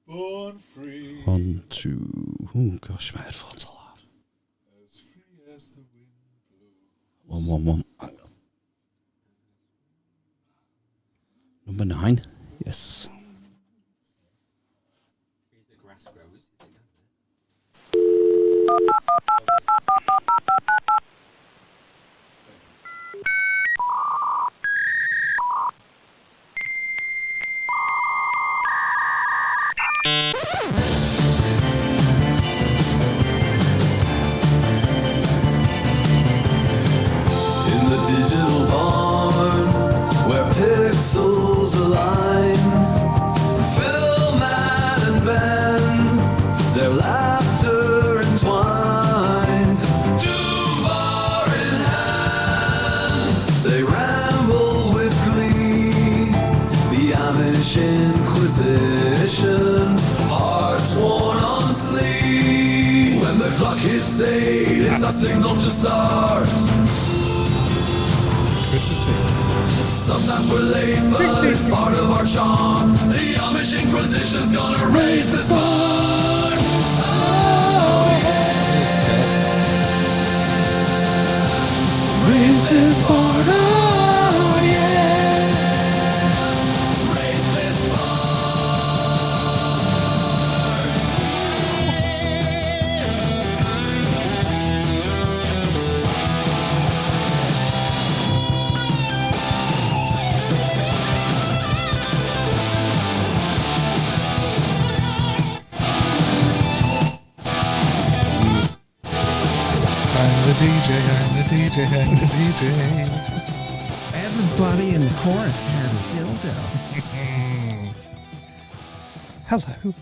Born free. 1, 2. Oh gosh, my headphones are loud. As free as the wind blows. 1, 1, 1. Hang on. Number 9. Yes. The grass grows. In the digital barn, where pixels align, Phil, Matt, and Ben, their laughter entwined. Doom bar in hand, they ramble with glee. The Amish Inquisition, hearts worn on sleeve. When the clock hits 8, it's a signal to start. Sometimes we're late, but it's part of our charm. The Amish Inquisition's gonna raise this bar. Oh yeah. Raise this bar. Oh yeah. Raise this I'm the DJ. I'm the DJ. Everybody in the chorus had a dildo. Hello.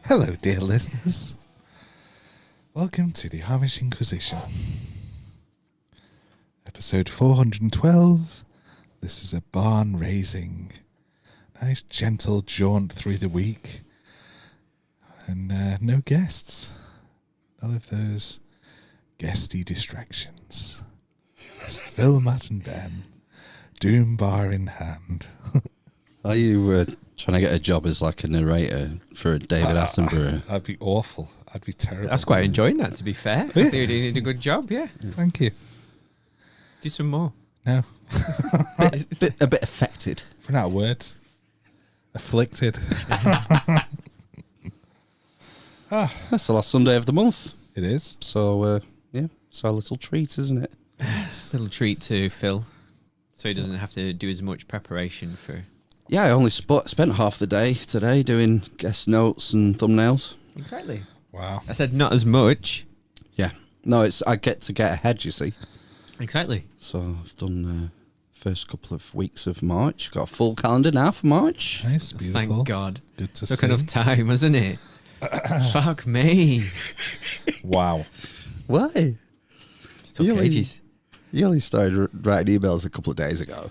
Hello, dear listeners. Welcome to the Amish Inquisition. Episode 412. This is a barn raising. Nice gentle jaunt through the week. And no guests. None of those guesty distractions. Just Phil, Matt, and Ben. Doom bar in hand. Are you trying to get a job as like a narrator for David Attenborough? I'd be awful. I'd be terrible. I was quite enjoying that, to be fair. I think you did a good job, yeah. Thank you. Do some more. No. A bit affected. Run out of words. Afflicted. That's the last Sunday of the month. It is. So, yeah, it's our little treat, isn't it? Little treat to Phil, so he doesn't have to do as much preparation for... Yeah, I only spent half the day today doing guest notes and thumbnails. Exactly. Wow. I said not as much. Yeah. No, I get to get ahead, you see. Exactly. So I've done first couple of weeks of March. Got a full calendar now for March. Nice, beautiful. Thank God. Good to Took see. enough time, hasn't it? Fuck me. Wow. Why? It's took ages. You only started writing emails a couple of days ago.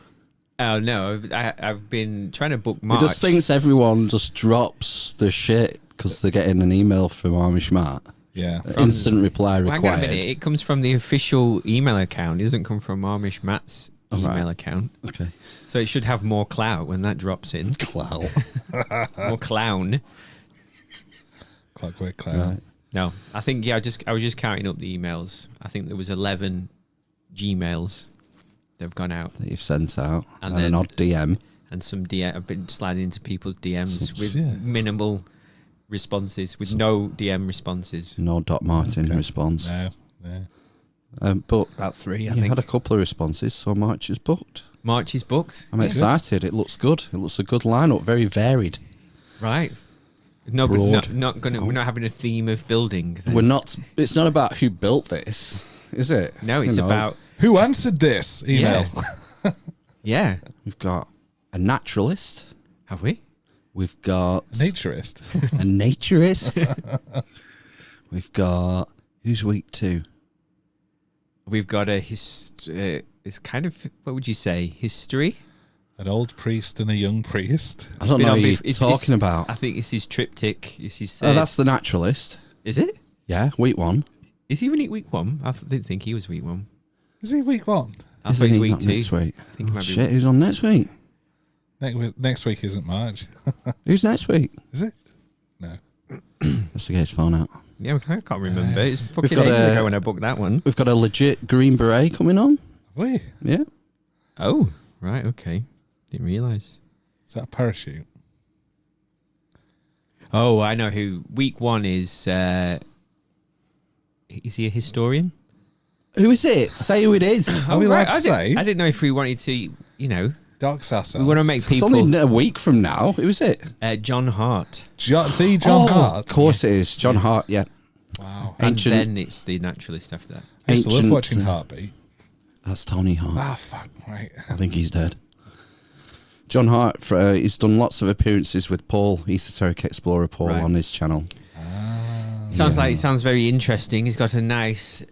Oh, no. I've been trying to book March. He just thinks everyone just drops the shit because they're getting an email from Amish Matt. Yeah. Instant reply Well, hang on a required. minute. It comes from the official email account. It doesn't come from Amish Matt's email account. Okay. So it should have more clout when that drops in. Clown. More clown. Clockwork Clown. Right. No, I think, I was just counting up the emails. I think there was 11 Gmails that have gone out. That you've sent out. And And an then- odd DM. And some DM, I've been sliding into people's DMs with yeah. minimal responses, with no DM responses. No Doc Martin response. No. No. But About 3, I you think. had a couple of responses, so March is booked. March is booked. I'm excited. It looks good. It looks a good lineup. Very varied. Right. No, but Broad. not gonna. We're not having a theme of building. then. We're not. It's not about who built this, is it? No, it's You know, about. Who answered this email? Yeah. Yeah. We've got a naturalist. Have we? We've got Naturist. a naturist. We've got who's week 2? We've got a it's kind of, what would you say, history? An old priest and a young priest. I don't Been know on what you're bef- it's- talking it's- about. I think it's his triptych. It's his third. Oh, that's the naturalist. Is it? Yeah, week 1. Is he really week 1? I didn't think he was week 1. Is he week 1? I thought he's Isn't he week not 2. next week? I think he Oh, might be shit, who's on next week? Next week isn't March, Who's next week? is it? No. Let's get his phone out. Yeah, I can't remember. It's fucking got ages a- ago when I booked that one. We've got a legit Green Beret coming on. Wait, Yeah. Oh, right, okay. Didn't realise. is that a parachute? Oh, I know who. Week 1 is he a historian? Who is it? Say who it is. Are we allowed to I say? didn't know if we wanted to, Dox ourselves. we want to make It's people... only a week from now. Who is it? John Hart. John Oh, Hart. of course it is. John Hart, yeah. Wow. Ancient- And then it's the naturalist after that. I used to love ancient- watching Heartbeat. That's Tony Hart. Ah, fuck, right. I think he's dead. John Hart, he's done lots of appearances with Paul, Esoteric Explorer Paul, Right. on his channel. Sounds very interesting. He's got a nice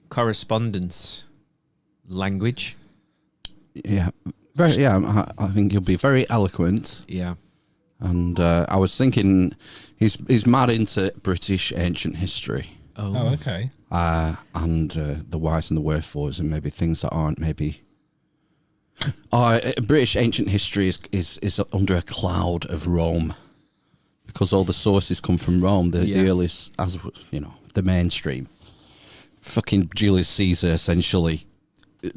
correspondence language. Yeah, I think he'll be very eloquent. Yeah. And I was thinking, he's mad into British ancient history. Oh, okay. And the whys and the wherefores, and maybe things that aren't maybe. British ancient history is under a cloud of Rome, because all the sources come from Rome. The earliest, as you know, the mainstream. Fucking Julius Caesar essentially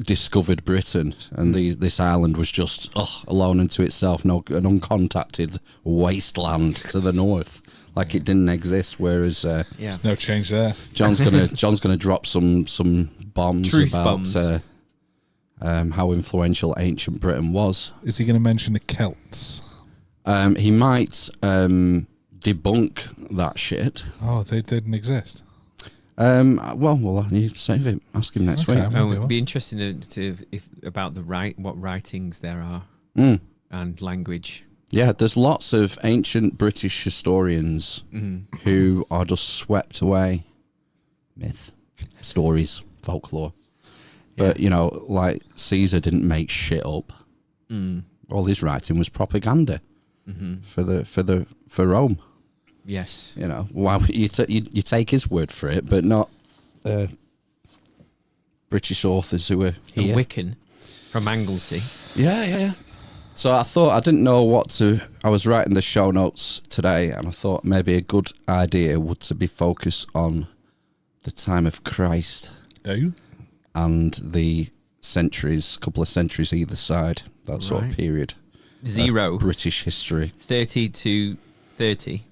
discovered Britain, and this island was just alone unto itself, an uncontacted wasteland to the north, like it didn't exist. Whereas There's no change there. John's gonna drop some bombs Truth about bombs. How influential ancient Britain was. Is he going to mention the Celts? He might debunk that shit. Oh, they didn't exist. Well, you save it. Ask him next Okay. week. Maybe It'd one. be interesting to if about what writings there are and language. Yeah, there's lots of ancient British historians who are just swept away. Myth, stories, folklore. But, like Caesar didn't make shit up. All his writing was propaganda for Rome. Yes. Well, you take his word for it, but not British authors who were And here. Wiccan from Anglesey. Yeah. So I thought, I didn't know what to. I was writing the show notes today, and I thought maybe a good idea would to be focused on the time of Christ Oh, and the couple of centuries either side, that sort of Right. period. 0, British history, 30 to 30,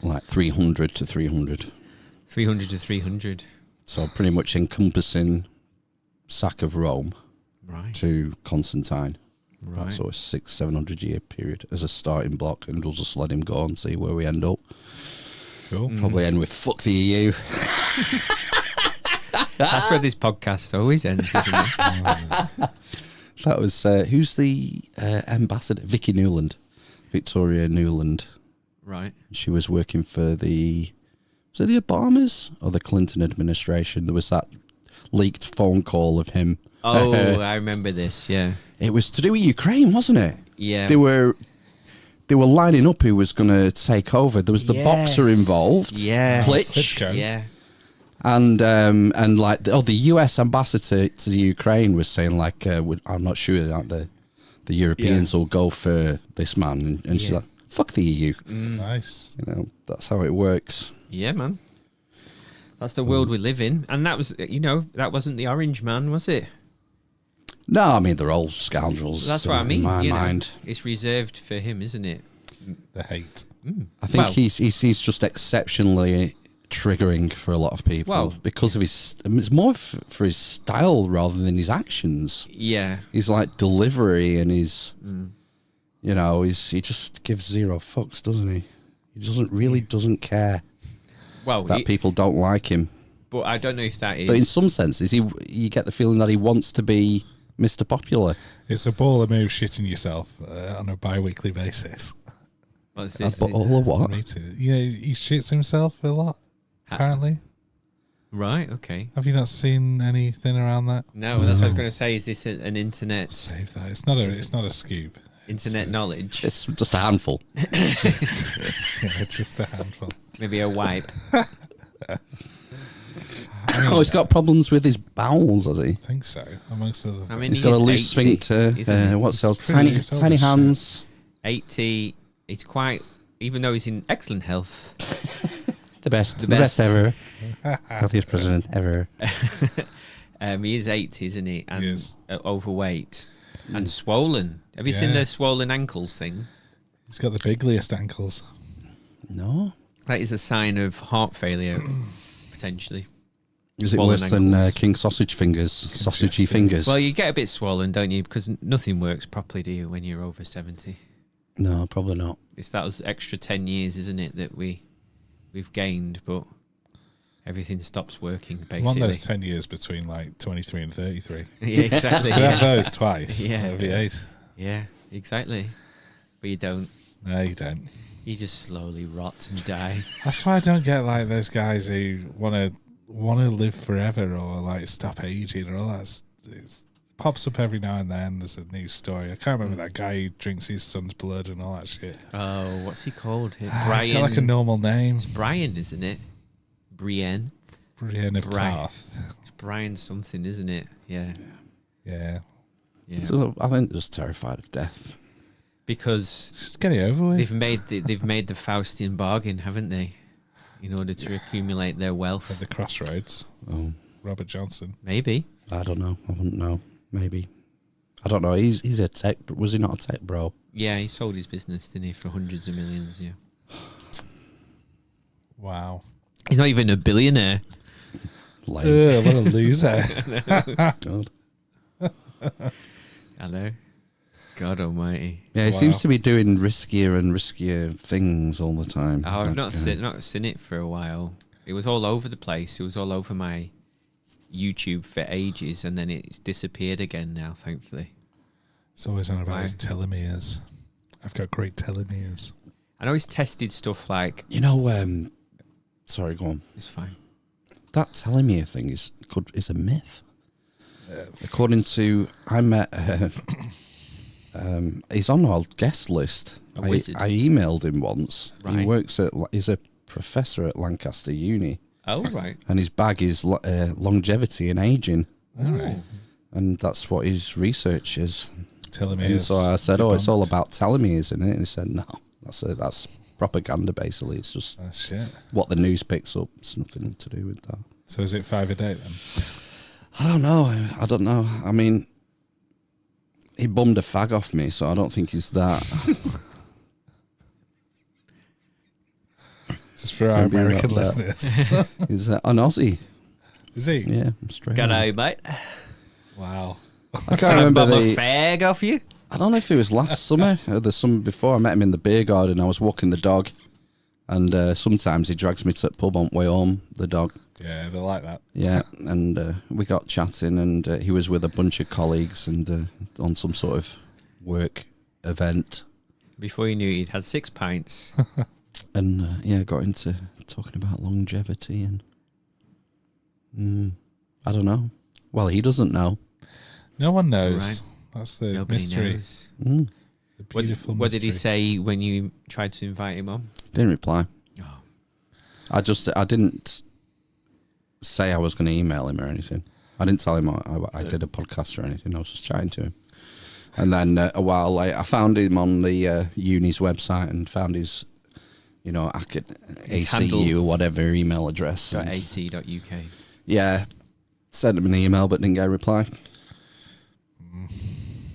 like 300 to 300. 300 to 300. So pretty much encompassing sack of Rome Right. to Constantine. Right. That sort of 600-700 year period as a starting block, and we'll just let him go and see where we end up. cool. Probably end with fuck the EU. That's where this podcast always ends, isn't it? That was who's the ambassador? Vicky Newland, Victoria Newland. Right. She was working for the Obamas or the Clinton administration. There was that leaked phone call of him. Oh, I remember this. Yeah. It was to do with Ukraine, wasn't it? Yeah. They were lining up who was going to take over. There was the boxer Yes. involved. Yes. Klitsch. Klitschko. Yeah. And like the US ambassador to the Ukraine was saying like I'm not sure that the Europeans will go for this man, and she's Yeah. like, fuck the EU. Nice. That's how it works. Yeah, man. That's the world we live in. And that was, that wasn't the Orange Man, was it? No, I mean they're all scoundrels. That's what I mean. In my you know. mind, It's reserved for him, isn't it? The hate. I think Well- he's just exceptionally triggering for a lot of people Well- because of it's more for his style rather than his actions. Yeah. His like delivery and his, he just gives zero fucks, doesn't he? He doesn't care Well, that people don't like him. but I don't know if that is. But in some senses, you get the feeling that he wants to be Mr. Popular. It's a baller move shitting yourself on a bi-weekly basis. What's this? But all of what? Me too. Yeah, he shits himself a lot, apparently. Right, okay. Have you not seen anything around that? No, that's what I was going to say. Is this an internet Save that. It's not a scoop. internet knowledge? It's just a handful. Yeah, it's just a handful. Maybe a wipe. Oh, he's got problems with his bowels, has he? I think so. Amongst other things. I mean, He's got a is loose 80, sphincter. isn't he? What's else? He's pretty loose, Tiny old as hands. 80. It's quite, even though he's in excellent health. The best best. ever. Healthiest president ever. He is 80, isn't he? And He is. Overweight and swollen. Have you seen Yeah. the swollen ankles thing? He's got the bigliest ankles. No. That is a sign of heart failure, potentially. Is it Swollen worse than ankles. King Sausage Fingers? Sausagey fingers? Well, you get a bit swollen, don't you? Because nothing works properly, do you, when you're over 70? No, probably not. It's that extra 10 years, isn't it, that we've gained, but everything stops working, I want basically. those 10 years between like 23 and 33. Yeah, exactly. You have yeah. those twice. Yeah. That'd be 8. Yeah, exactly. But you don't. No, you don't. You just slowly rot and die. That's why I don't get like those guys who want to live forever or like stop aging or all that. It pops up every now and then. There's a new story. I can't remember that guy who drinks his son's blood and all that shit. Oh, what's he called? He's Brian. got like a normal name. Brian, isn't it? Brienne. Brienne of Brian. Tarth. It's Brian something, isn't it? Yeah. Yeah. Yeah. So I think just terrified of death. Because Just get it over with. they've made the Faustian bargain, haven't they? In order to accumulate their At wealth. the crossroads. Oh, Robert Johnson. Maybe. I don't know. I wouldn't know. Maybe. I don't know. He's a tech. Was he not a tech bro? Yeah, he sold his business, didn't he, for hundreds of millions, yeah. Wow. He's not even a billionaire. Lame. Ugh, what a loser. God. I know. God almighty. Yeah, he Wow. seems to be doing riskier and riskier things all the time. Oh, I've not Like, seen it for a while. It was all over the place. It was all over my YouTube for ages, and then it's disappeared again now, thankfully. It's always on about his Right. telomeres. I've got great telomeres. I know he's tested stuff like... You know, sorry, go on. It's fine. That telomere thing is a myth. According to, I met, he's on our guest list. A I wizard. emailed him once. He Right. works he's a professor at Lancaster Uni, Oh, right. and his bag is longevity and aging, All right. and that's what his research is. Telomeres. And so I said, "Oh, it's all debunked. about telomeres, isn't it?" And he said, "No, that's propaganda. Basically, it's just That's shit. what the news picks up. It's nothing to do with that." So is it 5 a day then? I don't know. I don't know. I mean, he bummed a fag off me, so I don't think he's that. Just for our Maybe American not that. listeners. He's an Aussie. Is he? Yeah, I'm straight. G'day, mate. Wow. I can't remember Bum a the. fag off you? I don't know if it was last summer or the summer before. I met him in the beer garden. I was walking the dog, and sometimes he drags me to the pub on the way home. The dog. Yeah, they like that. Yeah, and we got chatting, and he was with a bunch of colleagues and on some sort of work event, Before you knew it, he'd had 6 pints. and yeah, got into talking about longevity and I don't know. Well, he doesn't know. No one knows. Right. That's the Nobody mystery. knows. Mm. The What, beautiful what did he mystery. say when you tried to invite him on? Didn't reply. Oh. I didn't say I was going to email him or anything. I didn't tell him I did a podcast or anything. I was just chatting to him. And then a while later, I found him on the uni's website and found his, His ACU handle. or whatever email address. And, .ac.uk. yeah, sent him an email but didn't get a reply.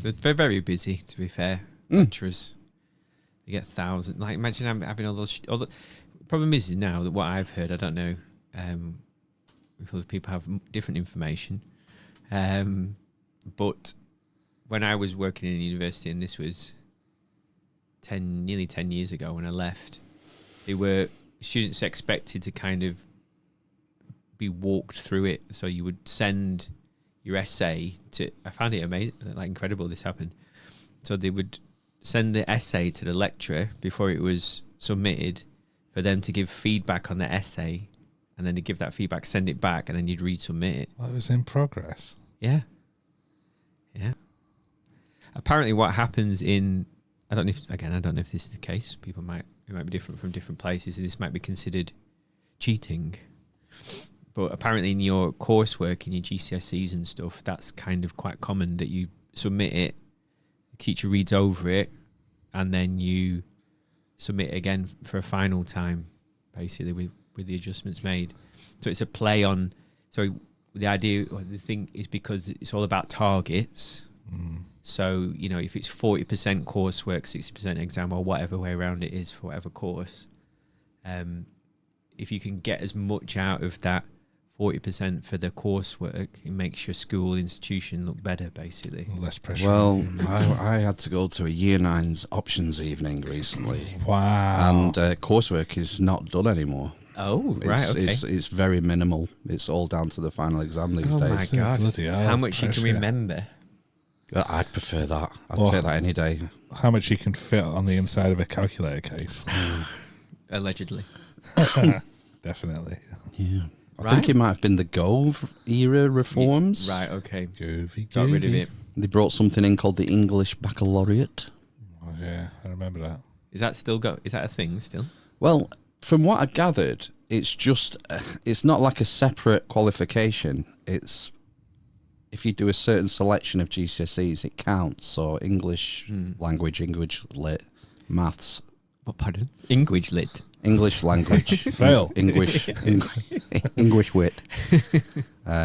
They're very busy, to be fair. Lecturers. They get thousands. Like, imagine having all those... All the problem is now that what I've heard, I don't know if other people have different information, but when I was working in the university, and this was nearly 10 years ago when I left, they were students expected to kind of be walked through it. So you would send your essay to... I found it amazing, like incredible this happened. So they would send the essay to the lecturer before it was submitted for them to give feedback on the essay, and then to give that feedback, send it back, and then you'd resubmit it. Well, it was in progress. Yeah. Yeah. Apparently what happens I don't know if this is the case. It might be different from different places, and this might be considered cheating. but apparently in your coursework, in your GCSEs and stuff, that's kind of quite common that you submit it, the teacher reads over it, and then you submit it again for a final time, basically with the adjustments made. So it's a play on. So the idea or the thing is because it's all about targets. So if it's 40% coursework, 60% exam, or whatever way around it is for whatever course, if you can get as much out of that 40% for the coursework, it makes your school institution look better, basically. Less pressure. Well, I had to go to a Year 9's options evening recently. Wow. And coursework is not done anymore. Oh, right, okay. It's very minimal. It's all down to the final exam these days. My God. Bloody hell, How much pressure. you can remember. I'd prefer that. I'd Oh. take that any day. How much you can fit on the inside of a calculator case. Allegedly. Definitely. Yeah. I Right. think it might have been the Gove era reforms. Right, okay. Goofy, Got rid of it. They brought something in called the English Baccalaureate. Oh, yeah, I remember that. Is that still is that a thing still? Well, from what I gathered, it's just, it's not like a separate qualification. It's, if you do a certain selection of GCSEs, it counts. So English language, English lit, maths, What, pardon? English lit. English language, Fail. English wit,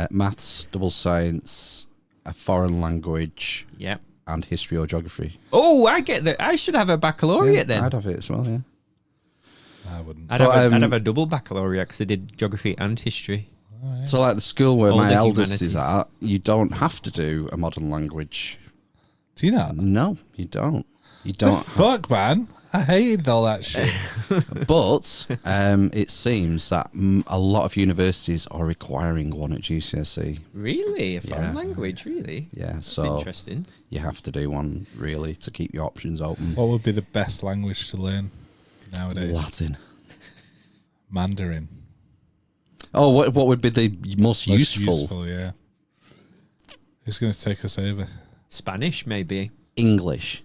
maths, double science, a foreign language, Yep. and history or geography. Oh, I get that. I should have a baccalaureate then. I'd have it as well, yeah. I wouldn't. I'd But, have a double baccalaureate because I did geography and history. So like the school where All my the eldest is humanities. at, you don't have to do a modern language. Do you know? No, you don't. You The don't. fuck, man? I hated all that shit. But it seems that a lot of universities are requiring one at GCSE. Really? A foreign Yeah. language? Really? Yeah, That's so interesting. you have to do one really to keep your options open. What would be the best language to learn nowadays? Latin. Mandarin. Oh, what would be the most useful? Yeah. Who's going to take us over? Spanish, maybe. English.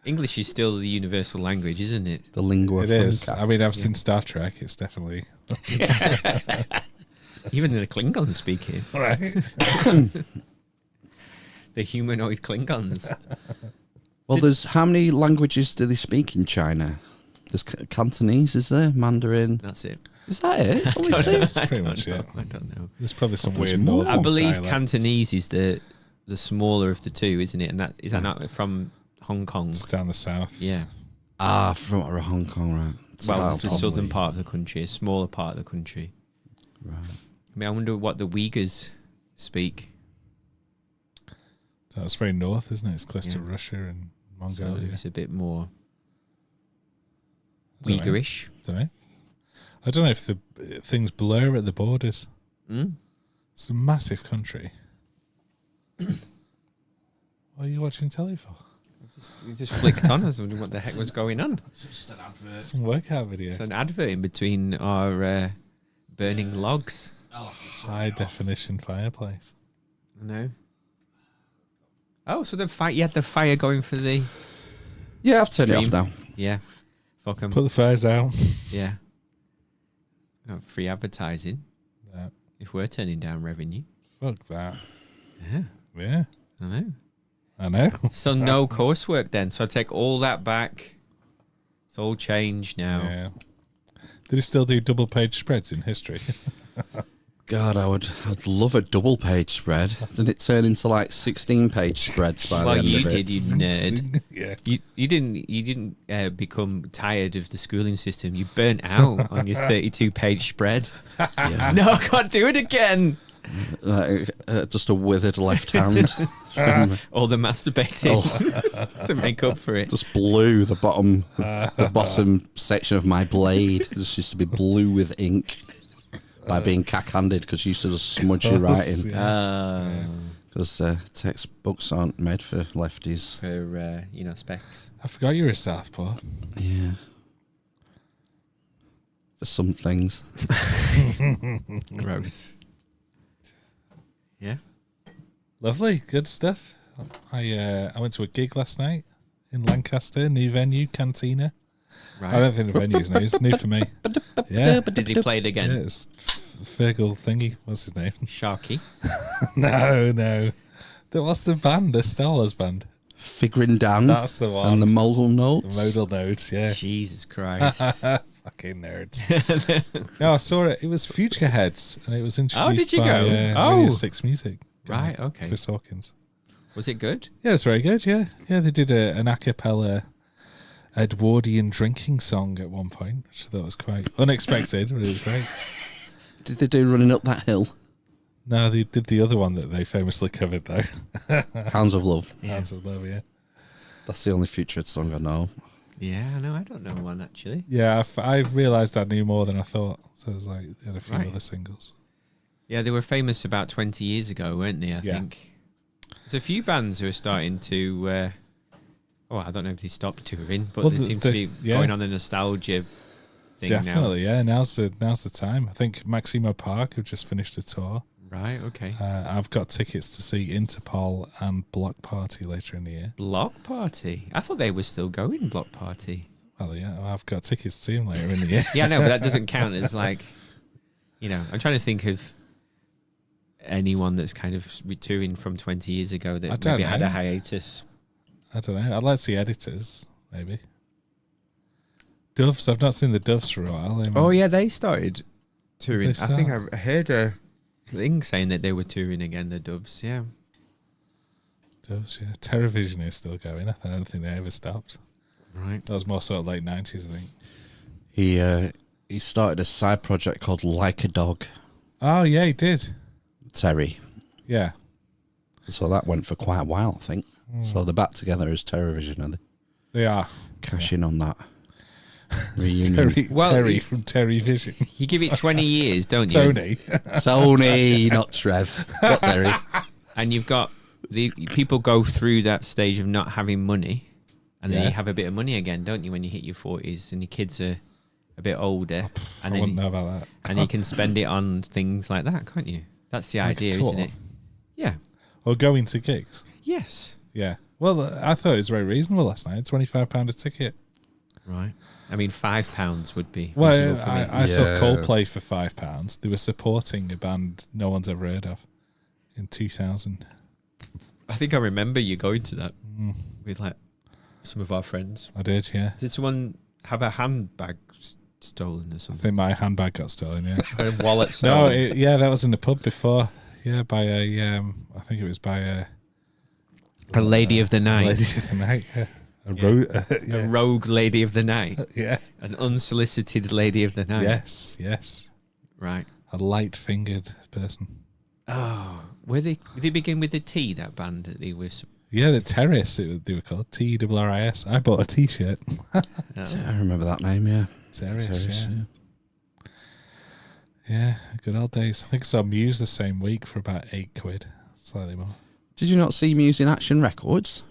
English is still the universal language, isn't it? The lingua It is. franca. I mean, I've seen Star Trek. It's definitely Even the Klingons speak here. right. The humanoid Klingons. Well, there's how many languages do they speak in China? There's Cantonese, is there? Mandarin. That's it. Is that it? It's only two. That's pretty much it. I don't know. There's probably some There's weird more. northern I believe dialects. Cantonese is the smaller of the two, isn't it? And that is that not from Hong Kong? It's down the south. Yeah. Ah, from Hong Kong, right. So Well, that'll it's the probably- southern part of the country, a smaller part of the country. Right. I mean, I wonder what the Uyghurs speak. So it's very north, isn't it? It's close to Yeah. Russia and So Mongolia. it's a bit more Don't know. Uyghurish. I don't know if the things blur at the borders. Mm? It's a massive country. What are you watching telly for? We just flicked on. I was wondering what the heck was going on. Some workout video. It's an advert in between our burning logs. High definition fireplace. No. Oh, so you had the fire going for the... Yeah, I've turned it Stream. off now. Yeah. Fuck 'em. Put the fires out. Yeah. Oh, free advertising. Yeah. If we're turning down revenue. Fuck that. Yeah. Yeah. I know. I know. So no coursework then. So I take all that back. It's all changed now. Yeah. Did he still do double page spreads in history? God, I'd love a double page spread. Doesn't it turn into like 16-page spreads by Well, the end you of it? did, you nerd. Yeah. You didn't become tired of the schooling system. You burnt out on your 32-page spread. Yeah. No, I can't do it again. Just a withered left hand. All the masturbating to make up for it. Just blue. The bottom section of my blade just used to be blue with ink by being cack-handed because you used to just smudge your writing. Yeah. Because textbooks aren't made for lefties. For specs. I forgot you were a Southpaw. Yeah. For some things. Gross. Yeah. Lovely. Good stuff. I went to a gig last night in Lancaster, new venue, Cantina. I Right. don't think the venue's new. It's new for me. Yeah. Did he play it Yeah, again? it's Fergal thingy. What's his name? Sharky. No. What's the band? The Star Wars band. Figuring Dan That's the one. and the modal The notes. modal nodes, yeah. Jesus Christ. Fucking nerds. No, I saw it. It was Future Heads, and it was introduced did you by go? Radio 6 Music. Right, okay. Chris Hawkins. Was it good? Yeah, it was very good, yeah. Yeah, they did an a cappella Edwardian drinking song at one point, which I thought was quite unexpected, but it was great. Did they do Running Up That Hill? No, they did the other one that they famously covered, though. Hounds of Love. Hands of Love, yeah. That's the only Future song I know. Yeah, I know. I don't know one actually. Yeah, I realised I knew more than I thought. So it was like, they had a few Right. other singles. Yeah, they were famous about 20 years ago, weren't they? I Yeah. think. There's a few bands who are starting to. I don't know if they stopped touring, but Well, they seem to be yeah. going on a nostalgia thing Definitely, yeah. Now's the time. I think Maximo Park have just finished a tour. now. Right. Okay. I've got tickets to see Interpol and Block Party later in the year. Block Party. I thought they were still going. Block Party. Well, yeah, I've got tickets to see them later in the year. Yeah, no, but that doesn't count as like. I'm trying to think of anyone that's kind of touring from 20 years ago I that don't maybe had know. a hiatus. I don't know. I'd like to see Editors, maybe. Doves. I've not seen the Doves for a while. Oh yeah, they started touring. They I think start? I heard a thing saying that they were touring again. The Doves, yeah. Doves, yeah. Terrorvision is still going. I don't think they ever stopped. Right. That was more sort of late 90s, I think. He started a side project called Like a Dog. Oh, yeah, he did. Terry. Yeah. So that went for quite a while, I think. So they're back together as Terrorvision, and They are. cash in on that reunion. Terry from Terry Vision. You give it 20 years, don't you? Tony. Tony, not Trev. Not Terry. And you've got the people go through that stage of not having money, and then Yeah. you have a bit of money again, don't you? When you hit your 40s and your kids are a bit older, I and wouldn't then know about that. and you can spend it on things like that, can't you? That's the Like a idea, tour? isn't it? Yeah. Or going to gigs. Yes. Yeah. Well, I thought it was very reasonable last night. £25 a ticket. Right. I mean, £5 would be Well, reasonable for me. I saw Yeah. Coldplay for £5. They were supporting a band no one's ever heard of in 2000. I think I remember you going to that Mm. with like some of our friends. I did, yeah. Did someone have a handbag stolen or I something? think my handbag got stolen, yeah. Or a wallet No, stolen? yeah, that was in the pub before. Yeah, by a, I think it was by A lady of the night. lady of the night. Yeah. A Yeah. rogue lady of the night. Yeah. An unsolicited lady of the night. Yes. Right. A light-fingered person. Oh, did they begin with a T, that band that they were? Yeah, the Terrace, they were called. TRRIS. I bought a T-shirt. Oh. I remember that name, yeah. Terrace, yeah. Yeah, good old days. I think I saw Muse the same week for about £8, slightly more. Did you not see Muse in Action Records?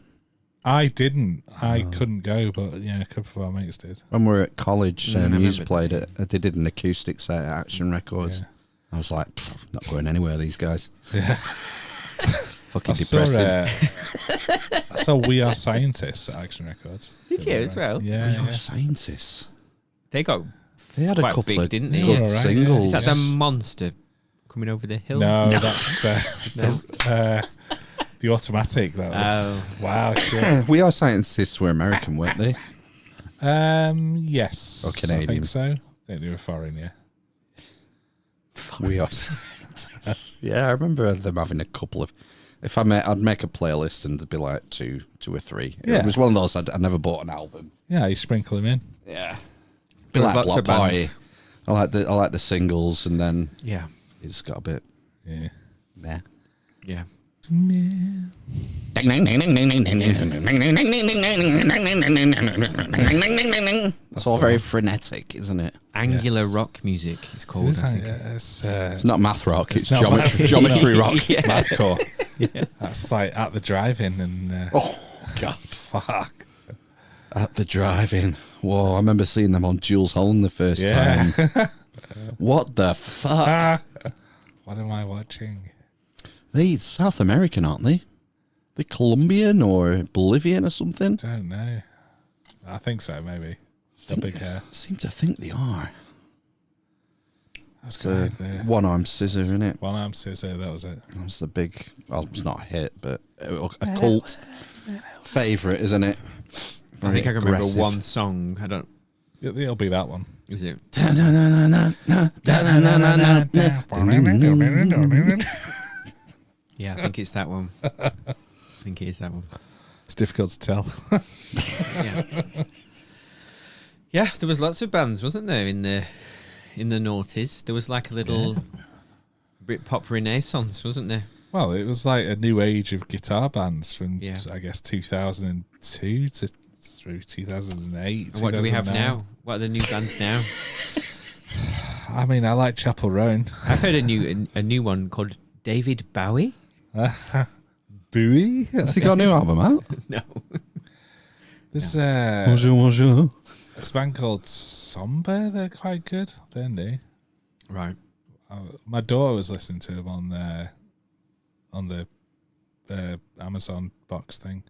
I didn't. I couldn't go, but yeah, a couple of our mates did. When we were at college, I Muse remember played it. They did an acoustic set at Action Records. Yeah. I was like, not going anywhere, these guys. Yeah. Fucking I saw, depressing. I saw We Are Scientists at Action Records. Did you as well? Yeah. We are yeah. scientists. They got They had a quite couple big, of didn't they? good Yeah, right, singles. Is that the monster coming over the hill? No, that's No. the Automatic. That was Oh. wow. Shit. We Are Scientists were American, weren't they? Yes. Or I Canadian. think so. I think they were foreign. Yeah. We Are Scientists. Yeah, I remember them having a couple of. If I'd make a playlist and there'd be like two or three. Yeah. It was one of those I never bought an album. Yeah, you sprinkle them in. Yeah, There was like lots Block of bands. Party. I like the singles, and then Yeah. it just got a bit. Yeah. Meh. Yeah. It's all very frenetic, isn't it? Angular Yes. rock music, it's called. It's, I think. It's not math rock. It's not geometry, math. geometry rock. Mathcore. That's like at the drive-in and Oh God! fuck. At the drive-in. Whoa! I remember seeing them on Jules Holland the first Yeah. time. What the fuck? What am I watching? They South American, aren't they? They Colombian or Bolivian or something? Don't know. I think so, maybe. The big hair. I seem to think they are. That's It's a good. one-arm scissor, isn't it? One arm scissor. That was it. That's the big. Well, it's not a hit, but a cult favourite, isn't it? I think I can remember one song. I don't. It'll be that one. Is it? Yeah, I think it's that one. I think it is that one. It's difficult to tell. Yeah. Yeah, there was lots of bands, wasn't there, in the noughties? There was like a little Britpop renaissance, wasn't there? Well, it was like a new age of guitar bands from, Yeah. I guess, 2002 to through 2008. And what do we have 2009. now? What are the new bands now? I mean, I like Chapel Roan. I've heard a new one called David Bowie. Bowie? Has he got a new album out? No. This Bonjour. this band called Somber. They're quite good. They're new. Right. My daughter was listening to them on the Amazon box thing.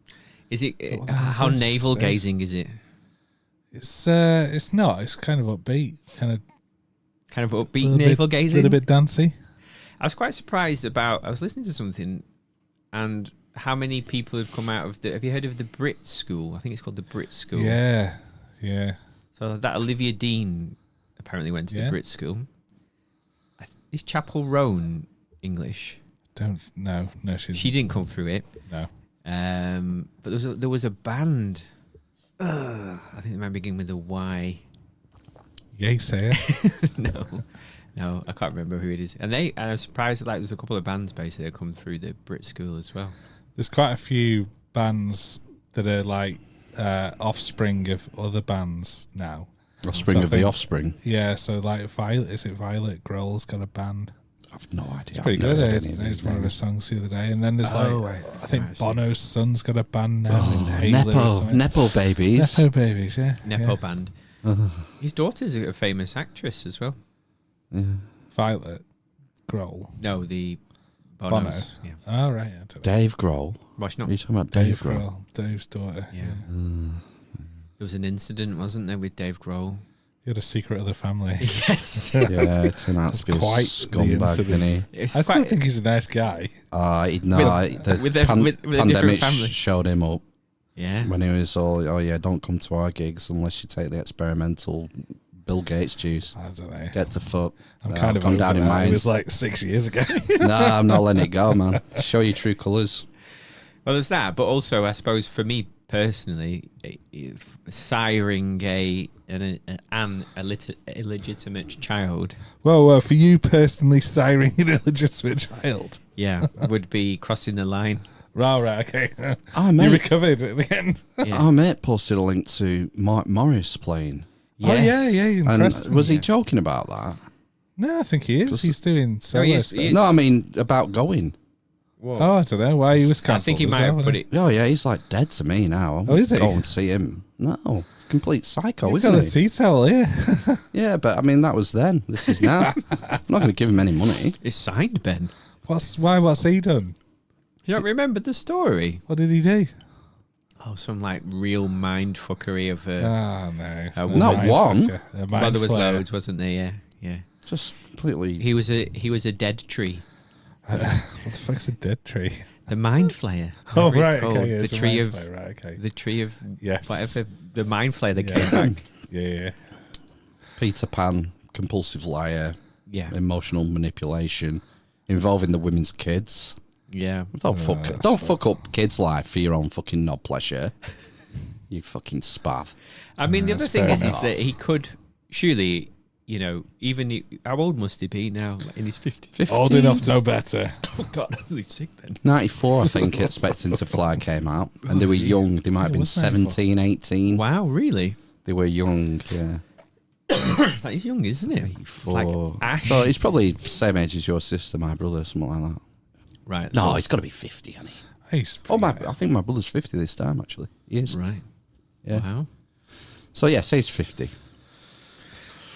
Is it What the how hell navel says? gazing is it? It's not. It's kind of upbeat, kind of Kind of upbeat navel a gazing. little bit dancey. I was quite surprised about. I was listening to something, and how many people have come out of the. Have you heard of the Brit School? I think it's called the Brit School. Yeah. So that Olivia Dean apparently went to Yeah. the Brit School. Is Chapel Roan English? No, she's She didn't come through it. no. But there was a band. I think they might begin with a Y. Yay, say it. No, I can't remember who it is. And I was surprised that there's a couple of bands basically that come through the Brit School as well. There's quite a few bands that are like offspring of other bands now. Offspring So I of the think- Offspring. Yeah, so like Violet, is it Violet Grohl's got a band? I've no idea. It's pretty good. It's one of the songs the other day, and then there's I think Bono's son's got a band now. Nepo babies. Nepo babies, yeah. Nepo band. His daughter's a famous actress as well. Violet Grohl. No, the Bono. Bonos. Yeah. Oh right, I don't know. Dave Grohl. Well, she's not. Are you talking about Dave Grohl? Grohl, Dave's daughter. Yeah. There was an incident, wasn't there, with Dave Grohl? He had a secret other family. Yes. Yeah, it's an That's absolute quite the scumbag, incident. isn't he? It's I still quite- think he's a nice guy. The with a different pandemic family. showed him up Yeah. when he was all, oh yeah, don't come to our gigs unless you take the experimental Bill Gates juice. I don't know. Get to fuck. I'm Nah, kind of gone over down in that. mine. It was like 6 years ago. Nah, I'm not letting it go, man. Show your true colours. Well, there's that, but also I suppose for me personally, siring an illegitimate child, Well, for you personally, siring an illegitimate child. yeah, would be crossing the line. Right, okay. Oh, You mate. recovered at the end. Yeah. Our mate posted a link to Mark Morris playing. Oh, yeah, yeah. You And impressed him, was he yeah. joking about that? No, I think he is. Because- He's doing solo he's- stuff. he's- No, I mean about going. Oh, I don't know why he was I cancelled. think he as might well, have put wasn't it. Oh yeah, he's like dead to me now. I Oh, is he? Go and see him. No, complete psycho, You've isn't got he? a tea towel here. Yeah, but I mean that was then. This is now. I'm not going to give him any money. It's signed, Ben. What's he done? You don't remember the story? What did he do? Oh, some like real mind fuckery of a. Oh, no. A Not Mind one. fucker. A well, mind there was flayer. loads, wasn't there? Yeah, yeah. Just completely. He was a dead tree. What the fuck's a dead tree? The mind flayer. Oh, whatever it's right, called. okay. Yeah, The it's a tree mind of flayer, right, okay. the tree of Yes. whatever the mind flayer that Yeah. came back. Yeah. Peter Pan, compulsive liar, Yeah, emotional manipulation, involving the women's kids. yeah. Don't that's fuck up kids' life for your own fucking knob pleasure. You fucking spav. I mean, the other That's thing fair is enough. that he could surely, how old must he be now? Like in his 50s? 50? Old enough to know better. Oh God, he's sick then. 94, I think, Expecting to Fly came out. And they were young. They might have Yeah, been it was 94. 17, 18. Wow, really? They were young, yeah. That is young, isn't it? It's like Ash. So he's probably the same age as your sister, my brother, something like that. Right. No, so- he's got to be 50, hasn't he? He's Oh, I think my brother's 50 this time, actually. He is. right. Yeah. Wow. So, yeah, say he's 50.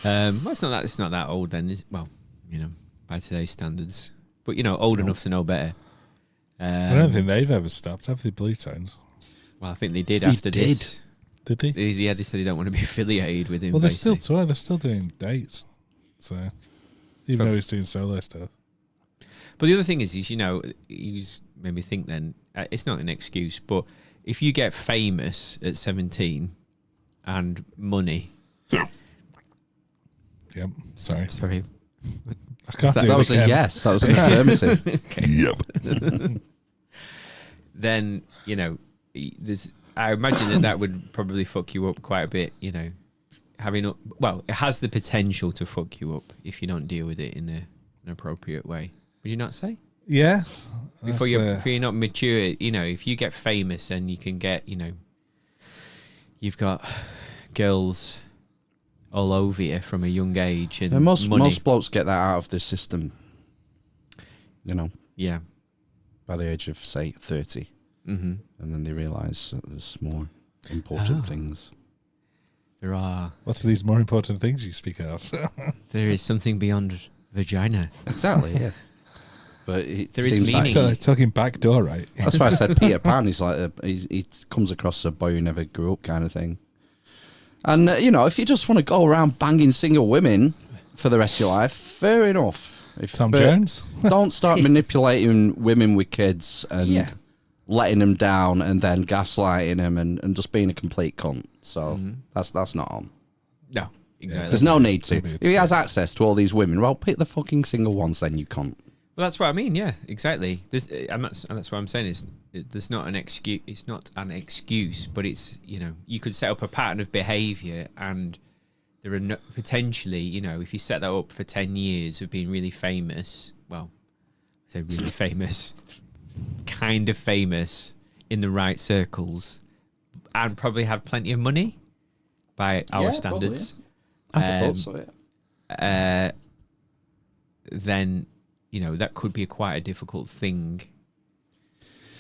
Well, it's not that old then, is it? Well, by today's standards, but old enough to know better. I don't think they've ever stopped, have they, Blue Tones? Well, I think they did They after did. this. Did they? Yeah, they said they don't want to be affiliated with him. Well, they're basically. still touring. They're still doing dates. So, even though he's doing solo stuff. But the other thing is he's made me think then, it's not an excuse, but if you get famous at 17 and money... Yep. Sorry. I can't do That it was again. a yes. That was an affirmative. Yep. Then, I imagine that would probably fuck you up quite a bit, it has the potential to fuck you up if you don't deal with it in an appropriate way. Would you not say? Yeah. Before you're not mature, if you get famous and you can get, you've got girls all over you from a young age, and most money. most blokes get that out of the system. Yeah. By the age of say 30, Mm-hmm. and then they realise that there's more important Oh. things. There are. What are these more important things you speak of? There is something beyond vagina. Exactly, yeah. But it There is seems like meaning. So, talking backdoor, right? that's why I said Peter Pan. He's like he comes across a boy who never grew up kind of thing. And if you just want to go around banging single women for the rest of your life, fair enough. Tom But Jones? don't start manipulating women with kids and Yeah. letting them down and then gaslighting them and just being a complete cunt. So that's not on. No, exactly. There's no need to. Maybe If it's he has access to all these women, well, pick the fucking single ones then, you cunt. Well, that's what I mean. Yeah, exactly. And that's what I'm saying is there's not an excuse. It's not an excuse, but it's you could set up a pattern of behaviour, and there are potentially if you set that up for 10 years of being really famous. Well, I say really famous, kind of famous in the right circles, and probably have plenty of money by our Yeah, standards. I'd have thought so, yeah. Then that could be quite a difficult thing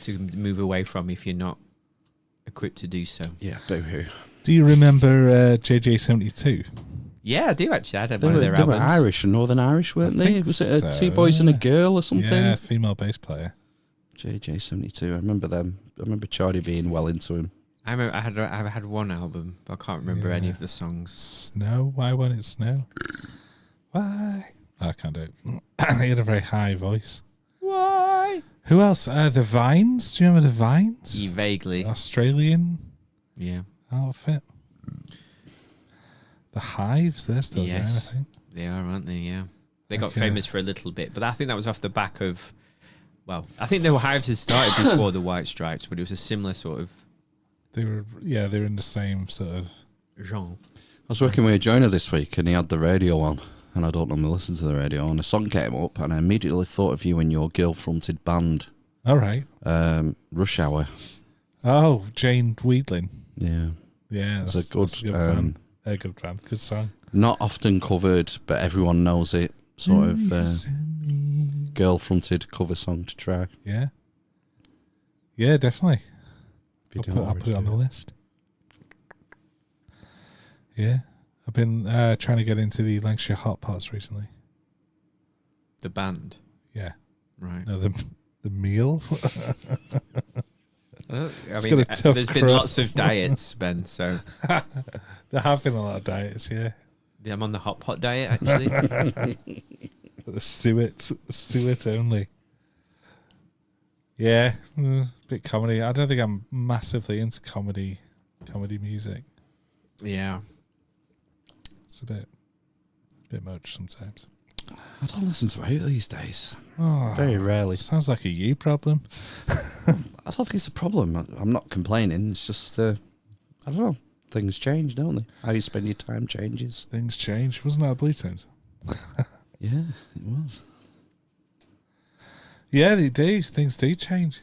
to move away from if you're not equipped to do so. Yeah, boo-hoo. Do you remember JJ72? Yeah, I do actually. I had They one of were, their they were albums. Irish and Northern Irish, weren't I they? think Was it so, two boys and a yeah. girl or something? Yeah, female bass player. JJ72, I remember them. I remember Charlie being well into him. I remember I had one album, but I can't remember any Yeah. of the songs. Snow? Why won't it snow? Why? I can't do it. He had a very high voice. Why? Who else? The Vines? Do you remember the Vines? Vaguely. Australian Yeah. outfit. The Hives, they're still Yes. going, I think. They are, aren't they? Yeah. They got Okay. famous for a little bit, but I think that was off the back of. Well, I think the Hives had started before the White Stripes, but it was a similar sort of They were in the same sort of. genre. I was working with a joiner this week and he had the radio on, and I don't normally listen to the radio, and a song came up and I immediately thought of you and your girl-fronted band, All right. Rush Hour. Oh, Jane Weedlin. Yeah. Yeah, It's that's a good, that's band. A good band. Good song. Not often covered, but everyone knows it. Sort of girl-fronted cover song to try. Yeah. Yeah, definitely. If you I'll don't put it on already the do list. Yeah. I've been trying to get into the Lancashire Hot Pots recently. The band. Yeah. Right. No, the meal. I It's mean, got a tough there's been lots crust. of diets, Ben, so There have been a lot of diets, yeah. I'm on the hot pot diet, actually. The suet only. Yeah, bit comedy. I don't think I'm massively into comedy music. Yeah. It's a bit much sometimes. I don't listen to it these days. Oh, Very rarely. sounds like a you problem. I don't think it's a problem. I'm not complaining. It's just, I don't know. Things change, don't they? How you spend your time changes. Things change. Wasn't that a Blue Tones? Yeah, it was. Yeah, they do. Things do change.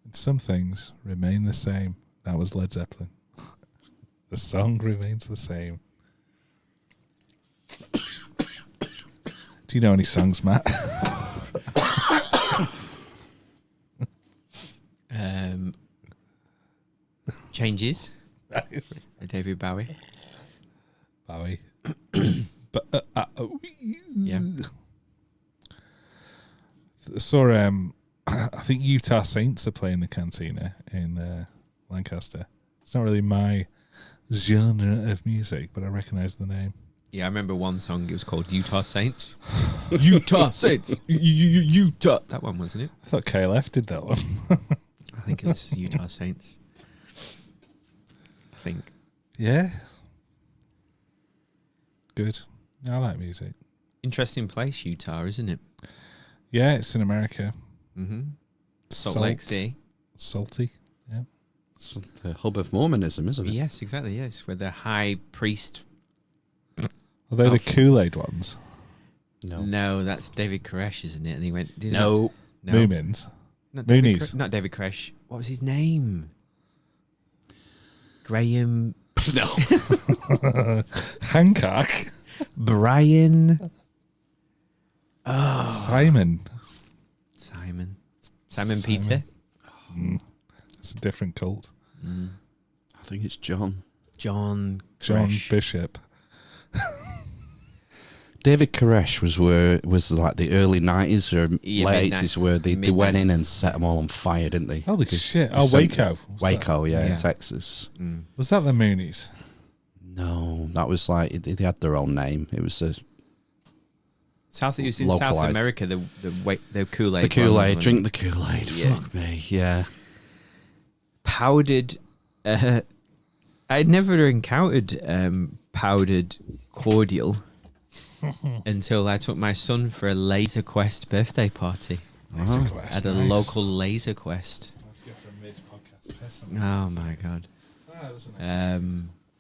And some things remain the same. That was Led Zeppelin. The song remains the same. Do you know any songs, Matt? Changes. Nice. David Bowie. Bowie. But Yeah. saw I think Utah Saints are playing the Cantina in Lancaster. It's not really my genre of music, but I recognise the name. Yeah, I remember one song. It was called Utah Saints. Utah Saints. Utah. That one, wasn't it? I thought KLF did that one. I think it was Utah Saints. I think. Yeah. Good. I like music. Interesting place, Utah, isn't it? Yeah, it's in America. Mm-hmm. Salt Lake City. Salty. Yeah. It's the hub of Mormonism, isn't it? Yes, exactly. Yes, where the high priest. Are they the Kool-Aid ones? No, that's David Koresh, isn't it? And he went. No. Moomins. Not David Moonies. Not David Koresh. What was his name? Graham. No. Hancock. Brian. Simon. Simon Simon. Peter. It's a different cult. I think it's John. John John Bishop. David Koresh was like the early 90s or late 80s where they went in and set them all on fire, didn't they? Holy shit. They Oh, sent- Waco. Waco, Yeah. in Texas. Was that the Moonies? No, that was like, they had their own name. It was It was in South Localised. America. The Kool-Aid. the Kool-Aid, wasn't it? drink the Kool-Aid. Yeah. Fuck me, yeah. Powdered. I'd never encountered powdered cordial until I took my son for a Laser Quest birthday party Laser Quest. at a nice. local Laser Quest. Let's go for a mid-podcast piss. Oh my god! Ah, it was a nice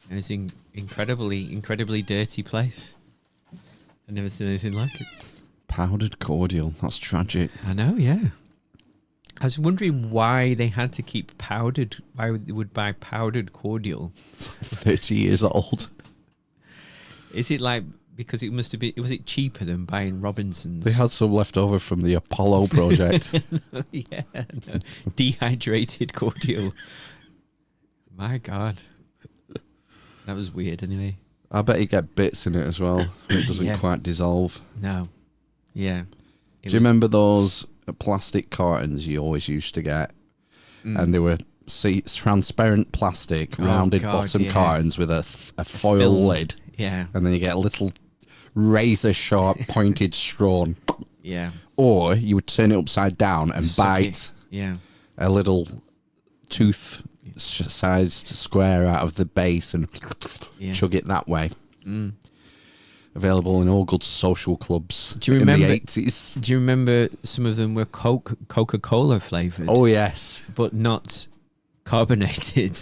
It was incredibly dirty place. I've never seen anything like it. Powdered cordial. That's tragic. I know, yeah. I was wondering why they had to keep powdered. Why they would buy powdered cordial? 30 years old. Is it like because it must have been? Was it cheaper than buying Robinsons? They had some left over from the Apollo project. Yeah, no. Dehydrated cordial. My God, that was weird. Anyway, I bet you get bits in it as well. It doesn't Yeah. quite dissolve. no, yeah. Do you remember those plastic cartons you always used to get? And they were transparent plastic, Oh, rounded God, bottom yeah. cartons with a foil Film. lid. Yeah, And then you get a little razor sharp pointed straw. yeah. Or you would turn it upside down and Suck bite it. Yeah, a little tooth-sized square out of the base and yeah. chug it that way. Available in all good social clubs Do you in remember- the 80s. Do you remember some of them were Coca-Cola flavored? Oh, yes. but not carbonated.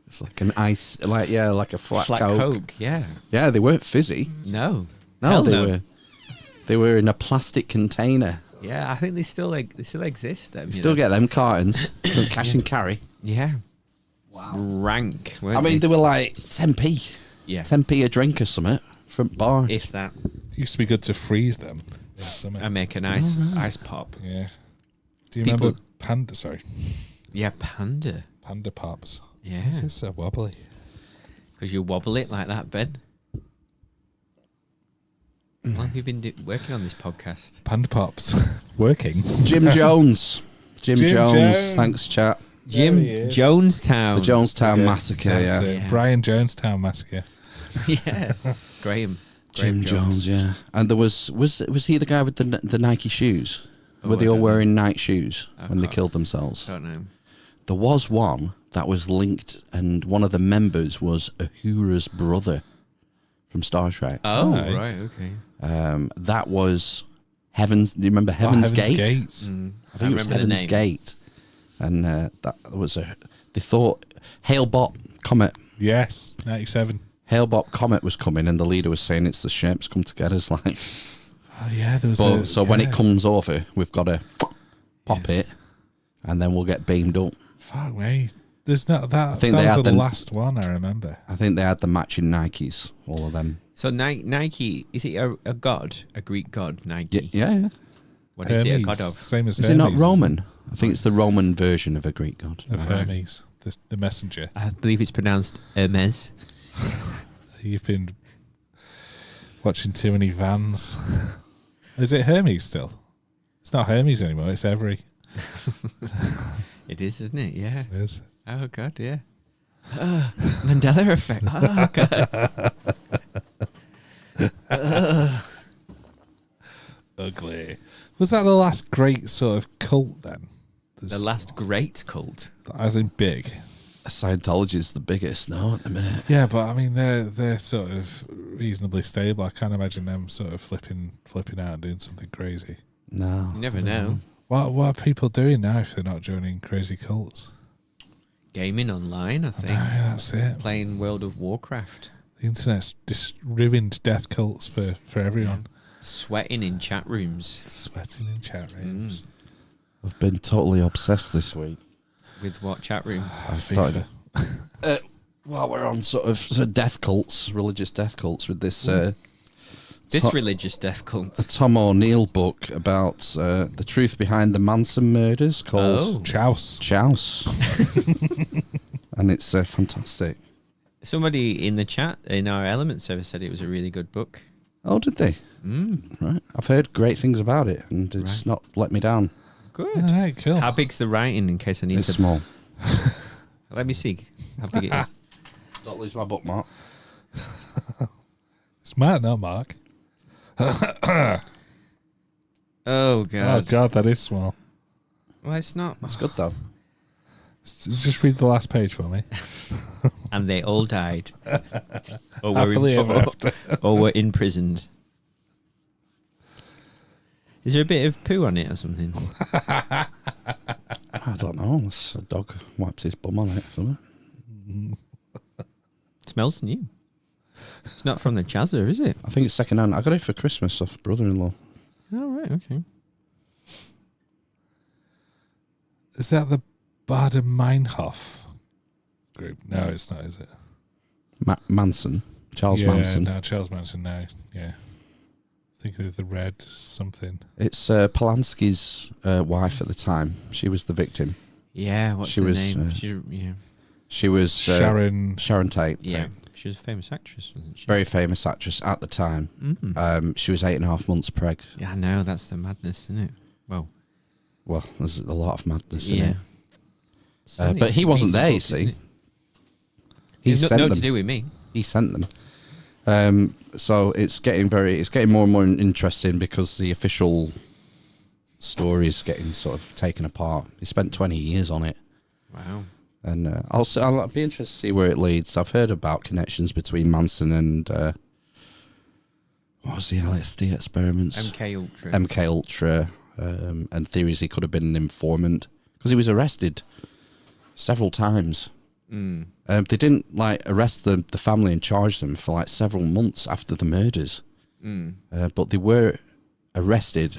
It's like an ice, like a flat Coke. Coke. Yeah. Yeah, they weren't fizzy. No. No, Hell they were in a plastic container. Yeah, I think they still exist. Them, You still get them cartons from cash and carry. Yeah. Wow. Rank. I mean, they were like 10p. yeah. 10p a drink or something from bar. If that, It used to be good to freeze them in summer. I make a nice ice pop. Yeah. Do you People- remember Panda? Sorry, Yeah, Panda. Panda Pops. Yeah. This is so wobbly. Because you wobble it like that, Ben. How long have you been working on this podcast? Panda Pops working. Jim Jones. Jim Jim Jones. Jones. Thanks, chat. Jim he is. Jonestown. The Jonestown Yeah, Massacre, that's yeah. it. Yeah. Brian Jonestown Massacre. Yeah. Graham. Jim Jones, yeah. And there was he the guy with the Nike shoes? Oh, Were they I all don't wearing night shoes I when they can't- killed themselves? Don't know. There was one that was linked, and one of the members was Uhura's brother from Star Trek. Oh, Right. right. Okay. That was Heaven's. Do you remember Heaven's Gate? Gates. I think it was remember the Heaven's name. Gate, and that was they thought Hale-Bopp Comet. Yes, 97. Hale-Bopp Comet was coming, and the leader was saying it's the ships come together. It's like, Oh yeah, there was. but so when yeah. it comes over, we've got to pop it, and then we'll get beamed up. Fuck me. There's not that. I think that they was had the the- last one I remember. I think they had the matching Nikes, all of them. So Nike, is it a god, a Greek god, Nike? Yeah. What is it a Hermes, god of? Same as Is Hermes, it not Roman? I think it's the Roman version of a Greek god. Of Hermes, the messenger. I believe it's pronounced Hermes. You've been watching too many Vans. Is it Hermes still? It's not Hermes anymore. It's Every. It is, isn't it? Yeah. It is. Oh God, yeah. Mandela effect. Oh, God. Ugly. Was that the last great sort of cult then? The last great cult. As in big. Scientology is the biggest now at the minute. Yeah, but I mean they're sort of reasonably stable. I can't imagine them sort of flipping out and doing something crazy. No. You never know. What are people doing now if they're not joining crazy cults? Gaming online, I think. Yeah, that's it. Playing World of Warcraft. The internet's ruined death cults for everyone. Yeah. Sweating in chat rooms. Sweating in chat rooms. I've been totally obsessed this week. With what chat room? I've started. Well, we're on sort of death cults, religious death cults, with this. Religious death cult. A Tom O'Neill book about the truth behind the Manson murders called Chouse. And it's fantastic. Somebody in the chat in our Element service said it was a really good book. Oh, did they? Right. I've heard great things about it, and it's not let me down. Good. All right, cool. How big's the writing in case I need It's to... small. Let me see how big it is. Don't lose my bookmark. Smart, no, Mark. Oh, God. Oh, God, that is small. Well, it's not. That's good, though. Just read the last page for me. And they all died. or, Happily ever after. or were imprisoned. Is there a bit of poo on it or something? I don't know. Unless a dog wipes his bum on it or something. Smells new. It's not from the Chazza, is it? I think it's second hand. I got it for Christmas off brother-in-law. Oh, right, okay. Is that the Bader Meinhof group? No, it's not, is it? Manson. Charles yeah, Manson. No, Charles Manson, no. Yeah. I think of the red something. It's Polanski's wife at the time. She was the victim. Yeah, what's She her was, name? She was Sharon. Tate. Yeah, she was a famous actress, wasn't she? Very famous actress at the time. Mm-hmm. She was 8.5 months preg. Yeah, I know, that's the madness, isn't it? Well, there's a lot of madness in yeah. it. But he wasn't there, you see. He sent nothing them. to do with me. He sent them. So it's getting more and more interesting because the official story is getting sort of taken apart. He spent 20 years on it. Wow. And I'll be interested to see where it leads. I've heard about connections between Manson and what was the LSD experiments? MK Ultra, and theories he could have been an informant because he was arrested several times. They didn't arrest the family and charge them for several months after the murders, but they were arrested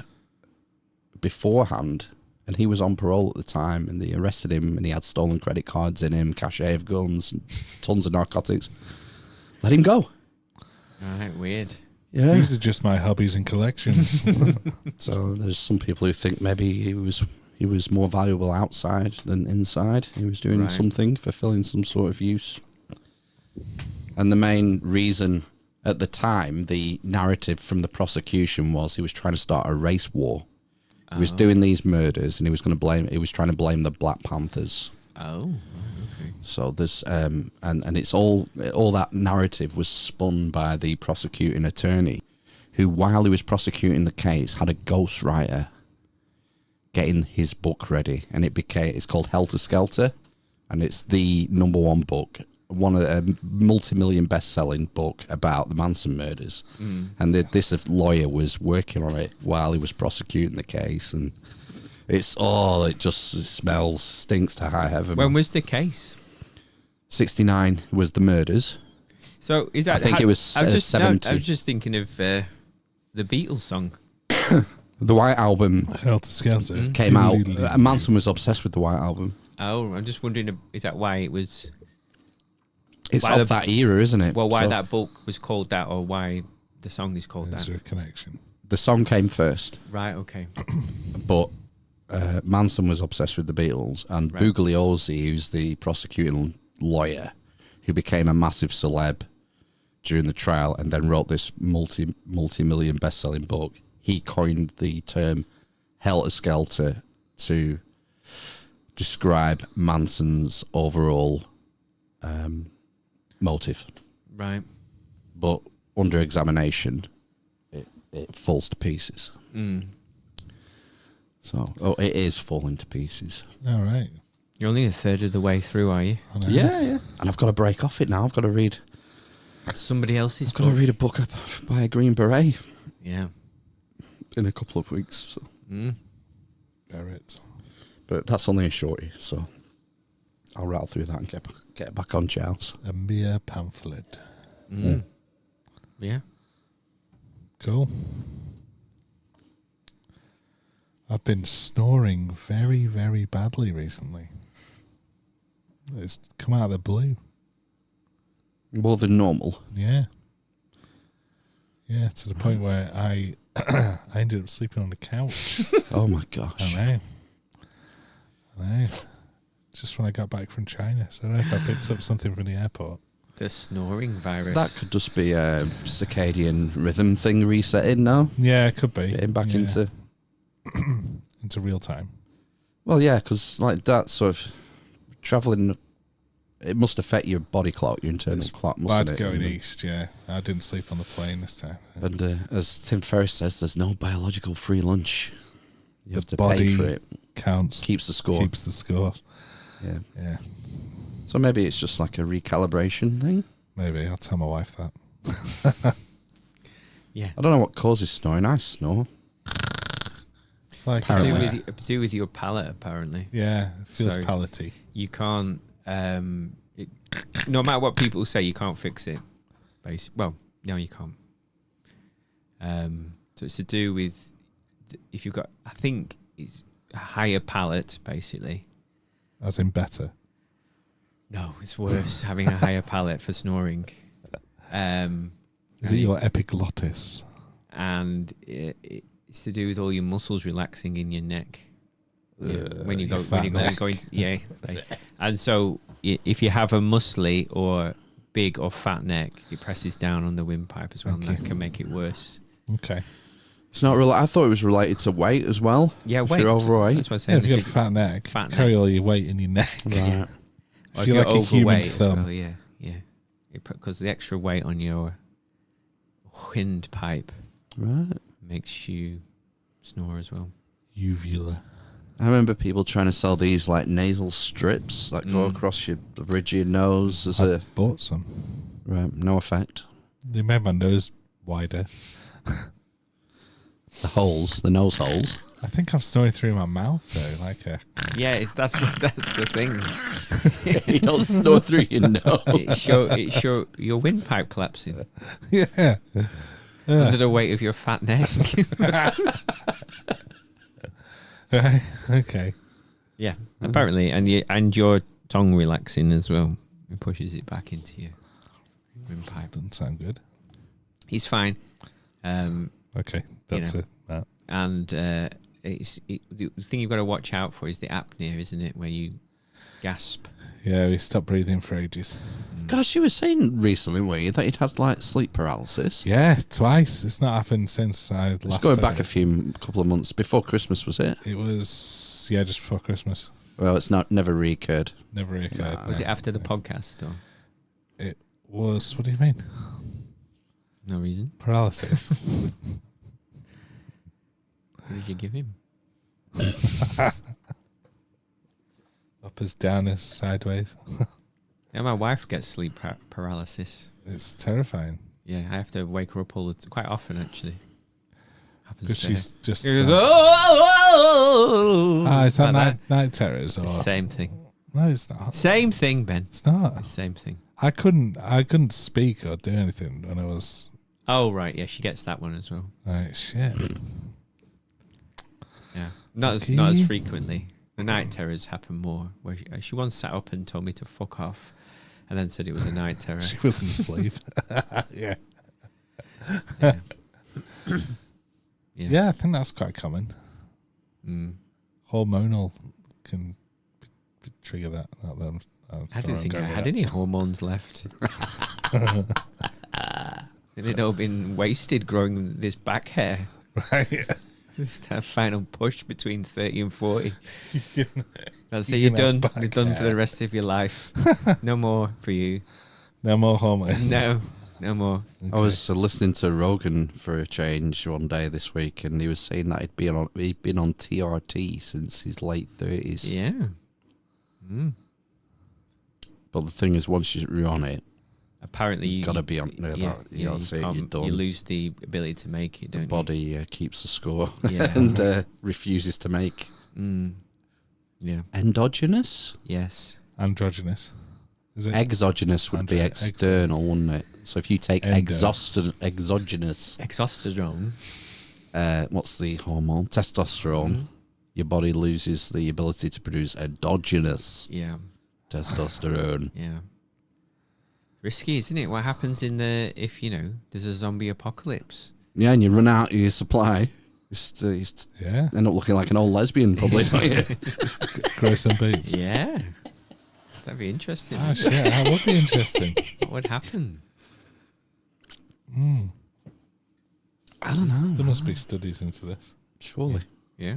beforehand. And he was on parole at the time, and they arrested him, and he had stolen credit cards in him, cache of guns, and tons of narcotics. Let him go. Right, weird. Yeah. These are just my hobbies and collections. So there's some people who think maybe he was more valuable outside than inside. He was doing something, fulfilling some sort of use. And the main reason at the time, the narrative from the prosecution was he was trying to start a race war. He was doing these murders, and he was trying to blame the Black Panthers. Oh, okay. So there's and it's all that narrative was spun by the prosecuting attorney, who, while he was prosecuting the case, had a ghostwriter getting his book ready, and it's called Helter Skelter, and it's the #1 book, a multi-million best-selling book about the Manson murders. And this lawyer was working on it while he was prosecuting the case, and it stinks to high heaven. When was the case? 69 was the murders. So is that? I think it was 70. I was just thinking of the Beatles song. The White Album Helter Skelter came out. Manson was obsessed with the White Album. Oh, I'm just wondering, is that why it was? It's of that era, isn't it? Well, why that book was called that, or why the song is called Is that? there a connection? The song came first, Right. Okay. but Manson was obsessed with the Beatles, and Bugliosi, who's the prosecuting lawyer, who became a massive celeb during the trial, and then wrote this multi-million best-selling book. He coined the term Helter Skelter to describe Manson's overall motive. Right. But under examination, it falls to pieces. So, it is falling to pieces. All right. You're only a third of the way through, are you? Yeah. And I've got to break off it now. I've got to read. Somebody else's I've got to read a book up by a Green Beret Yeah. in a couple of weeks. So. Barrett. But that's only a shorty, so I'll rattle through that and get back on Charles. A mere pamphlet. Yeah. Cool. I've been snoring very, very badly recently. It's come out of the blue. More than normal. Yeah. Yeah, to the point where I ended up sleeping on the couch. Oh my gosh. I know. Just when I got back from China. So I don't know if I picked up something from the airport. The snoring virus. That could just be a circadian rhythm thing resetting now. Yeah, it could be. Getting back into real time. Well, yeah, because like that sort of travelling, it must affect your body clock, your internal clock, mustn't it? Going east, yeah. I didn't sleep on the plane this time. And as Tim Ferriss says, there's no biological free lunch. You have to body pay for it. Counts. Keeps the score. Keeps the score. Yeah. Yeah. So maybe it's just like a recalibration thing. Maybe. I'll tell my wife that. Yeah. I don't know what causes snoring. I snore. It's like To do with your palate, apparently. yeah, it feels So- palaty. You can't, no matter what people say, you can't fix it. Well, no, you can't. So it's to do with if you've got, I think it's a higher palate, basically. As in better. No, it's worse having a higher palate for snoring. Is it your epiglottis? And it's to do with all your muscles relaxing in your neck. When you go, yeah. And so if you have a muscly or big or fat neck, it presses down on the windpipe as well, and that can make it worse. Okay. It's not really. I thought it was related to weight as well. Yeah, if weight. you're overweight. That's what I'm Yeah, saying. if you got a fat neck, fat carry neck. all your weight in your neck. Yeah. Or if You're you're like a human overweight as thumb. well, yeah. Because the extra weight on your windpipe Right. makes you snore as well. Uvula. I remember people trying to sell these like nasal strips that go across the bridge of your nose as I bought some. right, no effect. They made my nose wider. The nose holes. I think I'm snoring through my mouth though, like a. Yeah, that's the thing. You don't snore through your nose. It's your windpipe collapsing Yeah. under the weight of your fat neck. Okay. Yeah, apparently, and your tongue relaxing as well. It pushes it back into your windpipe. Doesn't sound good. He's fine. Okay, that's know. it. No. And the thing you've got to watch out for is the apnea, isn't it? Where you gasp. Yeah, we stopped breathing for ages. Gosh, you were saying recently, were you, that you'd had like sleep paralysis? Yeah, twice. It's not happened since I last. It's going said back it. a couple of months before Christmas, was it? It was just before Christmas. Well, it's never reoccurred. Never occurred. Was it after the podcast or It was. What do you mean? no reason? Paralysis. What did you give him? Uppers, downers, sideways. Yeah, my wife gets sleep paralysis. It's terrifying Yeah, I have to wake her up quite often actually. Happens because to she's her. just. She goes, oh, Is that like night terrors or? Same thing. No, it's not. Same thing, Ben. It's not. Same thing. I couldn't speak or do anything when I was. Oh right, yeah, she gets that one as well. Right, shit. Yeah, not as frequently. The night terrors happen more. Where she once sat up and told me to fuck off, and then said it was a night terror. She wasn't asleep. Yeah. Yeah. Yeah, I think that's quite common. Hormonal can trigger that. I didn't think I had any hormones left. It had all been wasted growing this back hair. Right. Just that final push between 30 and 40. That's it. you You're can have done. back You're done for hair. the rest of your life. No more for you. No more hormones. No more. I was listening to Rogan for a change one day this week, and he was saying that he'd been on TRT since his late 30s. Yeah. But the thing is, once you're on it, Apparently, you've got to be on. That's it. You're done. You lose the ability to make it, The don't body keeps the score Yeah. and refuses to make you? Yeah. endogenous. Yes. Androgynous. Is it? Exogenous would be external, wouldn't it? So if you take exogenous, Exosterone. what's the hormone? Testosterone. Your body loses the ability to produce endogenous Yeah. testosterone. Yeah. Risky, isn't it? What happens if there's a zombie apocalypse? Yeah, and you run out of your supply. You Yeah. end up looking like an old lesbian, probably, don't you? Grow some boobs. Yeah. That'd be interesting. Oh, shit. That would be interesting. What would happen? I don't know. There must be studies into this. Surely. Yeah.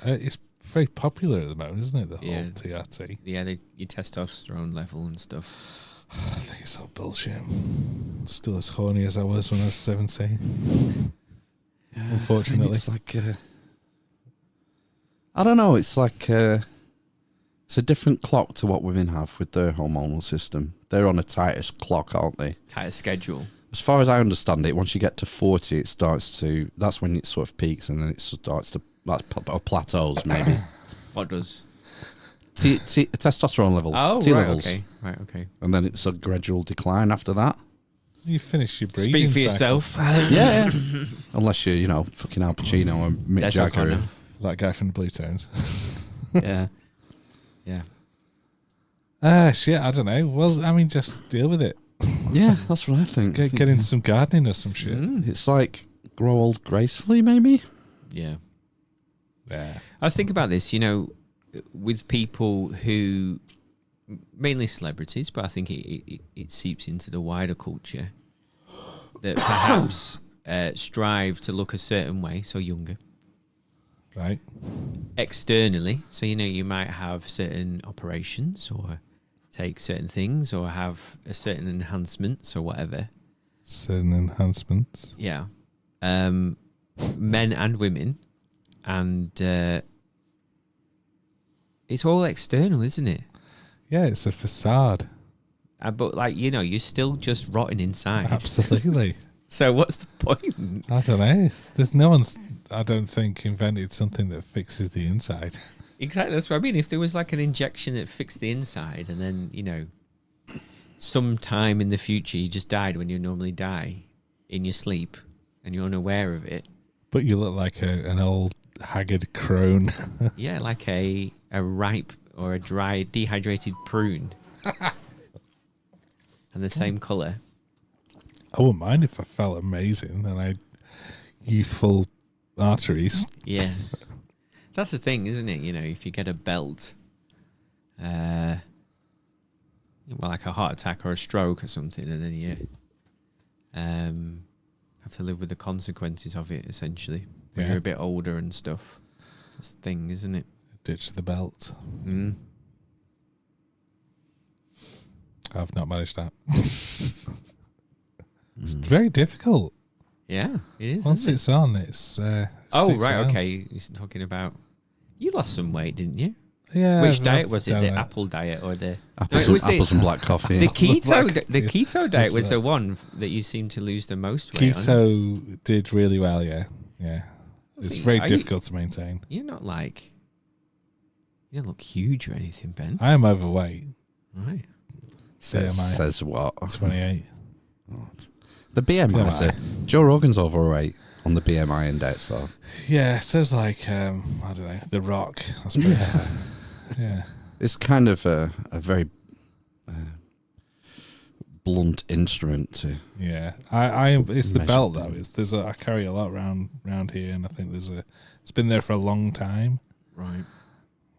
It's very popular at the moment, isn't it? The whole Yeah. TRT. Yeah, your testosterone level and stuff. I think it's all bullshit. Still as horny as I was when I was 17. Unfortunately. It's like, I don't know, it's like, it's a different clock to what women have with their hormonal system. They're on a tightest clock, aren't they? Tighter schedule. As far as I understand it, once you get to 40, it starts to, that's when it sort of peaks, and then it starts to, or plateaus maybe. What does? Testosterone level. Oh, T right, levels. okay. Right, okay. And then it's a gradual decline after that. You finish your breeding Speak for cycle. yourself. Yeah. Unless you're, fucking Al Pacino or Mick Des Jagger. O'Connor. That guy from the Blue Tones. Yeah. Yeah. Shit, I don't know. Well, I mean, just deal with it. Yeah, that's what I think. Get into some gardening or some shit. It's like grow old gracefully, maybe? Yeah. Yeah. I was thinking about this, with people who, mainly celebrities, but I think it seeps into the wider culture, that perhaps strive to look a certain way, so younger. Right. Externally, so you might have certain operations or take certain things or have a certain enhancements or whatever. Certain enhancements. Yeah. Men and women. And it's all external, isn't it? Yeah, it's a facade. But you're still just rotting inside. Absolutely. So what's the point? I don't know. There's no one's, I don't think, invented something that fixes the inside. Exactly. That's what I mean. If there was like an injection that fixed the inside and then, sometime in the future you just died when you normally die in your sleep and you're unaware of it. But you look like an old haggard crone. Yeah, like a ripe or a dry, dehydrated prune. And the same colour. I wouldn't mind if I felt amazing and I had youthful arteries. Yeah. That's the thing, isn't it? If you get a belt, like a heart attack or a stroke or something, and then you have to live with the consequences of it, essentially, when Yeah. you're a bit older and stuff. That's the thing, isn't it? Ditch the belt. Mm. I've not managed that. It's very difficult. Yeah, it is. Once isn't it? it's on, it's. Oh, sticks right, around. okay. You're talking about. You lost some weight, didn't you? Yeah. Which I've diet was it? done The that. apple diet or the. Apples and black coffee. The keto, Black- the keto diet That's was right. the one that you seem to lose the most weight on. Keto did really well, yeah. Yeah. It's See, very are you- difficult to maintain. You're not like. You don't look huge or anything, Ben. I am overweight. Right. Says what? 28. The BMI. Joe Rogan's overweight on the BMI index, though. Yeah, sounds like, I don't know, The Rock, I suppose. Yeah. It's kind of a very blunt instrument to. Yeah. I am. It's the Measure belt, though. things. I carry a lot round here, and I think it's been there for a long time. Right.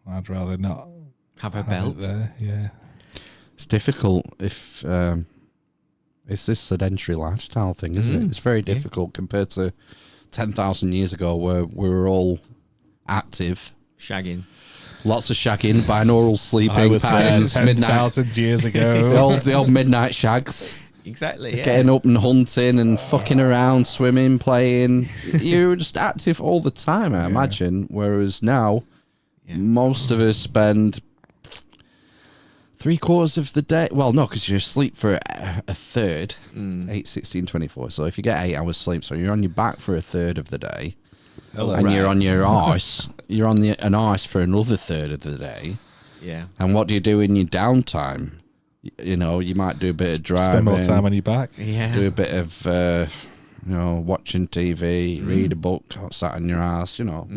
I'd rather not Have a have belt. it there. Yeah. It's difficult if it's this sedentary lifestyle thing, isn't it? It's very difficult compared to 10,000 years ago where we were all active. Shagging. Lots of shagging, binaural I sleeping was there patterns, midnight. 10,000 years ago. The old midnight shags. Exactly. Yeah. Getting up and hunting and fucking around, swimming, playing. You were just active all the time, I imagine. Whereas now, most of us spend 3/4 of the day. Well, no, because you're asleep for a third. 8, 16, 24. So if you get 8 hours sleep, so you're on your back for a third of the day. And you're on your arse. You're on an arse for another third of the day. Yeah. And what do you do in your downtime? You know, you might do a bit of driving. Spend more time on your back. Yeah. Do a bit of, watching TV, read a book, sat in your ass. You know,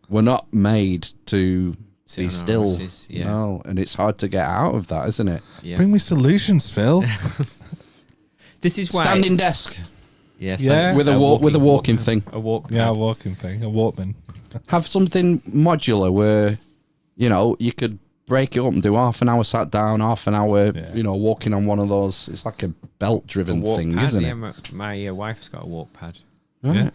we're not made to Sit be on our still. asses, yeah. No, and it's hard to get out of that, isn't it? Yeah. Bring me solutions, Phil. This is why. Standing desk Yes. Yeah. with a walking thing. A walk. Yeah, a pad. walking thing, a Walkman. Have something modular where, you know, you could break it up and do half an hour sat down, half an hour, walking on one of those. It's like a belt-driven A walk thing, pad, isn't yeah, it? My wife's got a walk pad. Right. Yeah.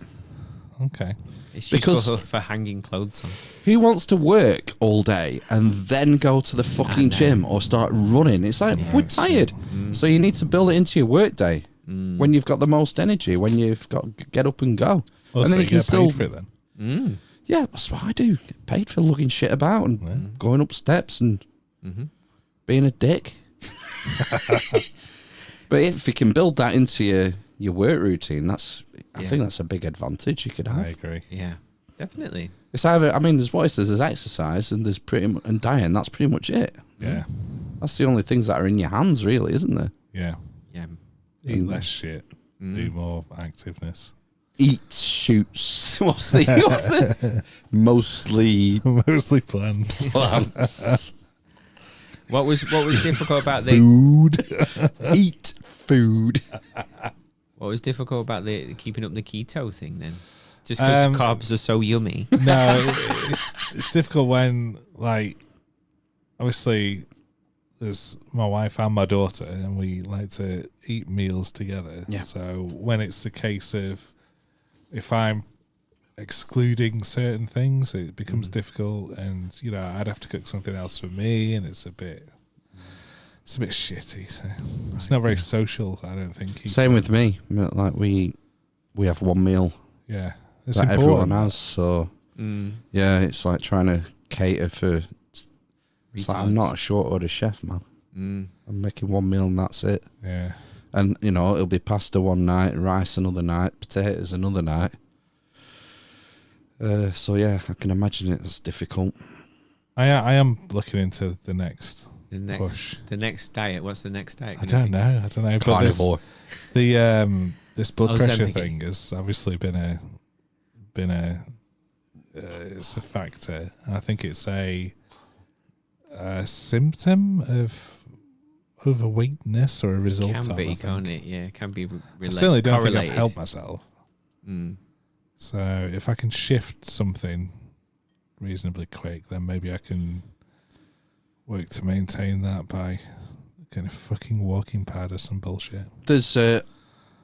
Okay. It's Because- useful for hanging clothes on. Who wants to work all day and then go to the fucking gym or start running? It's like, we're tired. So you need to build it into your work day when you've got the most energy, when you've got to get up and go. Also, and then you you can get still... paid for it then. Yeah, that's what I do. Get paid for looking shit about and going up steps and being a dick. But if you can build that into your work routine, I think that's a big advantage you could have. I agree. Yeah, definitely. It's either, I mean, there's exercise and there's and diet. That's pretty much it. Yeah. That's the only things that are in your hands, really, isn't there? Yeah. Yeah. Eat less shit. Do more activeness. Eat, shoots. What's it? Mostly Mostly plants. plants. What was difficult about the Food. Eat food. what was difficult about the keeping up the keto thing then? Just because carbs are so yummy. No, it's difficult when, like, obviously, there's my wife and my daughter, and we like to eat meals together. Yeah. So when it's the case of if I'm excluding certain things, it becomes difficult, and I'd have to cook something else for me, and it's a bit shitty. So it's not very social, I don't think. Same with me. Like we have one meal Yeah, it's that important. everyone has. So yeah, it's like trying to cater for. It's like I'm not a short order chef, man. I'm making one meal and that's it. Yeah. And it'll be pasta one night, rice another night, potatoes another night. So yeah, I can imagine it's difficult. I am looking into the next push. The next diet. What's the next diet? I don't know. But Carnivore. This blood pressure Ozempic. thing has obviously been a it's a factor, and I think it's a symptom of overweightness or a result Can of. be, I can't think. it? Yeah, it can be I certainly don't think I've correlated. helped myself. So if I can shift something reasonably quick, then maybe I can work to maintain that by kind of fucking walking pad or some bullshit. There's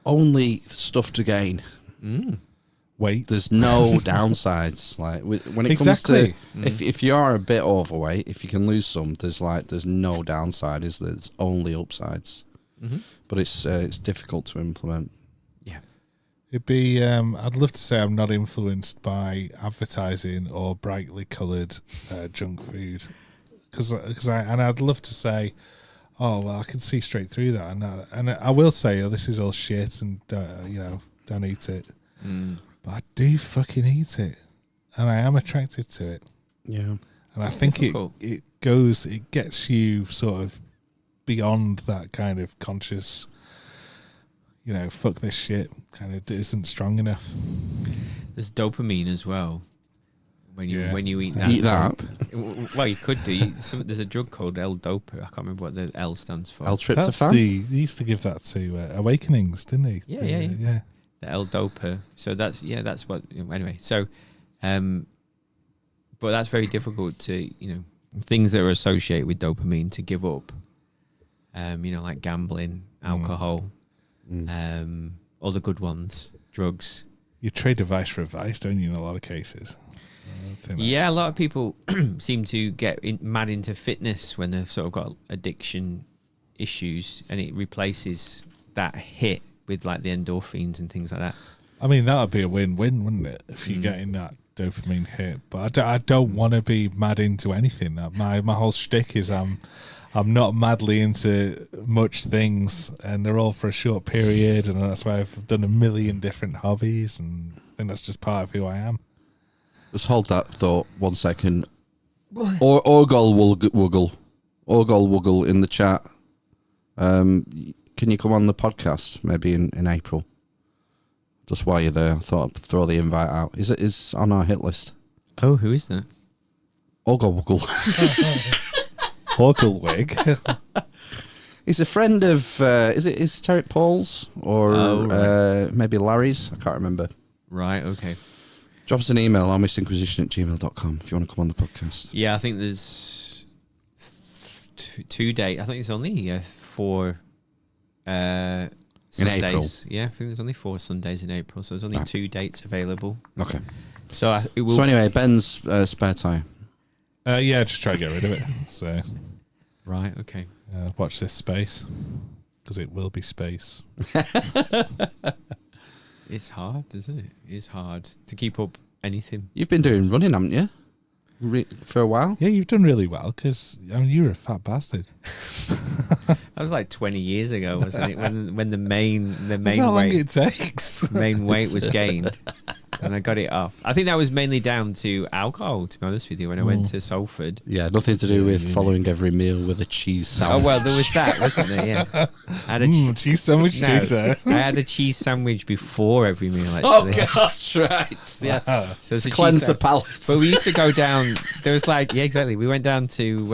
only stuff to gain. Weight. There's no downsides. Like when it Exactly. comes to if you are a bit overweight, if you can lose some, there's no downside. Is there? There's only upsides. But it's difficult to implement. Yeah. It'd be. I'd love to say I'm not influenced by advertising or brightly coloured junk food, because I'd love to say, oh well, I can see straight through that, and I will say, oh, this is all shit, and don't eat it. But I do fucking eat it, and I am attracted to it. Yeah. And I think difficult. it gets you sort of beyond that kind of conscious, fuck this shit kind of isn't strong enough. There's dopamine as well. When you eat that. Eat that. Well, you could do. There's a drug called L-Dopa. I can't remember what the L stands for. That's L-tryptophan. he used to give that to Awakenings, didn't he? Yeah. The L-Dopa. So that's what. Anyway, so, but that's very difficult to things that are associated with dopamine to give up. Like gambling, alcohol, all the good ones, drugs. You trade a vice for a vice, don't you? In a lot of cases. I think Yeah, a that's- lot of people seem to get mad into fitness when they've sort of got addiction issues, and it replaces that hit with like the endorphins and things like that. I mean, that would be a win-win, wouldn't it? If you're getting that dopamine hit. But I don't want to be mad into anything. My whole shtick is I'm not madly into much things, and they're all for a short period, and that's why I've done a million different hobbies, and I think that's just part of who I am. Let's hold that thought 1 second. Orgol Wuggle in the chat. Can you come on the podcast maybe in April? Just while you're there, I thought I'd throw the invite out. Is on our hit list. Oh, who is that? Orgol Wuggle. Horkelwig. He's a friend of, is Terry Paul's or maybe Larry's? I can't remember. Right, okay. Drop us an email, armysinquisition@gmail.com if you want to come on the podcast. Yeah, I think there's two dates. I think it's only 4 Sundays. April. Yeah, I think there's only 4 Sundays in April, so there's only 2 dates available. Okay. So it will. So anyway, Ben's spare tire. Yeah, just try to get rid of it. So Right, okay. watch this space, because it will be space. It's hard, isn't it? It's hard to keep up anything. You've been doing running, haven't you? For a while? Yeah, you've done really well, because I mean, you're a fat bastard. That was like 20 years ago, wasn't it? When the main That's how long weight it takes. main weight was gained, and I got it off. I think that was mainly down to alcohol, to be honest with you, when I went to Salford. Yeah, nothing to do with following every meal with a cheese Oh sandwich. well, there was that, wasn't there? Yeah, I had a Cheese sandwich too, sir. I had a cheese sandwich before every meal. Oh Actually. gosh, right. Yeah. So it's a cheese Cleanse the sa- palate. But we used to go down. There was like, yeah, exactly. We went down to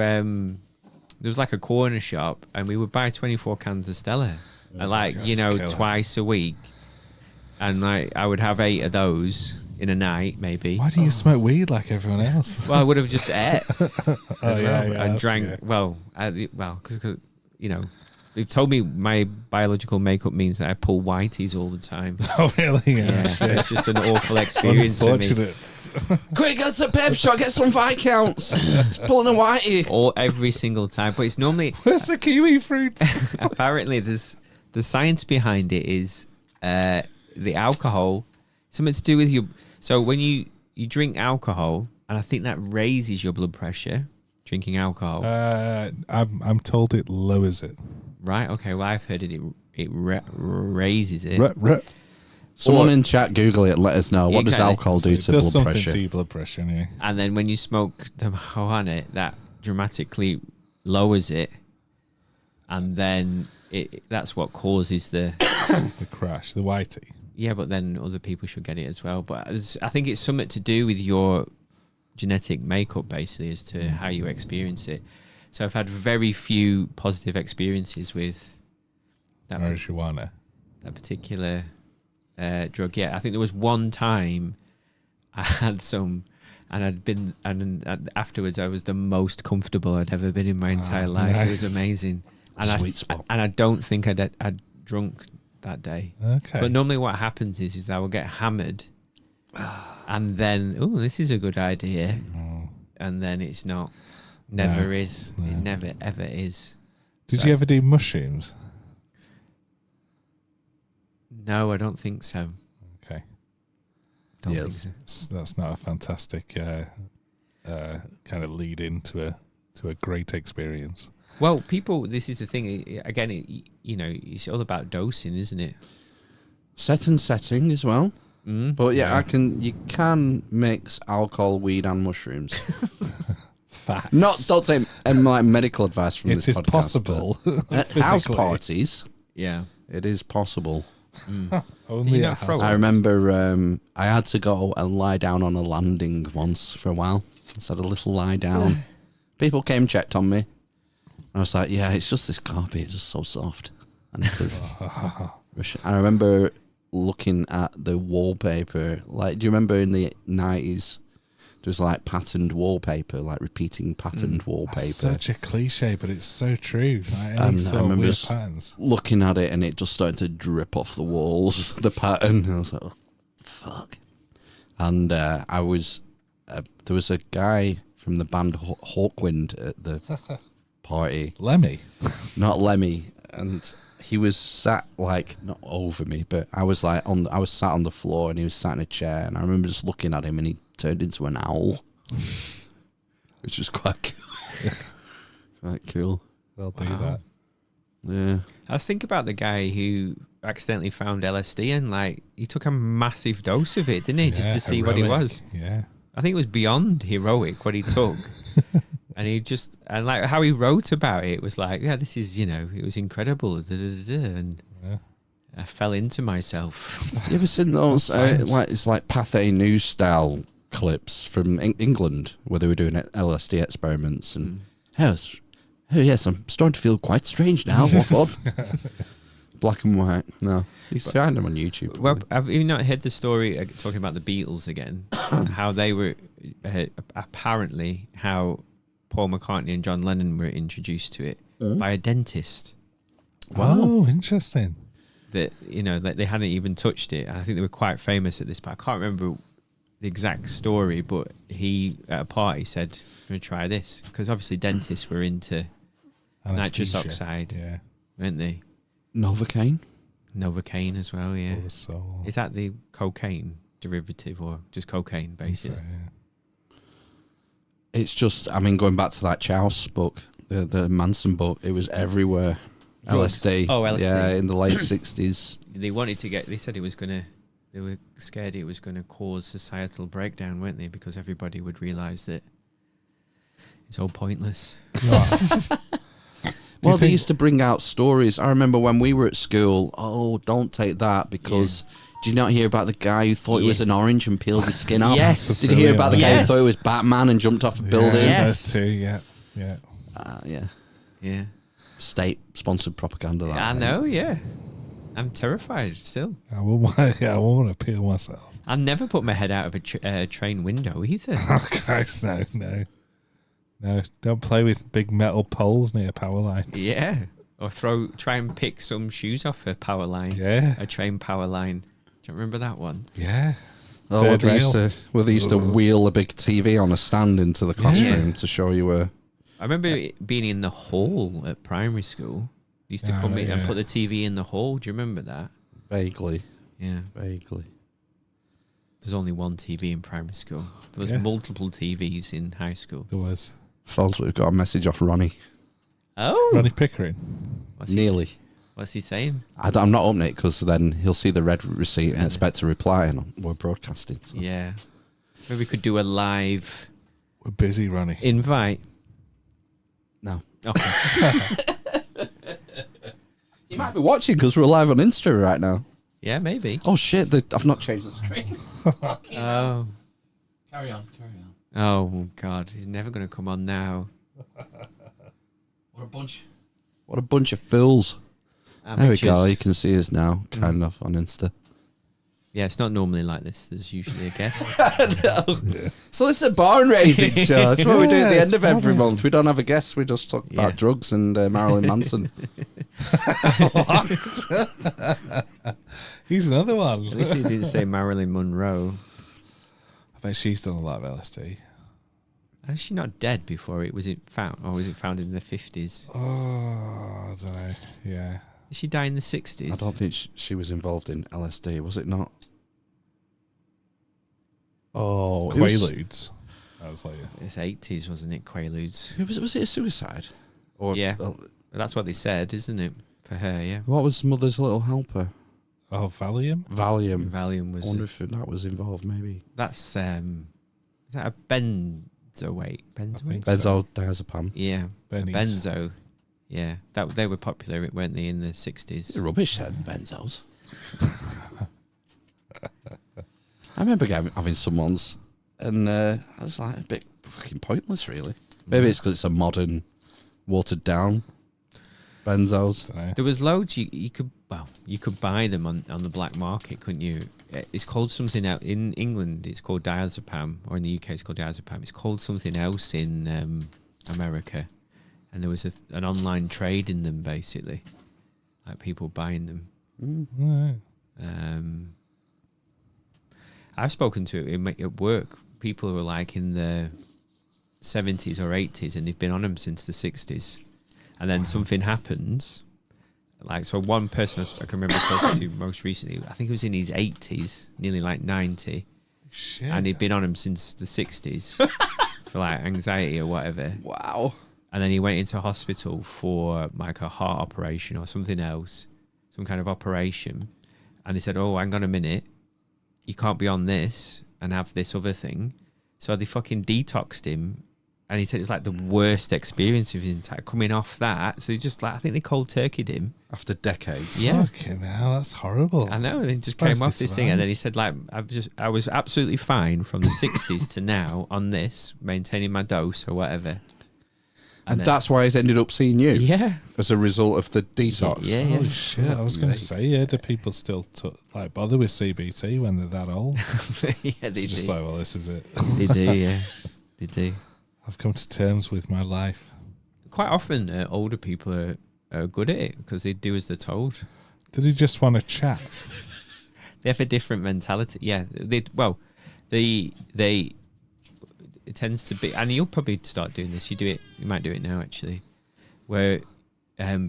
there was like a corner shop, and we would buy 24 cans of Stella, and like that's a killer. twice a week, and like I would have 8 of those in a night, maybe. Why do you smoke weed like everyone else? Well, I would have just ate as yeah, well, yeah, and that's drank. good. Well, because they've told me my biological makeup means that I pull whiteys all the time. Oh, really? Yeah, so it's just an awful experience for me. Unfortunate. Quick, go to Pep Shop, get some Viscounts. It's pulling a whitey. Or every single time, but it's normally Where's the kiwi fruit? apparently there's the science behind it is the alcohol, something to do with your. So when you drink alcohol, and I think that raises your blood pressure. Drinking alcohol, I'm told it lowers it. right? Okay, well I've heard it raises it. Someone in chat, Google it and let us know. What does Exactly. alcohol do It to does blood something pressure? to your blood pressure, anyway. And then when you smoke the marijuana, that dramatically lowers it, and then that's what causes the. The crash, the whitey. Yeah, but then other people should get it as well. But I think it's something to do with your genetic makeup, basically, as to how you experience it. So I've had very few positive experiences with that, Marijuana. that particular drug. Yeah, I think there was one time I had some, and afterwards I was the most comfortable I'd ever been in my entire life. It was nice. amazing. Sweet spot. And I don't think I'd drunk that day. Okay. But normally what happens is I will get hammered, and then, oh, this is a good idea, and then it's not. Never is. no. It never ever is. Did So- you ever do mushrooms? No, I don't think so. Okay. Don't Yes. think so. That's not a fantastic kind of lead into a great experience. Well, people, this is the thing. Again, it's all about dosing, isn't it? Set and setting as well. Mm. But yeah, you can mix alcohol, weed, and mushrooms. Facts. Don't take like medical advice from It this is podcast, possible. but At house physically. parties, Yeah. it is possible. Only Did you at not throw house it? I remember I had to go and lie down on a landing once for a while. Just had a little lie down. People came, checked on me. I was like, yeah, it's just this carpet. It's just so soft. I need to rush it. I remember looking at the wallpaper. Like, do you remember in the 90s, there was like patterned wallpaper, like repeating patterned wallpaper. That's such a cliche, but it's so true. Like, any And I sort of remember weird just patterns. looking at it and it just started to drip off the walls, the pattern. And I was like, oh, fuck? And I was there was a guy from the band Hawkwind at the party, Lemmy. not Lemmy, and he was sat like not over me, but I was like I was sat on the floor and he was sat in a chair, and I remember just looking at him and he turned into an owl, which was quite cool. Quite cool. They'll do Wow. that. Yeah. I was thinking about the guy who accidentally found LSD and like he took a massive dose of it, didn't he, just Yeah, to see what it heroic. was. Yeah. I think it was beyond heroic what he took. And he just, and like how he wrote about it was like, yeah, this is, it was incredible. And Yeah. I fell into myself. You ever seen those Science. it's like Pathé News style clips from England where they were doing LSD experiments and yes, I'm starting to feel quite strange now. What? Black and white. No, you find them on YouTube. Well, have you not heard the story talking about the Beatles again? How they were apparently how Paul McCartney and John Lennon were introduced to it by a dentist. Oh, interesting. That that they hadn't even touched it. And I think they were quite famous at this point. I can't remember the exact story, but he at a party said, "I'm going to try this," because obviously dentists were into nitrous Anesthesia. oxide, Yeah. weren't they? Novocaine. Novocaine as well. Yeah, For the soul. is that the cocaine derivative or just cocaine So, basically? yeah. It's just, I mean, going back to that Chouse book, the Manson book, it was everywhere. Drugs. LSD. Oh, LSD. Yeah, in the late 60s. They wanted to get. They said it was going to. They were scared it was going to cause societal breakdown, weren't they? Because everybody would realise that it's all pointless. Well, they used to bring out stories. I remember when we were at school, oh, don't take that because did you not hear about the guy who thought it was an orange and peeled his skin off? Yes. Did you hear about the guy who Yes. thought it was Batman and jumped off a building? Yeah, Yes. those two, yeah. Yeah. Yeah. Yeah, State-sponsored propaganda. That I mate. know. Yeah, I'm terrified still. I won't want to peel myself. I never put my head out of a train window either. Oh, Christ, no. No, don't play with big metal poles near power lines. Yeah, or try and pick some shoes off a power line. Yeah. A train power line. Do you remember that one? Yeah. Oh, where Third they used rail. to wheel a big TV on a stand into the classroom to show you where. I remember it being in the hall at primary school. They used to come in and yeah. put the TV in the hall. Do you remember that? Vaguely. Yeah. There's only one TV in primary school. There was Yeah. multiple TVs in high school. There was Phones, we've got a message off Ronnie. Oh, Ronnie Pickering. what's he- Nearly. What's he saying? I'm not opening it because then he'll see the red receipt and Yeah. expect a reply, and we're broadcasting. So. Yeah. Maybe we could do a live We're busy, Ronnie. invite. No. Okay. You might be watching because we're live on Insta right now. Yeah, maybe. Oh shit! I've not changed the screen. Oh. Carry on. Oh God, he's never going to come on now. What a bunch of fools. There we go. Amateurs. You can see us now, kind of on Insta. Yeah, it's not normally like this. There's usually a guest. So this is a barn raising show. That's what we do at the Yeah, end of it's every barn month. We don't have a guest. We just talk about Yeah. drugs and Marilyn Manson. He's another one. At least he didn't say Marilyn Monroe. I bet she's done a lot of LSD. Is she not dead before it was it found, or was it found in the 50s? Oh, I don't know. Yeah. Did she die in the 60s? I don't think she was involved in LSD. Was it not? Oh, it was- Quaaludes. That was like, It's 80s, wasn't it? Quaaludes. Was it a suicide? Or Yeah. That's what they said, isn't it? For her, yeah. what was Mother's Little Helper? oh, Valium? Valium. Valium I was. wonder if that was involved. Maybe That's is that a benzoate? think Benzoate. benzodiazepam. Yeah, a Bennies. benzo. Yeah, that they were popular, weren't they, in the 60s? Rubbish then, benzos. I remember having some ones, and I was like a bit fucking pointless, really. Maybe it's because it's a modern, watered down benzos. Don't know. There was loads you could buy them on the black market, couldn't you? It's called something else in England. It's called diazepam, or in the UK, it's called diazepam. It's called something else in America, and there was an online trade in them, basically, like people buying them. Alright. I've spoken to it at work. People who are like in the 70s or 80s, and they've been on them since the 60s, and then something happens. Like, so one person I can remember talking to most recently, I think he was in his 80s, nearly like 90, Shit. and he'd been on them since the 60s for like anxiety or whatever. Wow. And then he went into hospital for like a heart operation or something else, some kind of operation. And they said, oh, hang on a minute, you can't be on this and have this other thing. So they fucking detoxed him. And he said it's like the worst experience of his entire coming off that. So he just like, I think they cold turkeyed him. After decades. Yeah. Fucking hell, that's horrible. I know. And he just Supposed came off to this thing. And survive. then he said, like, I was absolutely fine from the 60s to now on this, maintaining my dose or whatever. And then- that's why he's ended up seeing you. Yeah. As a result of the detox. Yeah. Holy shit! I was going Mate. to say, yeah. Do people still bother with CBT when they're that old? Yeah, It's they just do. like, well, this is it. They do, yeah. They do. I've come to terms with my life. Quite often, older people are good at it because they do as they're told. Did he just want to chat? They have a different mentality. Yeah. It tends to be, and you'll probably start doing this. You might do it now actually, where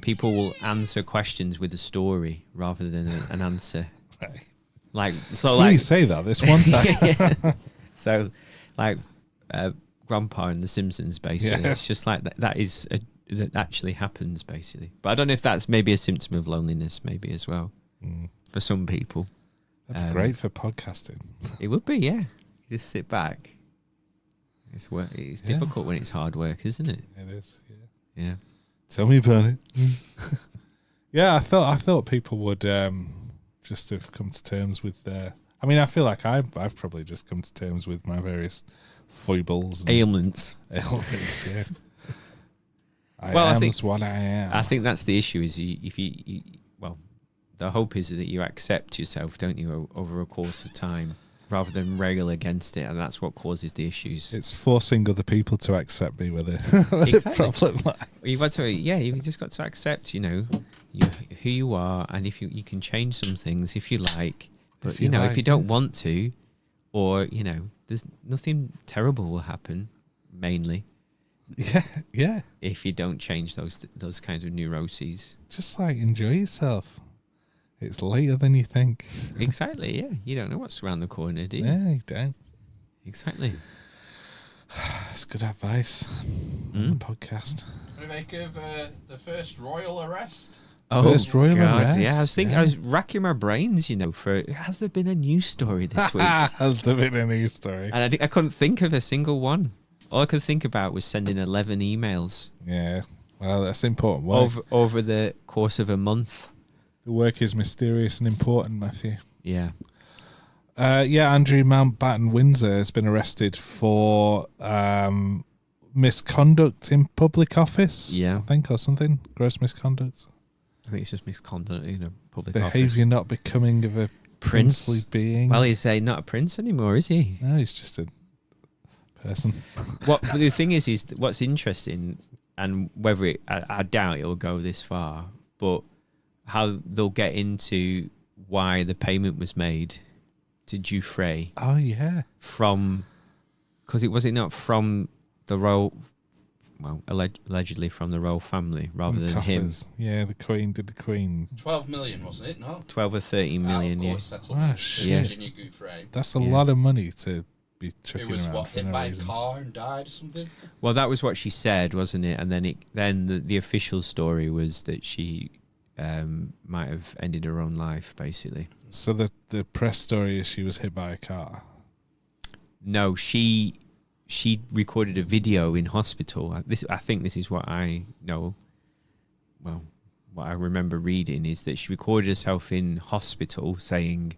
people will answer questions with a story rather than an answer. Right. Like, So so it's funny like, you say that. This one time, yeah. So like, Grandpa in The Simpsons, basically. Yeah. It's just like that actually happens, basically. But I don't know if that's maybe a symptom of loneliness, maybe as well, for some people. that'd be great for podcasting. It would be, yeah. You just sit back. It's work. It's Yeah. difficult when it's hard work, isn't it? It is. Yeah. Yeah. Tell me about it. Yeah, I thought people would just have come to terms with. I mean, I feel like I've probably just come to terms with my various foibles, and Ailments. ailments. Yeah. Well, I think- what I am. I think that's the issue. Is if you well, the hope is that you accept yourself, don't you, over a course of time, rather than rail against it, and that's what causes the issues. It's forcing other people to accept me with the Exactly. problem lies. You've got to, you've just got to accept, who you are, and if you can change some things if you like, but If you if like, you don't want to, or there's nothing terrible will happen. Mainly, Yeah. if you don't change those kinds of neuroses. Just like enjoy yourself. It's later than you think. Exactly, yeah. You don't know what's around the corner, do you? Yeah, you don't. Exactly. That's good advice on the podcast. What do you make of the first royal arrest? First royal arrest, Yeah, I was thinking. yeah. I was racking my brains. For has there been a news story this week? Has there been a news story? And I couldn't think of a single one. All I could think about was sending 11 emails Yeah. Well, that's important work. over the course of a month. The work is mysterious and important, Matthew. Yeah. Andrew Mountbatten Windsor has been arrested for misconduct in public office. Yeah. I think, or something. Gross misconduct. I think it's just misconduct in a public Behaviour office. not becoming of a Prince. princely being. Well, he's not a prince anymore, is he? No, he's just a person. But the thing is what's interesting, and whether I doubt it'll go this far, but how they'll get into why the payment was made to Dufresne Oh, yeah. because it was not from the royal, well, allegedly from the royal family rather than him. Coffers. Yeah, the Queen did the Queen. 12 million, wasn't it? No? 12 or 13 million, yeah. Ah, shit. Yeah. Virginia Gouffre. That's a Yeah. lot of money to be It chucking was around for hit no by a reason. car and died or something? Well, that was what she said, wasn't it? And then the official story was that she might have ended her own life, basically. So the press story is she was hit by a car. No, she recorded a video in hospital. I think this is what I know. Well, what I remember reading is that she recorded herself in hospital saying,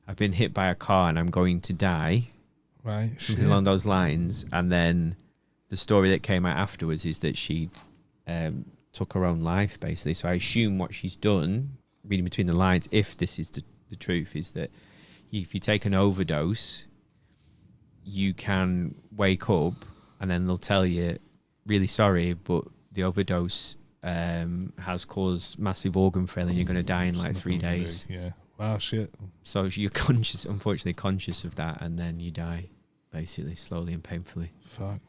"I've been hit by a car and I'm going to die," Right. something along those lines. And then the story that came out afterwards is that she took her own life, basically. So I assume what she's done, reading between the lines, if this is the truth, is that if you take an overdose, you can wake up and then they'll tell you, really sorry, but the overdose has caused massive organ failure and you're going to die in like 3 days. Yeah. Wow, shit. So you're unfortunately conscious of that, and then you die, basically, slowly and painfully. Fuck.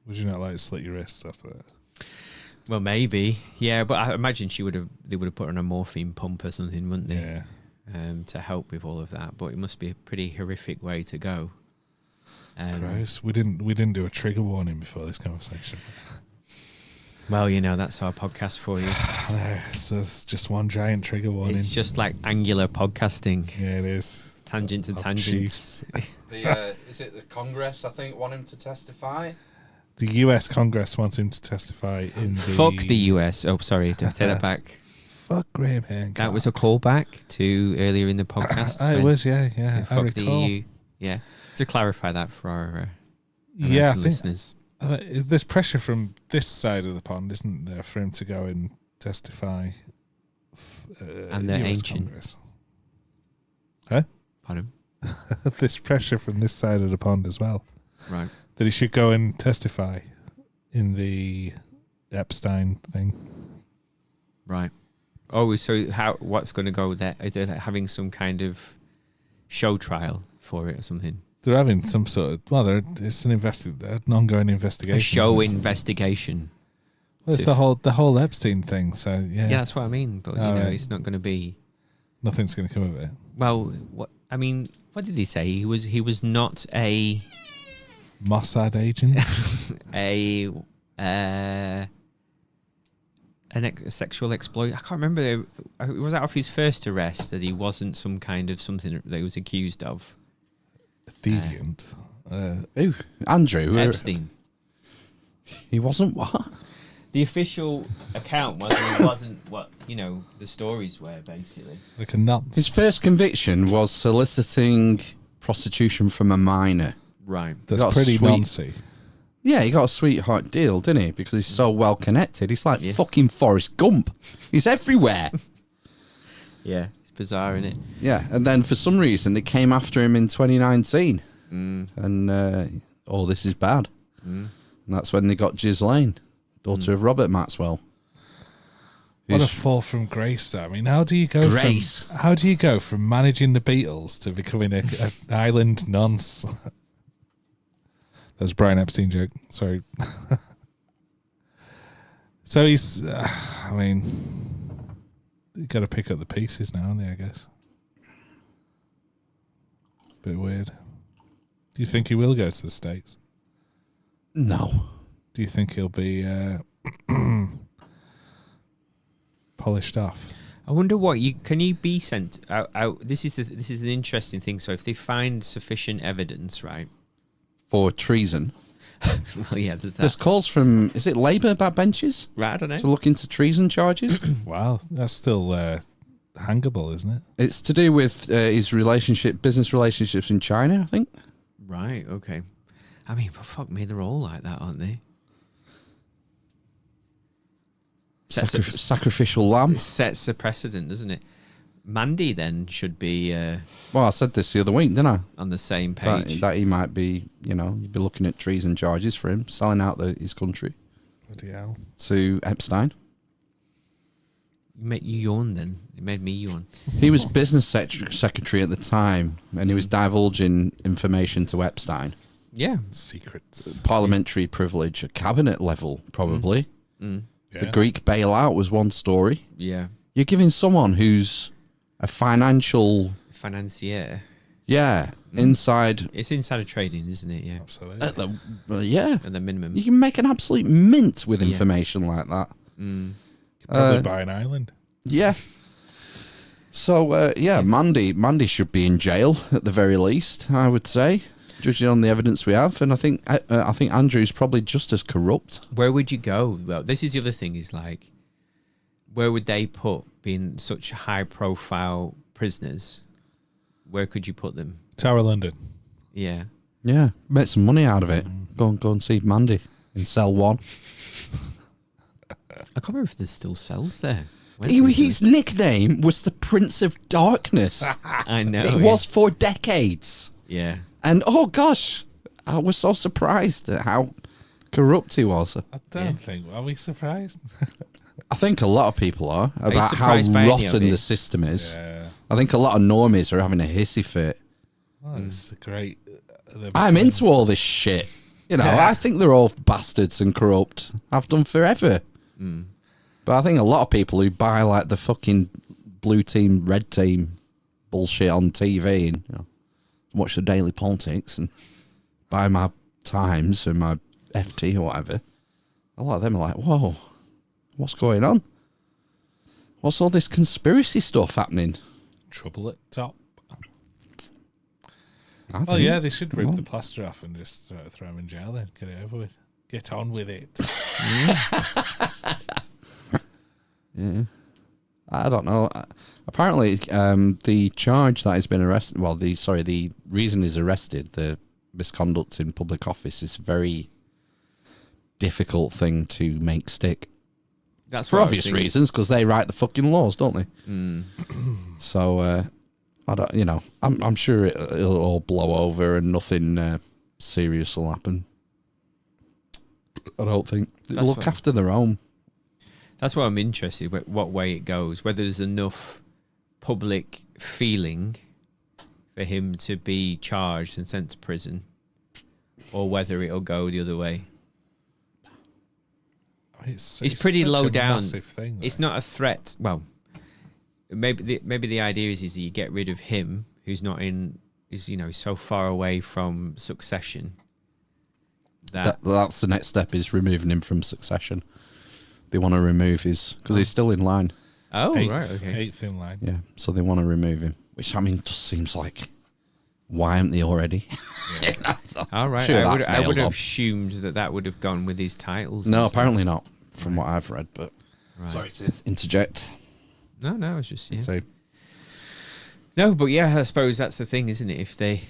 Would you not like slit your wrists after that? Well, maybe, yeah. But I imagine they would have put on a morphine pump or something, wouldn't they? Yeah. To help with all of that. But it must be a pretty horrific way to go. Gross. We didn't do a trigger warning before this conversation. Well, that's our podcast for you. So it's just one giant trigger warning. It's just like angular podcasting. Yeah, it is. Tangent to tangent. Is it the Congress, I think, want him to testify? The US Congress wants him to testify in the... Fuck the US. Oh, sorry. To take that back. Fuck Graham Hancock. That was a callback to earlier in the podcast. It was, yeah. So fuck I the recall. EU. Yeah. To clarify that for our I think listeners. there's pressure from this side of the pond, isn't there, for him to go and testify. And they're US ancient. Congress. Huh? Pardon? There's pressure from this side of the pond as well. Right. That he should go and testify in the Epstein thing. Right. Oh, so what's going to go there? Is they having some kind of show trial for it or something? They're having some sort of... it's an ongoing investigation. A show isn't it? investigation. Well, it's the whole Epstein thing, so yeah. Yeah, that's what I mean. But, right. it's not going to be... Nothing's going to come of it. Well, what did he say? He was not a... Mossad agent? a sexual exploit. I can't remember. Was that off his first arrest that he wasn't some kind of something that he was accused of? Deviant. Who? Andrew? Epstein. He wasn't what? The official account was he wasn't what, the stories were, basically. Like a nonce. His first conviction was soliciting prostitution from a minor. Right. That's got a pretty sweet- noncy. Yeah, he got a sweetheart deal, didn't he? Because he's so well connected. He's like Yeah. fucking Forrest Gump. He's everywhere. Yeah, it's bizarre, isn't it? Yeah, and then for some reason they came after him in 2019. Mm. And, this is bad. And that's when they got Ghislaine, daughter of Robert Maxwell. What a Who's- fall from grace, though. I mean, how do you go Grace. from managing the Beatles to becoming an island nonce? That's a Brian Epstein joke. Sorry. So he's, you got to pick up the pieces now, haven't you, I guess? It's a bit weird. Do you think he will go to the States? No. Do you think he'll be polished off? I wonder can you be sent out? This is an interesting thing. So if they find sufficient evidence, right? For treason. Well, yeah, there's There's that. calls from, is it Labour backbenchers? Right, I don't know. To look into treason charges? Wow, that's still hangable, isn't it? It's to do with his business relationships in China, I think. Right, okay. I mean, but fuck me, they're all like that, aren't they? Sacrificial lamb. It sets a precedent, doesn't it? Mandy then should be Well, I said this the other week, didn't I? on the same page. That he might be, you'd be looking at treason charges for him, selling out his country Bloody hell. to Epstein. You yawn then. It made me yawn. He was business secretary at the time, and he was divulging information to Epstein. Yeah. Secrets. Parliamentary privilege at cabinet level, probably. Mm. The Greek bailout was one story. Yeah. You're giving someone who's a financial... Financier. Yeah, inside... It's insider trading, isn't it? Yeah. Absolutely. At the, At the minimum. You can make an absolute mint with information like that. Mm. Probably buy an island. Yeah. So, Mandy should be in jail at the very least, I would say, judging on the evidence we have. And I think Andrew's probably just as corrupt. Where would you go? Well, this is the other thing is like, where would they put being such high profile prisoners? Where could you put them? Tower of London. Yeah. Yeah, make some money out of it. Go and see Mandy in cell 1. I can't remember if there's still cells there. His nickname was the Prince of Darkness. I know. It was for decades. Yeah. And, oh gosh, I was so surprised at how corrupt he was. I don't think. Are we surprised? I think a lot of people are you about how surprised by any of rotten it? the system is. Yeah. I think a lot of normies are having a hissy fit. Oh, it's great. I'm into all this shit. You know, I think they're all bastards and corrupt. I've done forever. But I think a lot of people who buy like the fucking blue team, red team bullshit on TV and watch the daily politics and buy my Times and my FT or whatever, a lot of them are like, whoa, what's going on? What's all this conspiracy stuff happening? Trouble at top. I Oh think- yeah, they should rip the plaster off and just throw him in jail then. Get it over with. Get on with it. Yeah. I don't know. Apparently, the charge that has been arrested, the reason he's arrested, the misconduct in public office, is a very difficult thing to make stick. That's For what I was obvious thinking. reasons, because they write the fucking laws, don't they? So, I don't, I'm sure it'll all blow over and nothing serious will happen. I don't think. They'll look after their own. That's why I'm interested what way it goes, whether there's enough public feeling for him to be charged and sent to prison, or whether it'll go the other way. It's pretty such low a down. massive thing, It's though. not a threat. Well, maybe the idea is that you get rid of him, who's not in, is so far away from Succession. That's the next step, is removing him from Succession. They want to remove his, because he's still in line. Oh, Eighth, right, okay. Eighth in line. Yeah, so they want to remove him. Which, I mean, just seems like, why aren't they already? All right. Sure, I would that's have nailed on. assumed that would have gone with his titles. No, and stuff. apparently not, from what I've read, but Right. sorry to interject. No, it's just yeah. So, No, but yeah, I suppose that's the thing, isn't it? If they,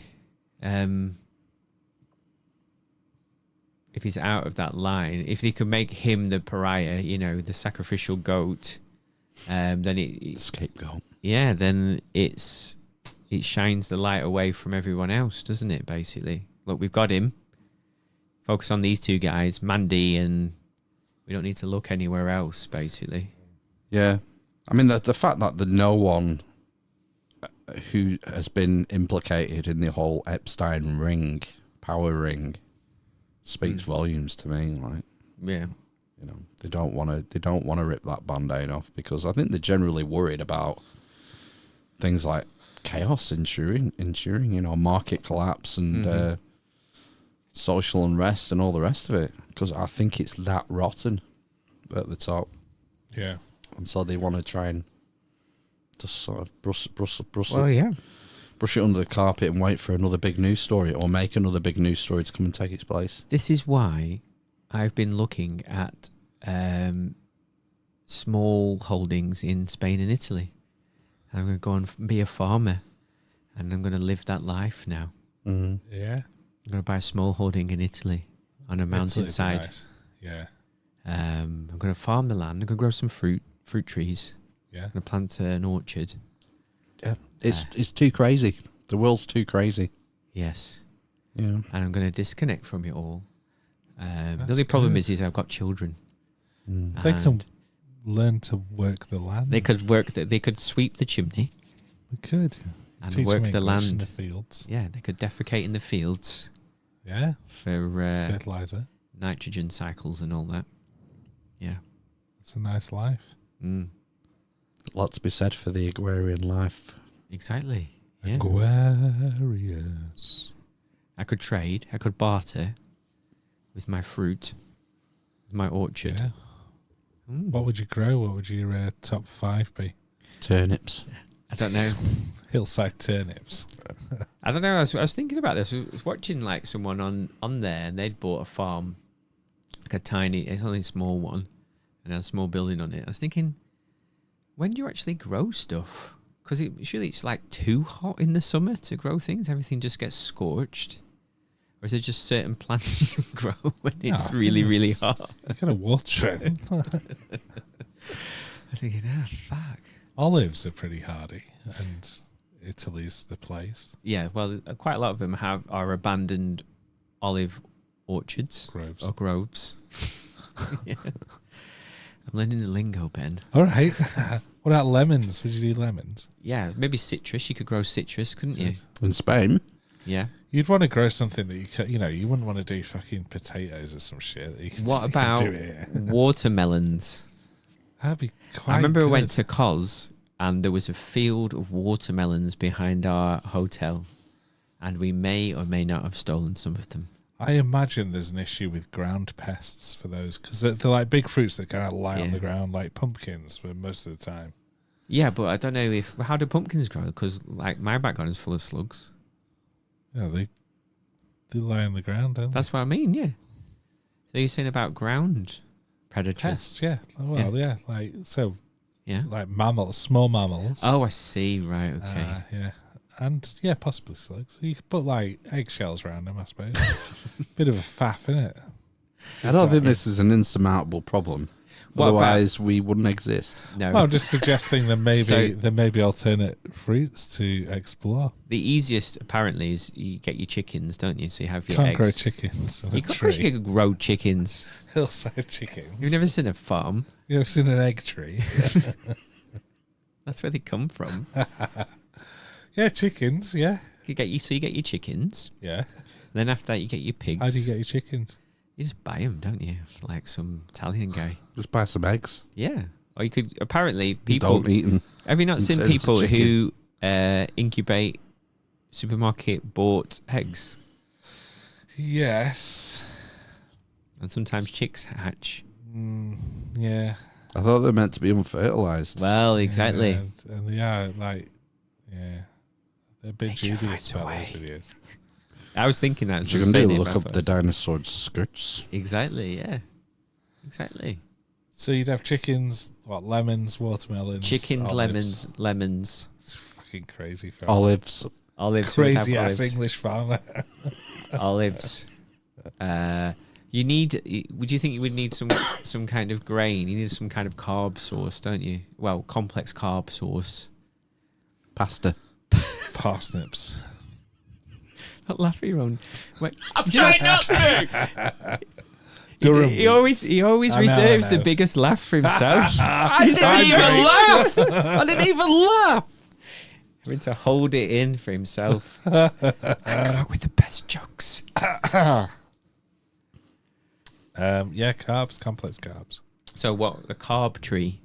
if he's out of that line, if they could make him the pariah, the sacrificial goat, then it scapegoat. yeah, then it shines the light away from everyone else, doesn't it? Basically, look, we've got him. Focus on these two guys, Mandy, and we don't need to look anywhere else. Basically, Yeah. I mean, the fact that no one who has been implicated in the whole Epstein ring, power ring, speaks volumes to me. Like, yeah, they don't want to rip that band-aid off, because I think they're generally worried about things like chaos ensuing, market collapse and social unrest and all the rest of it, because I think it's that rotten at the top. Yeah. And so they want to try and just sort of brush well, yeah. brush it under the carpet and wait for another big news story, or make another big news story to come and take its place. This is why I've been looking at small holdings in Spain and Italy. I'm going to go and be a farmer, and I'm going to live that life now. Mm-hmm. Yeah. I'm going to buy a small holding in Italy on a mountainside. Nice. Yeah. I'm going to farm the land. I'm going to grow some fruit trees. Yeah. I'm going to plant an orchard. Yeah, it's too crazy. The world's too crazy. Yes. Yeah, And I'm going to disconnect from it all. The That's only problem good. is I've got children. They And can learn to work the land. They could they could sweep the chimney They could. and Teach work them the English in land. the fields. Yeah, they could defecate in the fields Yeah. for Fertilizer. nitrogen cycles and all that. Yeah. It's a nice life. Mm, lots to be said for the agrarian life. exactly. Yeah. Aquarius. I could trade. I could barter with my fruit, with my orchard. Yeah. Mm. What would you grow? What would your top 5 be? Turnips. I don't know. Hillside turnips. I don't know. I was thinking about this. I was watching like someone on there, and they'd bought a farm, like a tiny, it's only a small one, and had a small building on it. I was thinking, when do you actually grow stuff? Because surely it's like too hot in the summer to grow things. Everything just gets scorched. Or is there just certain plants you grow when No, it's I really, think really it's- hot? You gotta water it. I was thinking, fuck. Olives are pretty hardy, and Italy's the place. Yeah, well, quite a lot of them are abandoned olive orchards. Groves. Or groves. Yeah. I'm learning the lingo, Ben. All right. What about lemons? Would you do lemons? Yeah, maybe citrus. You could grow citrus, couldn't you? In Spain, Yeah. You'd want to grow something that you could, you wouldn't want to do fucking potatoes or some shit. That you can, What you can about do it. watermelons? That'd be quite I remember good. I went to Cos and there was a field of watermelons behind our hotel, and we may or may not have stolen some of them. I imagine there's an issue with ground pests for those because they're like big fruits that kind of lie on Yeah. the ground, like pumpkins, for most of the time. Yeah, but I don't know how do pumpkins grow? Because like my background is full of slugs. Yeah, they lie on the ground, don't That's what I mean. Yeah. So you're saying about ground they? predators? Pests, yeah. Well, yeah. Like Yeah. like mammals, small mammals. Oh, I see. Right. Okay. Yeah. And yeah, possibly slugs. You could put like eggshells around them, I suppose. Bit of a faff, innit? I don't think this is an insurmountable problem. What about- Otherwise, we wouldn't exist. No. Well, I'm just suggesting there So- may be alternate fruits to explore. The easiest apparently is you get your chickens, don't you? So you have your Can't eggs. grow chickens on a You tree. can grow chickens. Hillside chickens. You've never seen a farm. You ever seen an egg tree? That's where they come from. Yeah, chickens. Yeah, You get your chickens. yeah. Then after that, you get your pigs. How do you get your chickens? You just buy them, don't you? Like some Italian guy. Just buy some eggs. Yeah. Or you could. Apparently, people. Don't eat them. Have you not in seen terms of people chicken. who incubate supermarket bought eggs? Yes. And sometimes chicks hatch. Yeah. I thought they were meant to be unfertilized. Well, exactly. Yeah, and they are like, yeah, they're a bit Nature dubious finds a about those way. videos. I was thinking that. as What I you was can do, saying it look about up the first. dinosaur's skirts. Exactly. Yeah. Exactly. So you'd have chickens, what, lemons, watermelons, Chickens, olives. lemons. It's fucking crazy. Farm. Olives. Olives. we would have Crazy ass olives. English farmer. Olives. You need. Would you think you would need some kind of grain? You need some kind of carb source, don't you? Well, complex carb source. Pasta. Parsnips. Not laugh at your own. Wait, I'm trying not to! Durham he always I know, reserves I the know. biggest laugh for himself. I didn't even laugh. I didn't even laugh. Having to hold it in for himself. I come up with the best jokes. Yeah, carbs, complex carbs. So what? A carb tree,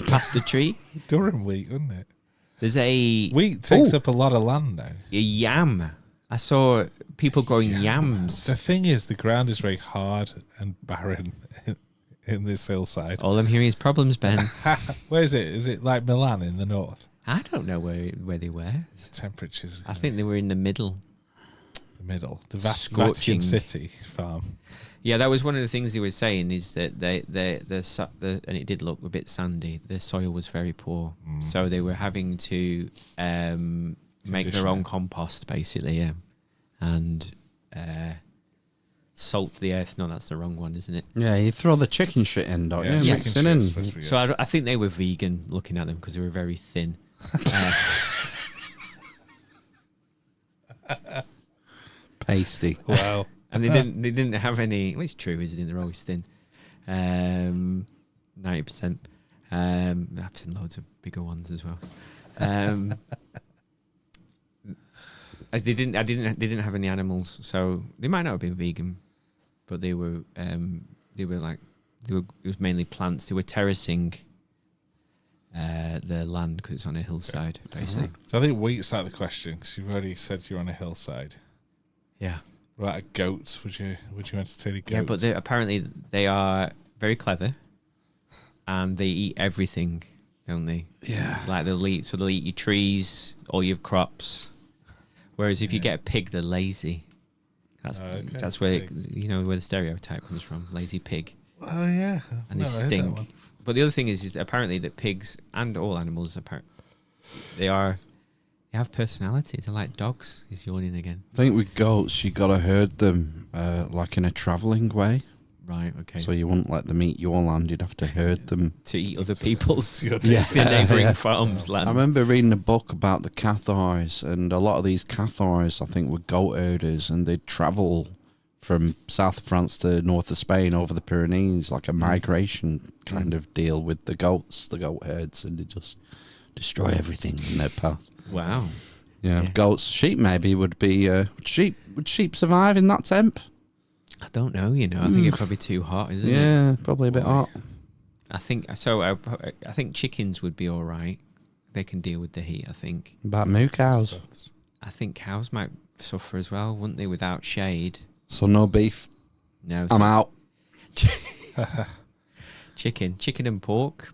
pasta tree. Durham wheat, wouldn't it? There's a Wheat takes up a lot of land now. a yam. I saw people growing yams. The thing is, the ground is very hard and barren in this hillside. All I'm hearing is problems, Ben. Where is it? Is it like Milan in the north? I don't know where they were. The temperatures. I think they were in the middle. the middle. The Scorching. Vatican City farm. Yeah, that was one of the things he was saying is that the and it did look a bit sandy. The soil was very poor, so they were having to make their own Condition it. compost, basically, yeah, and salt the earth. No, that's the wrong one, isn't it? Yeah, you throw the chicken shit in, don't you? chicken Mix it shit's in. supposed to be So good. I think they were vegan, looking at them because they were very thin. Pasty. Wow. And they didn't have any. Well, it's true, isn't it? They're always thin. 90%. I've seen loads of bigger ones as well. They didn't have any animals, so they might not have been vegan, but it was mainly plants. They were terracing the land because it's on a hillside, basically. So I think wheat's out of the question because you've already said you're on a hillside. Yeah. Right, goats. Would you entertain a goat? Yeah, but apparently they are very clever, and they eat everything, don't they? Yeah. Like they'll eat your trees, all your crops. Whereas if you get a pig, they're lazy. That's where pig. where the stereotype comes from, lazy pig, Oh yeah, and they Never heard that stink. one. But the other thing is that apparently that pigs and all animals they have personalities. They're like dogs. He's yawning again. I think with goats, you got to herd them like in a travelling way. Right. Okay. So you wouldn't let them eat your land. You'd have to herd them. to eat other people's Yeah. the neighbouring farms' land. I remember reading a book about the Cathars, and a lot of these Cathars, I think, were goat herders, and they'd travel from south of France to north of Spain over the Pyrenees, like a migration kind of deal with the goats, the goat herds, and they just destroy everything in their path. Wow. Yeah, Yeah. goats, sheep maybe would be sheep. Would sheep survive in that temp? I don't know. I think it's probably too hot, isn't it? Yeah, probably a bit hot. I think so. I think chickens would be all right. They can deal with the heat. I think. About moo cows. I think cows might suffer as well, wouldn't they, without shade? So no beef. No. I'm out. Chicken and pork.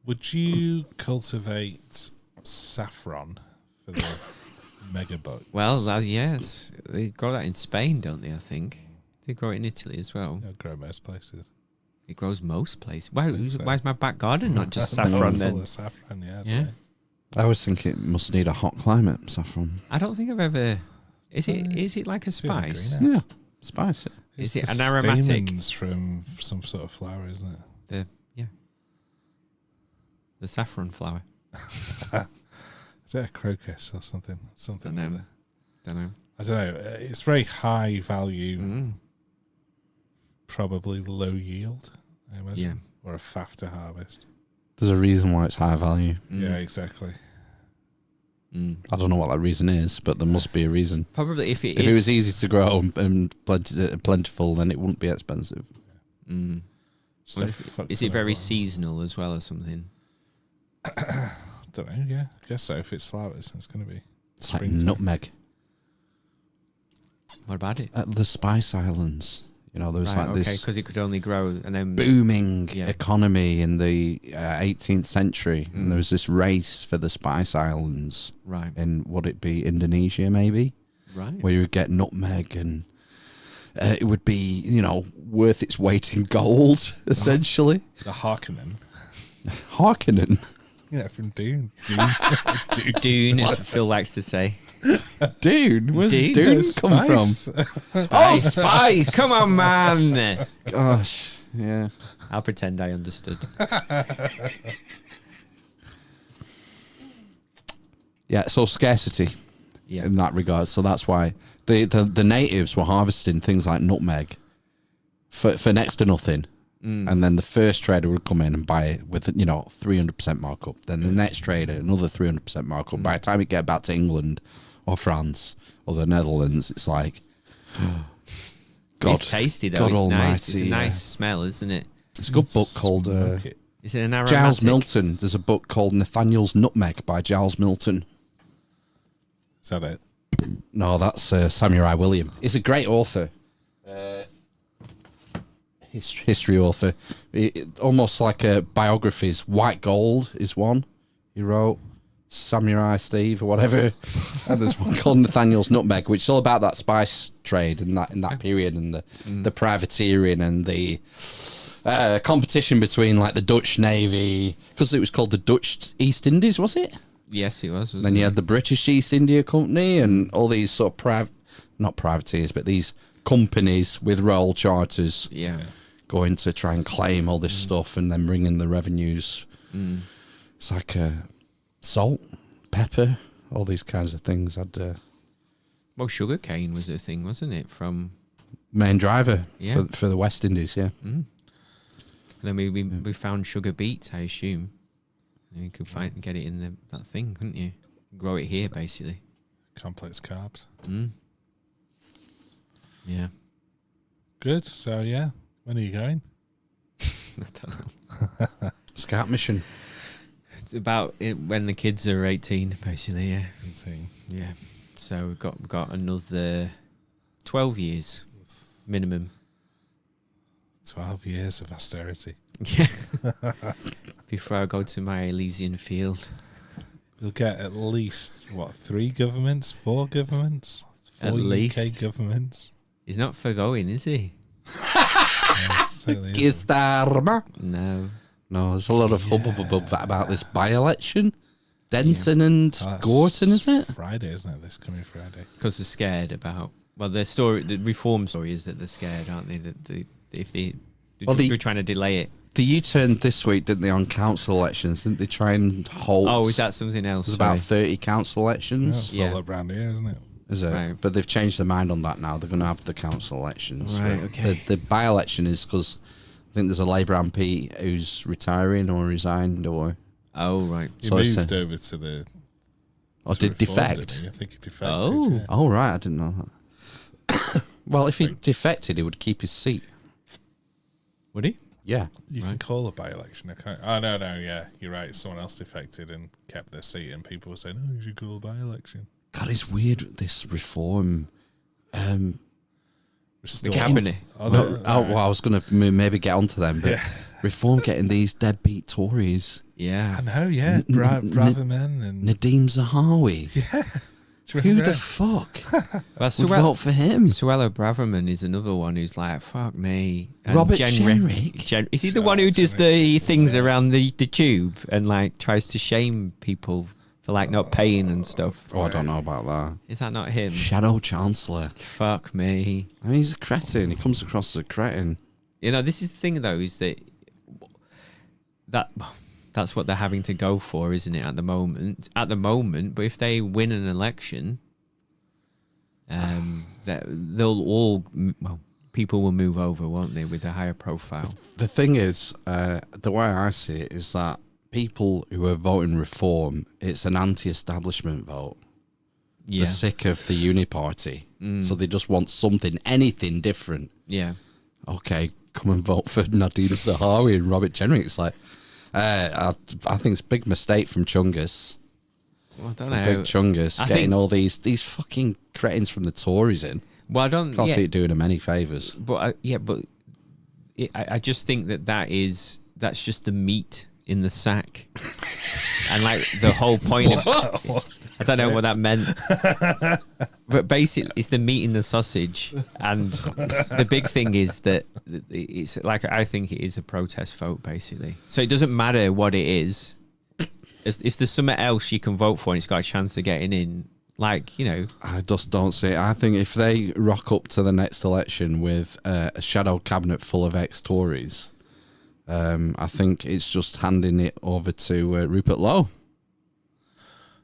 Would you cultivate saffron for the megabugs? Well, yes, they grow that in Spain, don't they? I think they grow it in Italy as well. They'll grow most places. It grows most places. Why? So. Why's my back garden not just Full saffron then? of saffron, yeah. Yeah. I always think it must need a hot climate, saffron. I don't think I've ever. Is it like a It's been a spice? greenhouse. Yeah, spice. Is It's it the an aromatic? stamens from some sort of flower, isn't it? The saffron flower. Is it a crocus or something? Something. Don't know. like that. Don't know. I don't know. It's very high value, Mm. probably low yield, I imagine. Yeah. Or a faff to harvest. There's a reason why it's high value. Yeah, exactly. Mm. I don't know what that reason is, but there must be a reason. Probably if it If is. it was easy to grow and plentiful, then it wouldn't be expensive. Mm. Just Wonder a if- fuck is ton it of very flower. seasonal as well or something? Don't know, yeah. I guess so. If it's flowers, it's going to be. It's like Springtime. nutmeg. What about it? At the Spice Islands, there was Right, like okay, this because it could only grow and then. booming Yeah. economy in the 18th century, Mm. and there was this race for the Spice Islands Right. in, would it be Indonesia maybe, Right. where you would get nutmeg and it would be, worth its weight in gold, essentially. The Harkonnen. Harkonnen. Yeah, from Dune. Dune, as Phil likes to say. Dune? Where's Dune? Dune come from? Spice. Oh, Spice! Come on, man. Gosh, yeah. I'll pretend I understood. Yeah, so scarcity Yeah. in that regard. So that's why the natives were harvesting things like nutmeg for next to nothing. And then the first trader would come in and buy it with 300% markup. Then the next trader, another 300% markup. By the time it get back to England or France or the Netherlands, it's like, God, It's tasty though. God It's Almighty, nice. It's a yeah. nice smell, isn't it? It's a good book called Smoke it. Is it an aromatic? Giles Milton. There's a book called Nathaniel's Nutmeg by Giles Milton. Is that it? No, that's Samurai William. He's a great author. History author. Almost like biographies. White Gold is one he wrote. Samurai Steve or whatever. And there's one called Nathaniel's Nutmeg, which is all about that spice trade in that period and the privateering and the competition between like the Dutch Navy, because it was called the Dutch East Indies, was it? Yes, it was. Then you had the British East India Company and all these sort of not privateers, but these companies with royal charters Yeah. going to try and claim all this stuff and then bring in the revenues. It's like salt, pepper, all these kinds of things. Well, sugar cane was a thing, wasn't it? From Main driver Yeah. for the West Indies, yeah. and then we found sugar beets, I assume. And you could get it in that thing, couldn't you? Grow it here, basically. Complex carbs. Yeah. Good. So, yeah. When are you going? I don't know. Scout mission. It's about when the kids are 18, basically. Yeah. Let's see. Yeah. So we've got another 12 years minimum. 12 years of austerity. Yeah. Before I go to my Elysian field. You'll get at least, 3 governments? 4 governments? 4 At UK least. governments? He's not forgoing, is he? Yes, totally is. No. No, there's a lot of hubbub about this by-election. Denton and That's Gorton, is it? Friday, isn't it? This coming Friday. Because they're scared about... Well, the reform story is that they're scared, aren't they? That they're trying to delay it. The U-turn this week, didn't they, on council elections? Didn't they try and halt? Oh, is that something else? There's about Sorry. 30 council Yeah, elections. it's all up round here, isn't it? Is it? Right. But they've changed their mind on that now. They're going to have the council elections. Right, But okay. The by-election is because I think there's a Labour MP who's retiring or resigned or... Oh, right. He So it's moved over to the. Or to did Reform, defect. didn't he? I think he defected. Oh. yeah. Oh, right. I didn't know that. Well, if he defected, he would keep his seat. Would he? Yeah. You can call a by-election. I can't. Oh no, yeah, you're right. Someone else defected and kept their seat, and people were saying, "Oh, you should call a by-election." God, it's weird, this reform... Restore. Cabinet. Oh, No, no, well, I was going to maybe get onto them, but reform getting these deadbeat Tories. Yeah. I know, yeah. Braverman and Nadeem Zahawi. Who the Reverend. fuck Well, would vote for him? Suella Braverman is another one who's like, fuck me. And Robert Jenrick? Is he the one who does the things around the tube and like tries to shame people for like not paying and stuff? Oh, I don't know about that. Is that not him? Shadow Chancellor. Fuck me. I mean, he's a cretin. He comes across as a cretin. You know, this is the thing though, is that's what they're having to go for, isn't it? At the moment, but if they win an election, they'll all people will move over, won't they, with a higher profile? The thing is, the way I see it is that people who are voting reform, it's an anti-establishment vote. Yeah, They're sick of the uni party, so they just want something, anything different. yeah. Okay, come and vote for Nadeem Zahawi and Robert Jenrick. It's like, I think it's a big mistake from Chungus. Well, I don't Big know. Chungus I getting think- all these fucking cretins from the Tories in. Well, I don't. Can't yeah, see it doing them any favours. but I just think that's just the meat in the sack, and like the whole point of. I don't know what that meant, but basically, it's the meat in the sausage, and the big thing is that it's like I think it is a protest vote, basically. So it doesn't matter what it is. If there's something else you can vote for, and it's got a chance of getting in, like I just don't see it. I think if they rock up to the next election with a shadow cabinet full of ex-Tories, I think it's just handing it over to Rupert Lowe.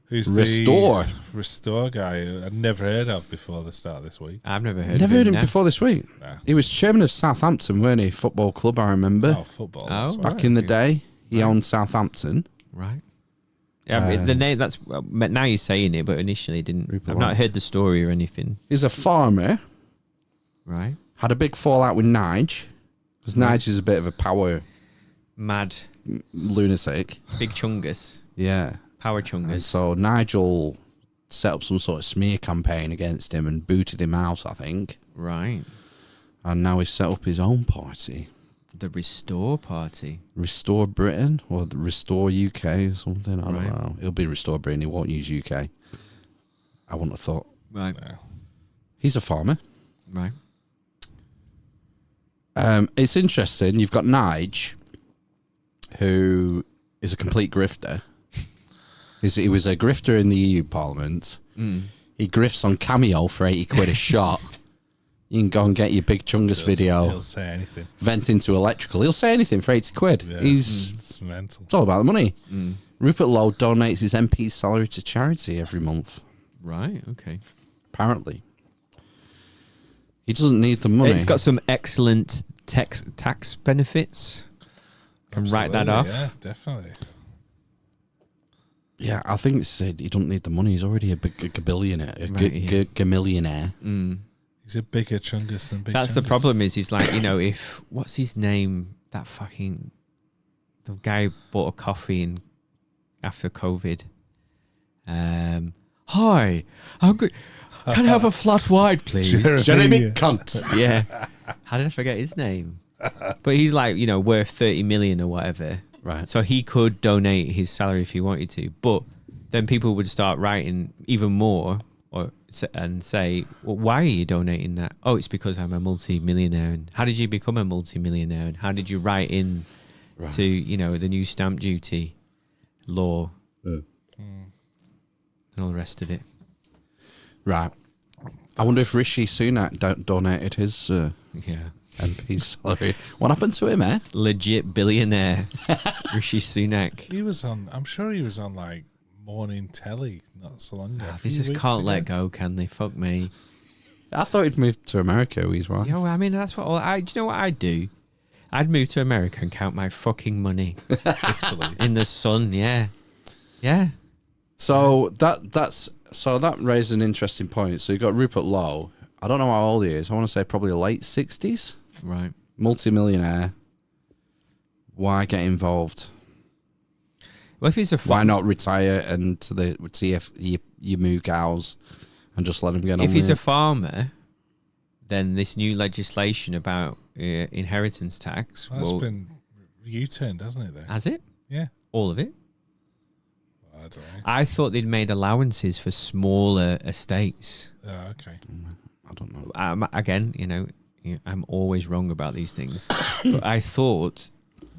Who's Restore. the Restore guy who I'd never heard of before the start of this week. I've never heard. Never of heard him now. before this week. No. He was chairman of Southampton, weren't he? Football club, I remember. Oh, football. Oh. that's Back right. in the day, he owned Southampton. Right. Yeah, I mean, the name. That's now you're saying it, but initially didn't. Rupert I've Lowe. not heard the story or anything. He's a farmer. Right. Had a big fallout with Nige, because Nige is a bit of a power Mad, lunatic. big chungus, Yeah. power And chungus. so Nigel set up some sort of smear campaign against him and booted him out, I think. Right. And now he's set up his own party. The Restore Party. Restore Britain or the Restore UK or something. I don't Right. know. It'll be Restore Britain. He won't use UK. I wouldn't have thought. Right. He's a farmer. Right. It's interesting. You've got Nige, who is a complete grifter. He was a grifter in the EU Parliament. He grifts on Cameo for 80 quid a shot. You can go and get your Big Chungus video, He'll say anything. vent into electrical. He'll say anything for 80 quid. Yeah. It's It's mental. all about the money. Rupert Lowe donates his MP's salary to charity every month, Right. Okay. apparently. He doesn't need the money. It's got some excellent tax benefits. Can write that off. Yeah, definitely. Yeah, I think it's said he doesn't need the money. He's already a billionaire, Right, yeah. millionaire. He's a bigger chungus than Big That's the Chungus. problem. Is he's like if what's his name? That fucking the guy who bought a coffee in after COVID. Hi, I'm good. Can I have a flat white, please? Jeremy cunt. Yeah. How did I forget his name? But he's like, worth 30 million or whatever. Right. So he could donate his salary if he wanted to. But then people would start writing even more and say, well, why are you donating that? Oh, it's because I'm a multi-millionaire. And how did you become a multi-millionaire? And how did you write in to, the new stamp duty law and all the rest of it? Right. I wonder if Rishi Sunak donated his Yeah. MP salary. What happened to him, eh? Legit billionaire Rishi Sunak. He was on. I'm sure he was on like morning telly not so long ago. a They few just weeks can't ago. let go, can they? Fuck me. I thought he'd moved to America with his wife. Yeah, well, I mean, that's what do you know what I'd do? I'd move to America and count my fucking money Italy. in the sun. Yeah. So that raised an interesting point. So you got Rupert Lowe. I don't know how old he is. I want to say probably late 60s. Right. Multi-millionaire. Why get involved? Well, if he's a Why not retire and see if you move cows and just let him get on if he's with a it? farmer, then this new legislation about inheritance tax Well, that's will been U-turned, hasn't it? Though. has it Yeah. all of it. I don't know. I thought they'd made allowances for smaller estates. Oh, okay. I don't know. Again, I'm always wrong about these things, but I thought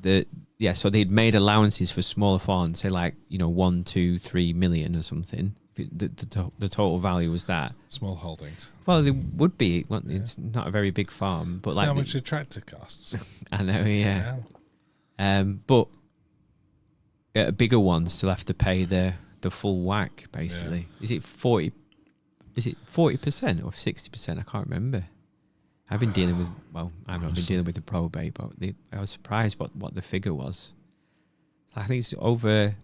that so they'd made allowances for smaller farms, say like 1, 2, 3 million or something. The total value was that. Small holdings. Well, they would be. Well, it's not a very big farm, but See like how much a tractor costs. I know, yeah. But bigger ones still have to pay the full whack. Basically, is it 40? Is it 40% or 60%? I can't remember. I've been dealing with. Well, I've not been dealing with the probate, but I was surprised what the figure was. So I think it's over a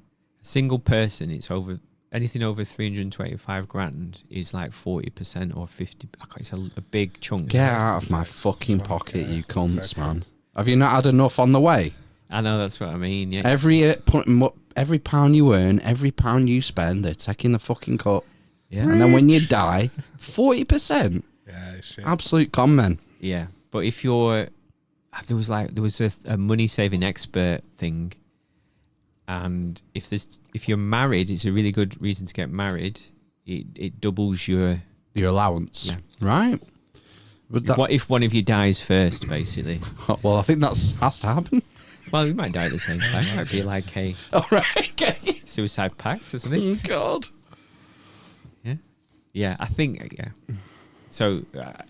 single person. It's over anything over 325 grand is like 40% or 50. It's a big chunk. Get out of my fucking pocket, you cunts, exactly. man. Have you not had enough on the way? I know, that's what I mean. Yeah. Every pound you earn, every pound you spend, they're taking the fucking cut. Yeah. And then when you die, 40%. Yeah, shit. Absolute con men. Yeah, but if you're, there was a money saving expert thing, and if you're married, it's a really good reason to get married. It doubles your allowance, Yeah. right? But what if one of you dies first, basically? well, I think that's has to happen. Well, you might die at the same time. It might be like a All right, okay. suicide pact or something. God. Yeah, I think So I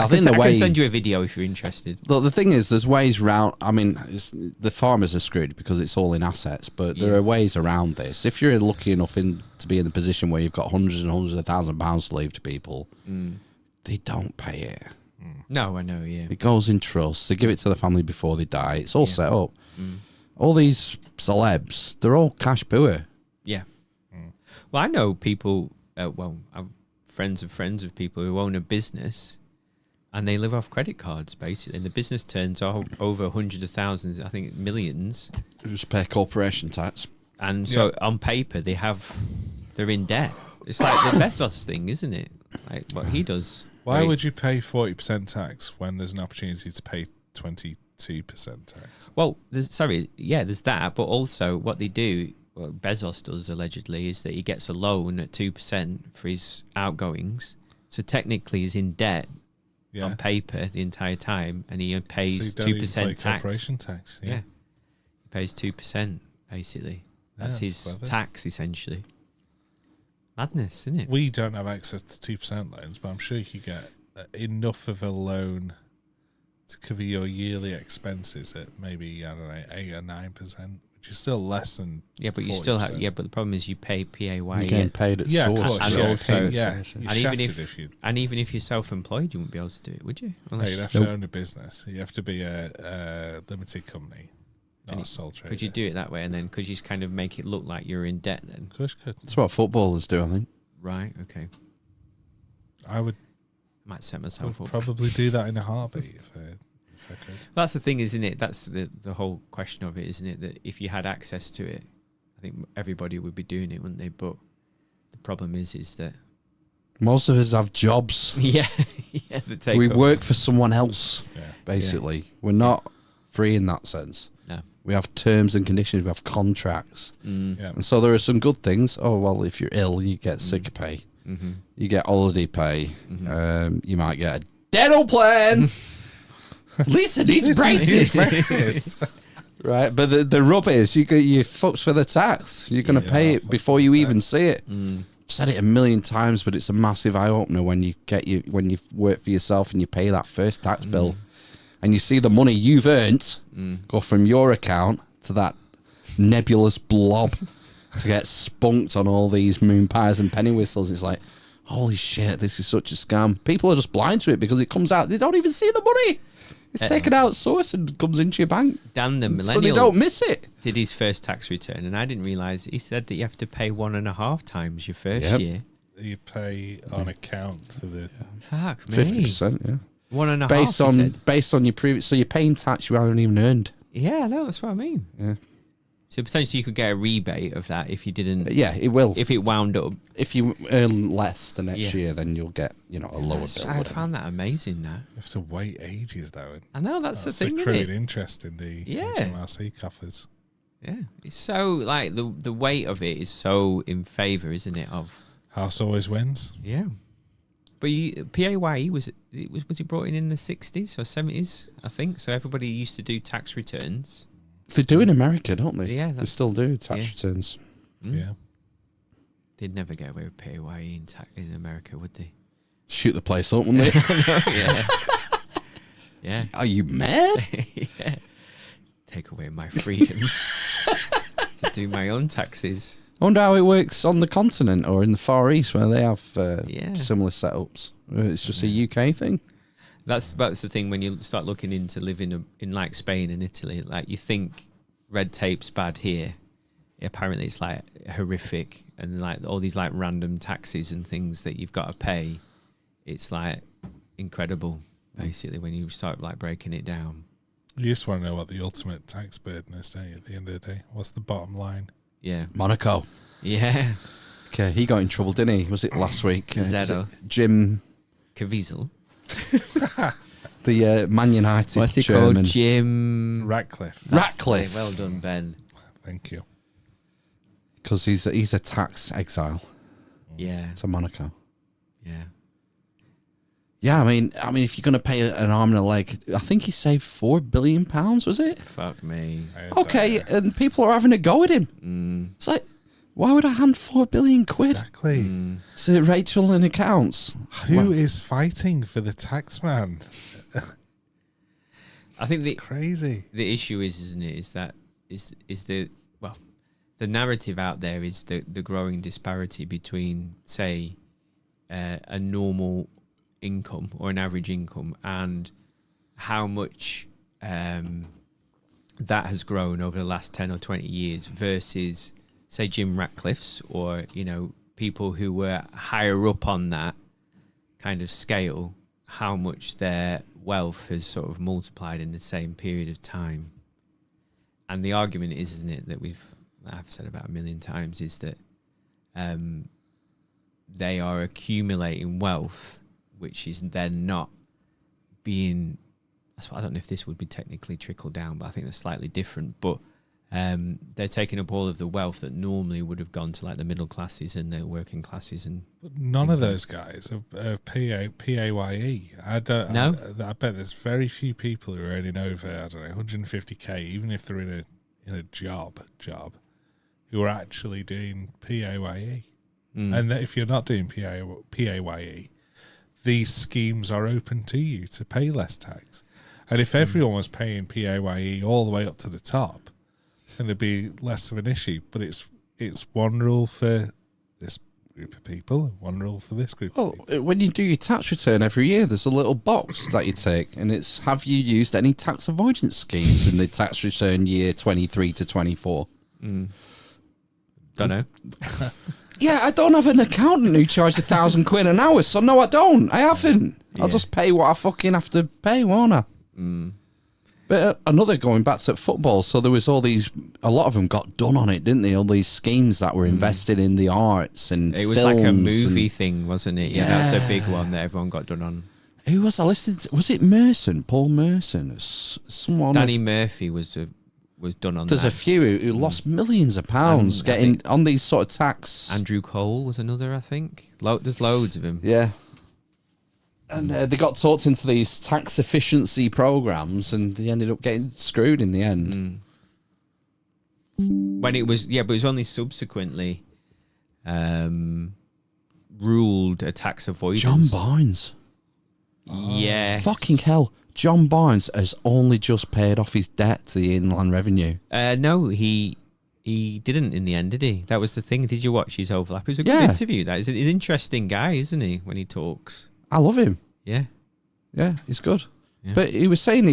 think the I way- can send you a video if you're interested. Look, the thing is, there's ways round. I mean, the farmers are screwed because it's all in assets, but there Yeah. are ways around this. If you're lucky enough to be in the position where you've got hundreds and hundreds of £1,000s to leave to people, they don't pay it. No, I know. Yeah. It goes in trust. They give it to the family before they die. It's all set up. All these celebs, they're all cash poor. Yeah. Well, I know people. I'm friends of people who own a business, and they live off credit cards basically. And the business turns over hundreds of thousands, I think millions. Just pay corporation tax. And so on paper, they're in debt. It's like the Bezos thing, isn't it? Like what he does. Why Right? would you pay 40% tax when there's an opportunity to pay 22% tax? Well, there's that, but also what they do, what Bezos does allegedly, is that he gets a loan at 2% for his outgoings. So technically, he's in debt on paper the entire time, and he pays 2% tax. Corporation tax. Yeah, he pays 2% basically. That's his clever. tax essentially. Madness, isn't it? We don't have access to 2% loans, but I'm sure you could get enough of a loan to cover your yearly expenses at maybe, I don't know, 8 or 9%, which is still less than Yeah, but you 40%. still have. Yeah, but the problem is you pay PAYE. You're getting paid at Yeah, of source. course. And yeah, also- you're and even shafted you... even if you're self-employed, you wouldn't be able to do it, would you? No, Unless you'd have to own a business. You have to be a limited company, not a sole trader. could you do it that way, and then could you just kind of make it look like you're in debt then? Of course you could. That's what footballers do, I think. Right. Okay. I would Might set myself up. probably do that in a heartbeat if I could. That's the thing, isn't it? That's the whole question of it, isn't it? That if you had access to it, I think everybody would be doing it, wouldn't they? But the problem is that Most of us have jobs. yeah, We work for someone else, Yeah. basically. We're not free in that sense. No. We have terms and conditions. We have contracts. Yeah. And so there are some good things. Oh, well, if you're ill, you get sick pay. Mm-hmm. You get holiday pay. You might get a dental plan. Listen, these braces. Right, but the rub is you fucks for the tax. You're going to pay it before you even see it. I've said it a million times, but it's a massive eye opener when you work for yourself and you pay that first tax bill, and you see the money you've earned go from your account to that nebulous blob to get spunked on all these moon pies and penny whistles. It's like, holy shit, this is such a scam. People are just blind to it because it comes out. They don't even see the money. It's taken out source and comes into your bank. Dan, the millennial, so they don't miss it. did his first tax return, and I didn't realise he said that you have to pay 1.5 times your first Yep. year. You pay on account for the... Fuck me. 50%, yeah. 1.5 Based he on said. based on your previous, so you're paying tax you haven't even earned. Yeah, no, that's what I mean. Yeah, So potentially you could get a rebate of that if you didn't. yeah, it will. If it wound up. If you earn less the next Yeah. year, then you'll get a lower bill. I whatever. found that amazing. That You have to wait ages, though. I know that's the thing, isn't accrued it? interest in the Yeah. HMRC coffers. Yeah, it's so like the weight of it is so in favour, isn't it? Of House always wins. yeah, but PAYE was it brought in the 60s or 70s, I think. So everybody used to do tax returns. They do in America, don't they? Yeah, they that's- still do tax yeah. returns. Yeah. They'd never get away with PAYE in America, would they? Shoot the place up, wouldn't they? Yeah, yeah, Are you mad? yeah. Take away my freedoms to do my own taxes. I wonder how it works on the continent or in the Far East where they have Yeah. similar setups. It's just a UK thing. That's the thing when you start looking into living in like Spain and Italy. Like you think red tape's bad here, apparently it's like horrific, and like all these like random taxes and things that you've got to pay. It's like incredible, basically, when you start like breaking it down. You just want to know what the ultimate tax burden is, don't you, at the end of the day? What's the bottom line? Yeah, Monaco. yeah. Okay, he got in trouble, didn't he? Was it last week? Is Zero. it Jim, Caviezel. the Man United What's he chairman. called? Jim Ratcliffe. Ratcliffe. Well done, Ben. Thank you. Because he's a tax exile Yeah, to Monaco. yeah. Yeah, I mean, if you're going to pay an arm and a leg, I think he saved £4 billion, was it? Fuck me. I heard Okay, that, and people are having a go at him. Mm, It's like, why would I hand £4 billion quid exactly. mm. to Rachel in accounts? Who is fighting for the tax man? I think the Crazy. the issue is, isn't it, is that is the well, the narrative out there is the growing disparity between, say, a normal income or an average income and how much that has grown over the last 10 or 20 years versus, say, Jim Ratcliffe's or, people who were higher up on that kind of scale, how much their wealth has sort of multiplied in the same period of time. And the argument is, isn't it, that I've said about 1 million times, is that they are accumulating wealth, which is then not being, I don't know if this would be technically trickled down, but I think they're slightly different. But they're taking up all of the wealth that normally would have gone to like the middle classes and the working classes. And But none of those guys are PAYE. I don't. No? I bet there's very few people who are earning over, I don't know, 150k, even if they're in a job, who are actually doing PAYE. And that if you're not doing PAYE, these schemes are open to you to pay less tax. And if everyone was paying PAYE all the way up to the top, then there'd be less of an issue. But it's one rule for this group of people, and one rule for this group of Well, people. when you do your tax return every year, there's a little box that you take, and it's, have you used any tax avoidance schemes in the tax return year 23 to 24? don't know. Yeah, I don't have an accountant who charges £1,000 an hour, so no, I don't. I haven't. I'll Yeah. just pay what I fucking have to pay, won't I? But another going back to football, so there was a lot of them got done on it, didn't they? All these schemes that were invested in the arts and It was films like a movie and- thing, wasn't it? Yeah, that's a big one that everyone got done on. Who was I listening to? Was it Merson? Paul Merson? Someone. Danny Murphy was done on There's that. a few who lost millions of pounds I getting think- on these sort of tax. Andrew Cole was another, I think. There's loads of him. Yeah. And they got talked into these tax efficiency programs, and they ended up getting screwed in the end. When it was, but it was only subsequently ruled a tax avoidance. John Barnes. Yeah. Fucking hell. John Barnes has only just paid off his debt to the Inland Revenue. No, he he didn't in the end, did he? That was the thing. Did you watch his overlap? It was a good Yeah. interview. He's an interesting guy, isn't he, when he talks? I love him. Yeah. Yeah, he's good. Yeah. But he was saying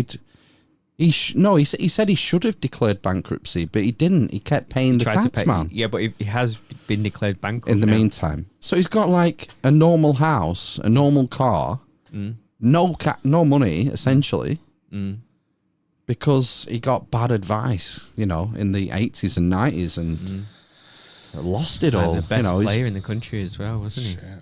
he said he should have declared bankruptcy, but he didn't. He kept paying the Tried to tax pay- man Yeah, but he has been declared bankrupt in the now. meantime. So he's got like a normal house, a normal car, no money, essentially. Because he got bad advice, in the 80s and 90s and lost it all. And the best he's- player in the country as well, wasn't he? Yeah.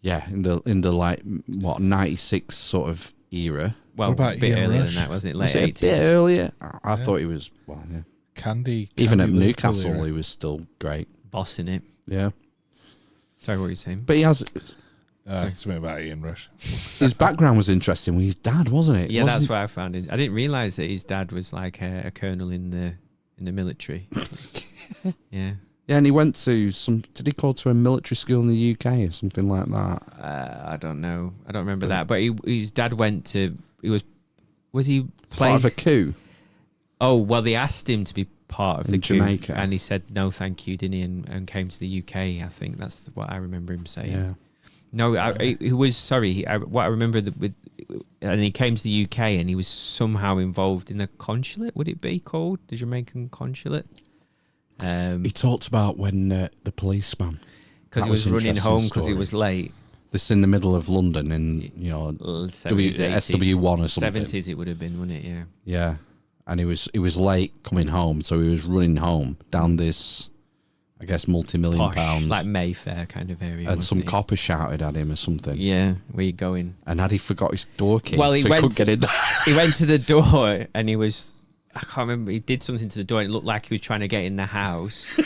Yeah, in the like 96 sort of era. Well, What about a bit Ian earlier Rush? than that, wasn't it? Was Late it a 80s. bit earlier? I thought he was, yeah. Candy. Even at Liverpool Newcastle, era. he was still great. Bossing it. Yeah. Sorry, what were you saying? But he has, Something about Ian Rush. his background was interesting with his dad, wasn't it? Yeah, Wasn't that's he? what I found. I didn't realise that his dad was like a colonel in the military. Yeah. Yeah, and he went to did he go to a military school in the UK or something like that? I don't know. I don't remember that. But his dad went to. Was he Part of a placed? coup. Oh well, they asked him to be part of In the coup, Jamaica. and he said no, thank you, didn't he? And came to the UK. I think that's what I remember him saying. Yeah. No, he was sorry. What I remember and he came to the UK and he was somehow involved in the consulate. Would it be called the Jamaican consulate? He talked about when the policeman, Because that he was an running interesting home because he story. was late. This is in the middle of London in 70s, 80s. SW1 or something. 70s it would have been, wouldn't it? Yeah. Yeah, and he was late coming home, so he was running home down this, I guess, multi-million Posh, pound, like Mayfair kind of area. and some wasn't it? copper shouted at him or something. Yeah, where you going? And had he forgot his door key, Well, so he he went- couldn't get in there. He went to the door and he was. I can't remember. He did something to the door and it looked like he was trying to get in the house.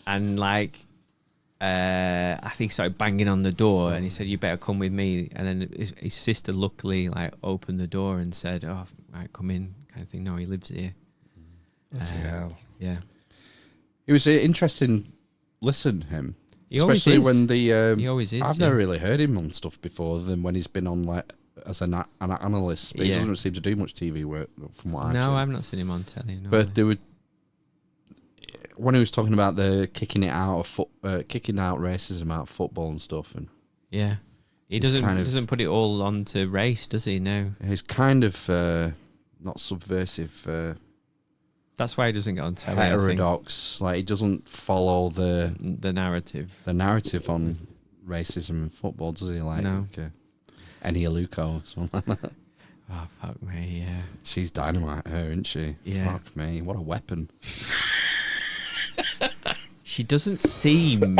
And like, I think he started banging on the door and he said, "You better come with me." And then his sister luckily like opened the door and said, "Oh, right, come in," kind of thing. No, he lives here. Bloody hell. Yeah. It was an interesting listen, him. He always Especially is. when the He always is, I've yeah. never really heard him on stuff before than when he's been on like as an analyst, but Yeah. he doesn't seem to do much TV work from what I've No, seen. I've not seen him on telly. No. But there were when he was talking about the kicking out racism out of football and stuff, and yeah, he It's doesn't kind of- doesn't put it all onto race, does he? No, he's kind of not subversive, that's why he doesn't get on telly. I think. heterodox. Like he doesn't follow the narrative. narrative on racism in football, does he? Like No. Eni Aluko, something like that. Oh fuck me, yeah. She's dynamite, her, isn't she? Yeah. Fuck me, what a weapon. She doesn't seem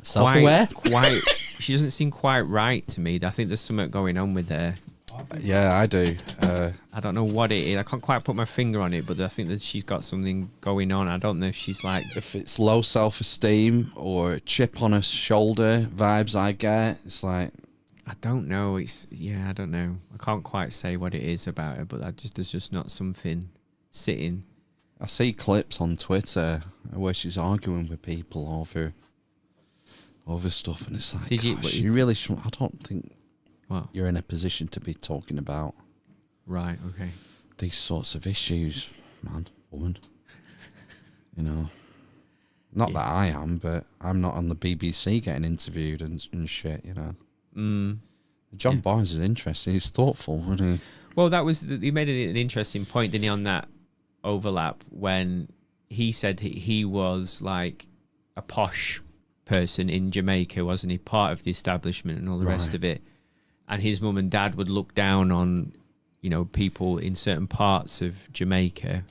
Self-aware? quite. She doesn't seem quite right to me. I think there's something going on with her. Yeah, I do. I don't know what it is. I can't quite put my finger on it, but I think that she's got something going on. I don't know if she's like. If it's low self-esteem or a chip on her shoulder vibes I get, it's like, I don't know. I don't know. I can't quite say what it is about her, but there's just not something sitting. I see clips on Twitter where she's arguing with people over stuff, and it's like, Did you- gosh, what you you- really should. I don't think What? you're in a position to be talking about Right. Okay. these sorts of issues, man, woman. You know, not that I am, but I'm not on the BBC getting interviewed and shit. You know, John Barnes is interesting. He's thoughtful, isn't he? Well, he made an interesting point, didn't he, on that overlap when he said he was like a posh person in Jamaica, wasn't he? Part of the establishment and all the rest Right. of it. And his mum and dad would look down on, people in certain parts of Jamaica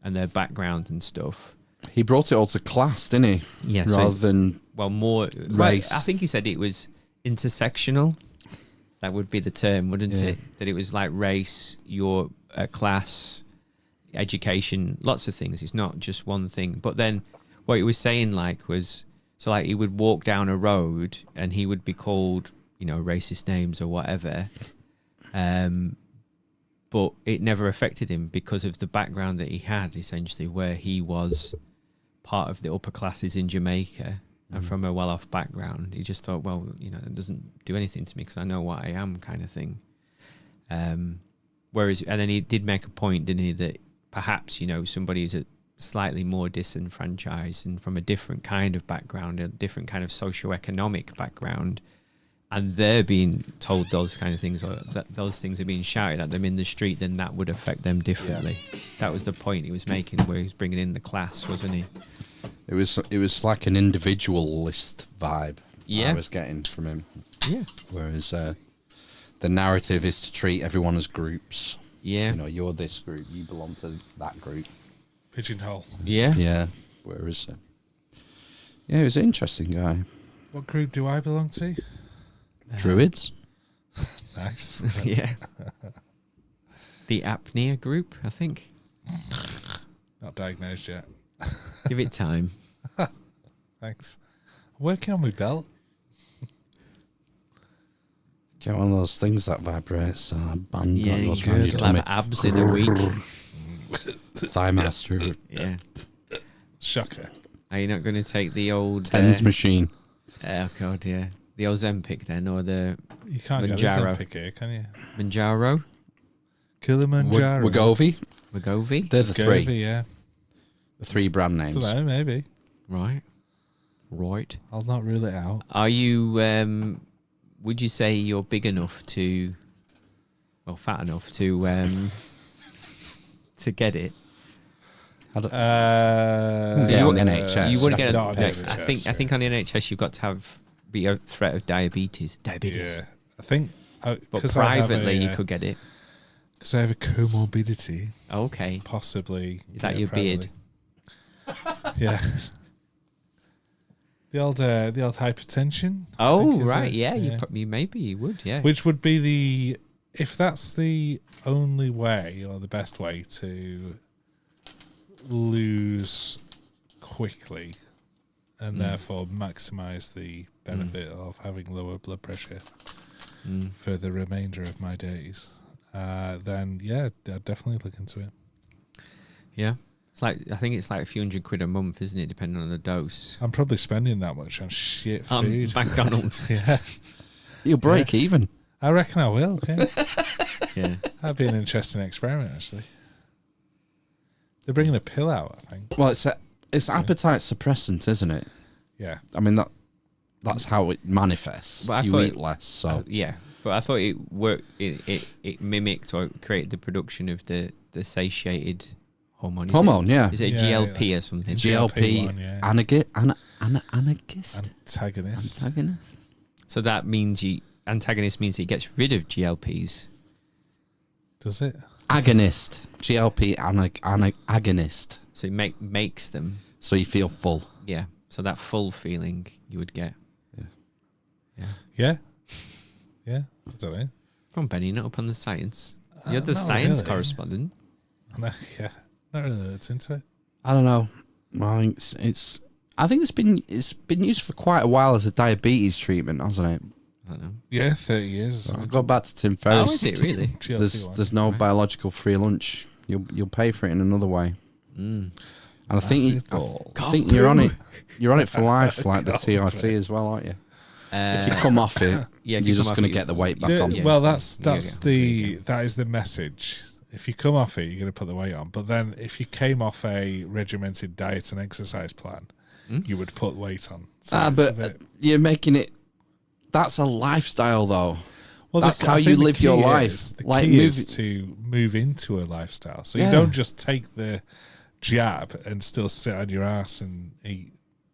and their backgrounds and stuff. He brought it all to class, didn't he? Yeah, Rather than more race. I think he said it was intersectional. That would be the term, wouldn't Yeah. it? That it was like race, your class, education, lots of things. It's not just one thing. But then what he was saying was, so like he would walk down a road and he would be called, racist names or whatever. But it never affected him because of the background that he had, essentially, where he was part of the upper classes in Jamaica and from a well-off background. He just thought, well, it doesn't do anything to me because I know what I am, kind of thing. Whereas, and then he did make a point, didn't he, that perhaps, somebody who's a slightly more disenfranchised and from a different kind of background, a different kind of socioeconomic background, and they're being told those kind of things, or that those things are being shouted at them in the street, then that would affect them differently. That was the point he was making, where he was bringing in the class, wasn't he? It was like an individualist vibe I was getting from him. Yeah. Whereas the narrative is to treat everyone as groups. Yeah. You're this group, you belong to that group. Pigeonhole. Yeah. Yeah. Whereas, he was an interesting guy. What group do I belong to? Druids. Nice. Yeah. The apnea group, I think. Not diagnosed yet. Give it time. Thanks. I'm working on my belt. Get one of those things that vibrates. Band Yeah, that goes you around your could have tummy. abs in a week. Thigh master. Yeah. Shocker. Are you not going to take the old... Tens machine. Oh, God, yeah. The Ozempic then, or the You can't Manjaro. get a Ozempic here, can you? Manjaro? Kilimanjaro. Wegovy. Wegovy? They're the three. Wegovy, yeah. The three brand names. Don't know, maybe. Right. Right. I'll not rule it out. Are you... would you say you're big enough to... Well, fat enough to get it? Yeah, on the NHS. You wouldn't get it. Not on the I NHS, think on the NHS you've got to be a threat of diabetes. Yeah. I think... But privately you could get it. Because I have a comorbidity. Okay. Possibly. Is that your beard? Yeah. The old hypertension. I Oh, think, is right. it? Yeah. You maybe you would. Yeah. Which would be if that's the only way or the best way to lose quickly and therefore maximize the benefit of having lower blood pressure for the remainder of my days, then yeah, I'd definitely look into it. Yeah. I think it's like a few £100 a month, isn't it? Depending on the dose. I'm probably spending that much on shit food. McDonald's. Yeah, You'll break even. I reckon I will. Yeah. Yeah. That'd be an interesting experiment, actually. They're bringing a pill out, I think. Well, it's appetite suppressant, isn't it? Yeah. I mean that's how it manifests. But I You thought eat less, so Yeah. But I thought it worked. It mimicked or created the production of the satiated hormone. yeah. Is it Yeah, GLP or something? GLP GLP-1, yeah. antagonist. Antagonist. So that means antagonist means it gets rid of GLPs. Does it? Agonist. GLP agonist. So it makes them. So you feel full. Yeah. So that full feeling you would get. Yeah. Yeah. I don't know. Come on, Benny, not up on the science. You're the not science really. correspondent. No, yeah. Not really looked into it. I don't know. I think it's been used for quite a while as a diabetes treatment, hasn't it? I don't know. Yeah, 30 years. I'll go back to Tim Oh, Ferriss. is it really? There's no biological free lunch. You'll pay for it in another way. And I think you're on it. You're on it for life, like the TRT as well, aren't you? If you come off it, if you're you just come going to off get the weight back on. Yeah. Well, that There is the message. If you come off it, you're going to put the weight on. But then if you came off a regimented diet and exercise plan, you would put weight on. So it's a But bit- you're making it. That's a lifestyle, though. well, that's how I you think the live your key life. is- The Like, key move is it- to move into a lifestyle. So Yeah. you don't just take the jab and still sit on your ass and eat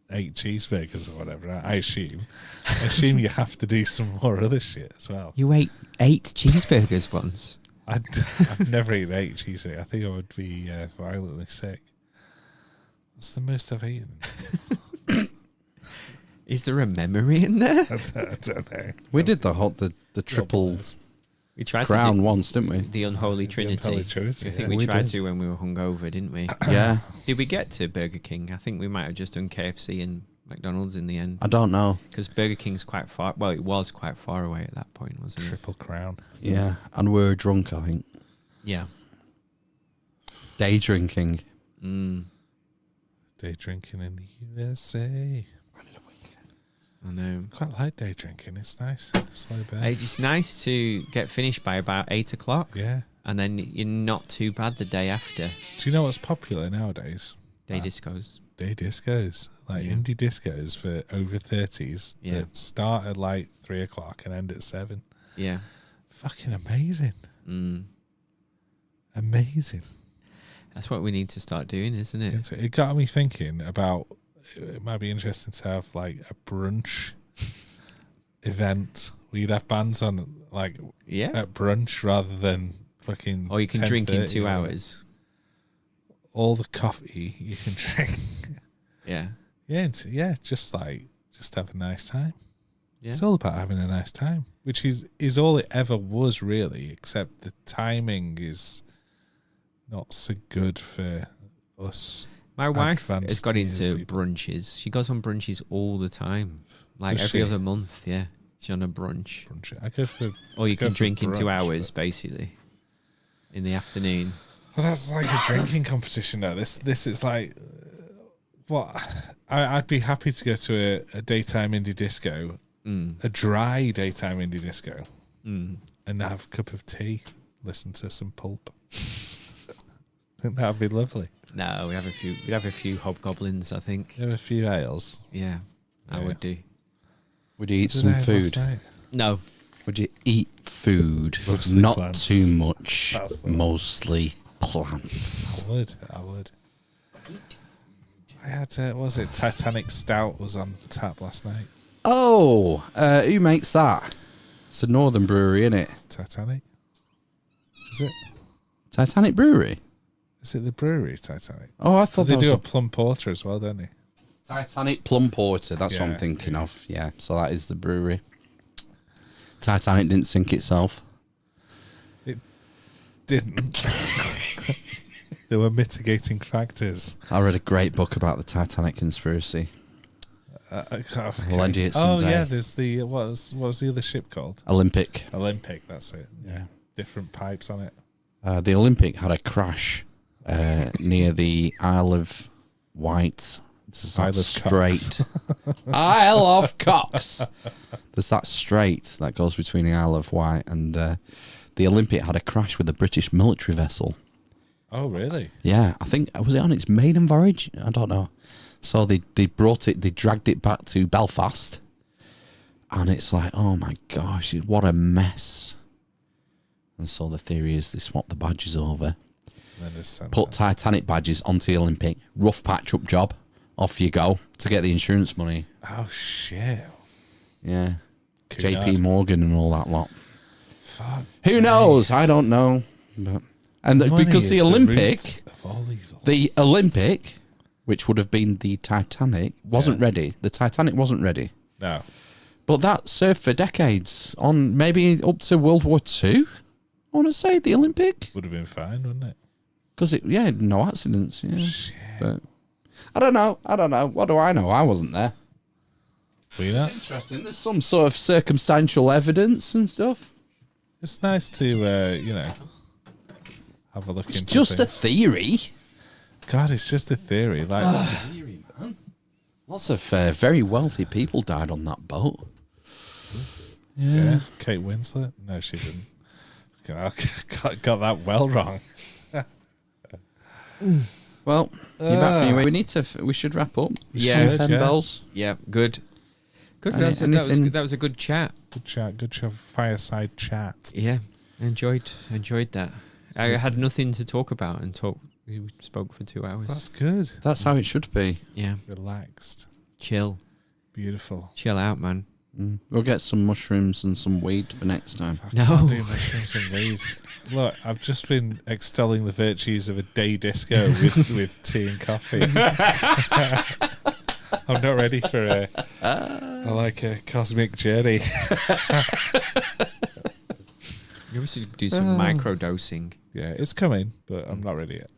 8 cheeseburgers or whatever. I assume you have to do some more other shit as well. You ate 8 cheeseburgers once. I've never eaten 8 cheeseburgers. I think I would be violently sick. What's the most I've eaten? Is there a memory in there? I don't know. We did the triple We tried crown to do once, didn't we? the unholy trinity. Unholy Trinity, I think yeah. we We tried did. to when we were hungover, didn't we? Yeah. Did we get to Burger King? I think we might have just done KFC and McDonald's in the end. I don't know. Because Burger King's quite far. Well, it was quite far away at that point, wasn't it? Triple crown. Yeah, and we were drunk, I think. Yeah. Day drinking. Day drinking in the USA. I know. Quite like day drinking. It's nice. Slow burn. It's nice to get finished by about 8 o'clock. Yeah. and then you're not too bad the day after. Do you know what's popular nowadays? Day discos. Day discos, like Yeah. indie discos for over 30s Yeah. that start at like 3 o'clock and end at 7. Yeah. Fucking amazing. Mm. Amazing. That's what we need to start doing, isn't it? It got me thinking about, it might be interesting to have like a brunch event where you'd have bands on like Yeah. at brunch rather than fucking. Or you can drink in 10:30 2 or- hours. All the coffee you can drink. Yeah. Yeah, just have a nice time. Yeah. It's all about having a nice time, which is all it ever was really, except the timing is not so good for us. My wife advanced has got years into people. brunches. She goes on brunches all the time. Like Does every she? other month, yeah. She's on a brunch. Brunch. I go for. Or you go can for drink in 2 brunch, hours, but- basically. In the afternoon. Well, that's like a drinking competition, though. This is like what I'd be happy to go to a daytime indie disco, a dry daytime indie disco, and have a cup of tea, listen to some Pulp. I think that'd be lovely. No, we'd have a few hobgoblins, I think. Have a few ales. Yeah. I Yeah. would do. Would you eat Did I some have food? last night? No. Would you eat food? Mostly Not plants. too much. That's the one. Mostly plants. I would. I had what was it? Titanic Stout was on tap last night. Oh, who makes that? It's a northern brewery, isn't it? Titanic. Is it? Titanic Brewery. Is it the brewery Titanic? Oh, I thought They that was do a a plum porter as well, don't they? Titanic Plum Porter. That's what I'm Yeah, thinking of. Yeah, so that is the brewery. Titanic didn't sink itself. Didn't. There were mitigating factors. I read a great book about the Titanic conspiracy. Okay. I'll lend you it Oh someday. yeah, there's the what was the other ship called? Olympic. Olympic. That's it. Yeah, different pipes on it. The Olympic had a crash near the Isle of Wight. There's Isle that of Cox. strait. Isle of Cox. There's that strait that goes between the Isle of Wight and the Olympic had a crash with a British military vessel. Oh really? Yeah, I think was it on its maiden voyage? I don't know. So they dragged it back to Belfast, and it's like, oh my gosh, what a mess. And so the theory is they swapped the badges over, Then there's some- put Titanic badges onto the Olympic, rough patch up job, off you go to get the insurance money. Oh shit. Yeah, Cunard. JP Morgan and all that lot. Fuck. Who knows? I don't know. But Money because the is Olympic, root of all evil. the Olympic, which would have been the Titanic, wasn't ready. The Titanic wasn't ready. No. But that served for decades, on maybe up to World War II. I want to say the Olympic, Would have been fine, wouldn't it? because no accidents. Yeah, Shit. but I don't know. What do I know? I wasn't there. Were you not? Interesting. There's some sort of circumstantial evidence and stuff. It's nice to have a look It's into just a things. theory. God, it's just a theory. Like Theory, man. Lots of very wealthy people died on that boat. yeah. Kate Winslet? No, she didn't. I got that well wrong. Well, you're back from your way. We should wrap up. Yeah. Some 10 Yeah. bells. Yeah, good. Good. Any- anything- That was a good chat. Good chat. Good chat. Fireside chat. Yeah, enjoyed that. I had nothing to talk about and we spoke for 2 hours. That's good. That's how it should be. Yeah, Relaxed. chill Beautiful. out, man. We'll get some mushrooms and some weed for next time. I No. can't do mushrooms and weed. Look, I've just been extolling the virtues of a day disco with tea and coffee. I'm not ready for a cosmic journey. You should do some micro dosing. Yeah, it's coming, but I'm not ready yet.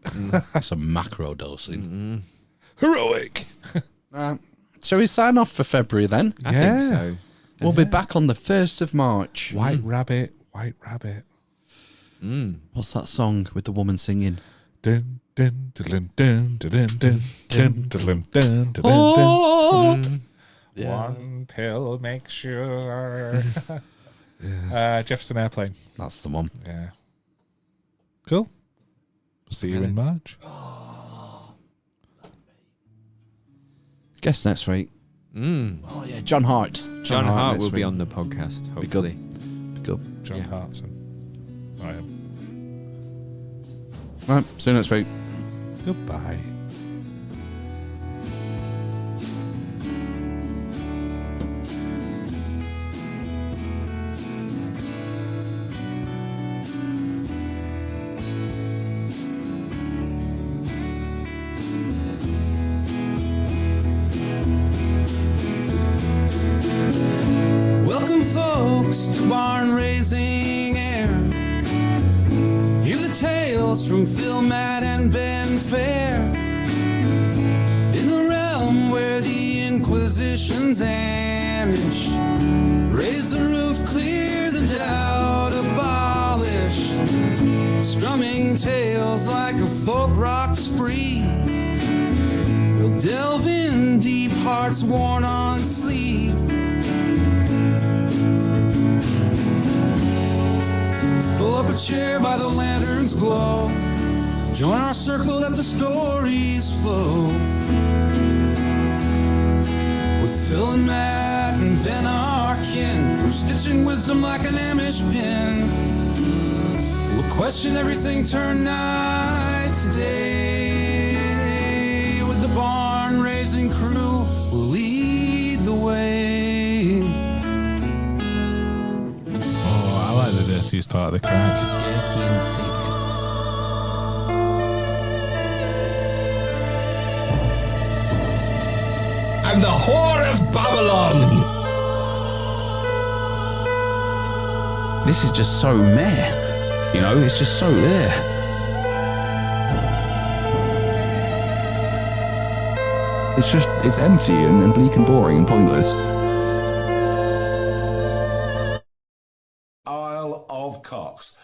Some macro dosing. Heroic. Shall we sign off for February then? I Yeah. think so. We'll be back on the 1st of March. White rabbit. What's that song with the woman singing? Dun dun dun dun dun dun dun dun dun dun dun dun. One pill makes sure. Jefferson Airplane. That's the one. Yeah. Cool. See you in March. Guess next week. Oh yeah, John Hart. John Hart next will be week. on the podcast, Be good. hopefully. Be good. John Yeah. Hartson. I am. Right, see you next week. Goodbye. Welcome, folks, to Barn Raising Air. Hear the tales from Phil, Matt, and Ben Fair. In the realm where the Inquisition's Amish raise the roof, clear the doubt, abolish. Strumming tales like a folk rock spree. They'll delve in deep, hearts worn on sleeve. Pull up a chair by the lantern's glow. Join our circle, let the stories flow. With Phil and Matt and Ben Arkin, we're stitching wisdom like an Amish pin. We'll question everything, turn night to day. With the barn raising crew, we'll lead the way. Oh, I like the dirtiest part of the crack. Dirty and thick. I'm the whore of Babylon. This is just so meh. You know, it's just so there. It's empty and bleak and boring and pointless. Isle of Cox.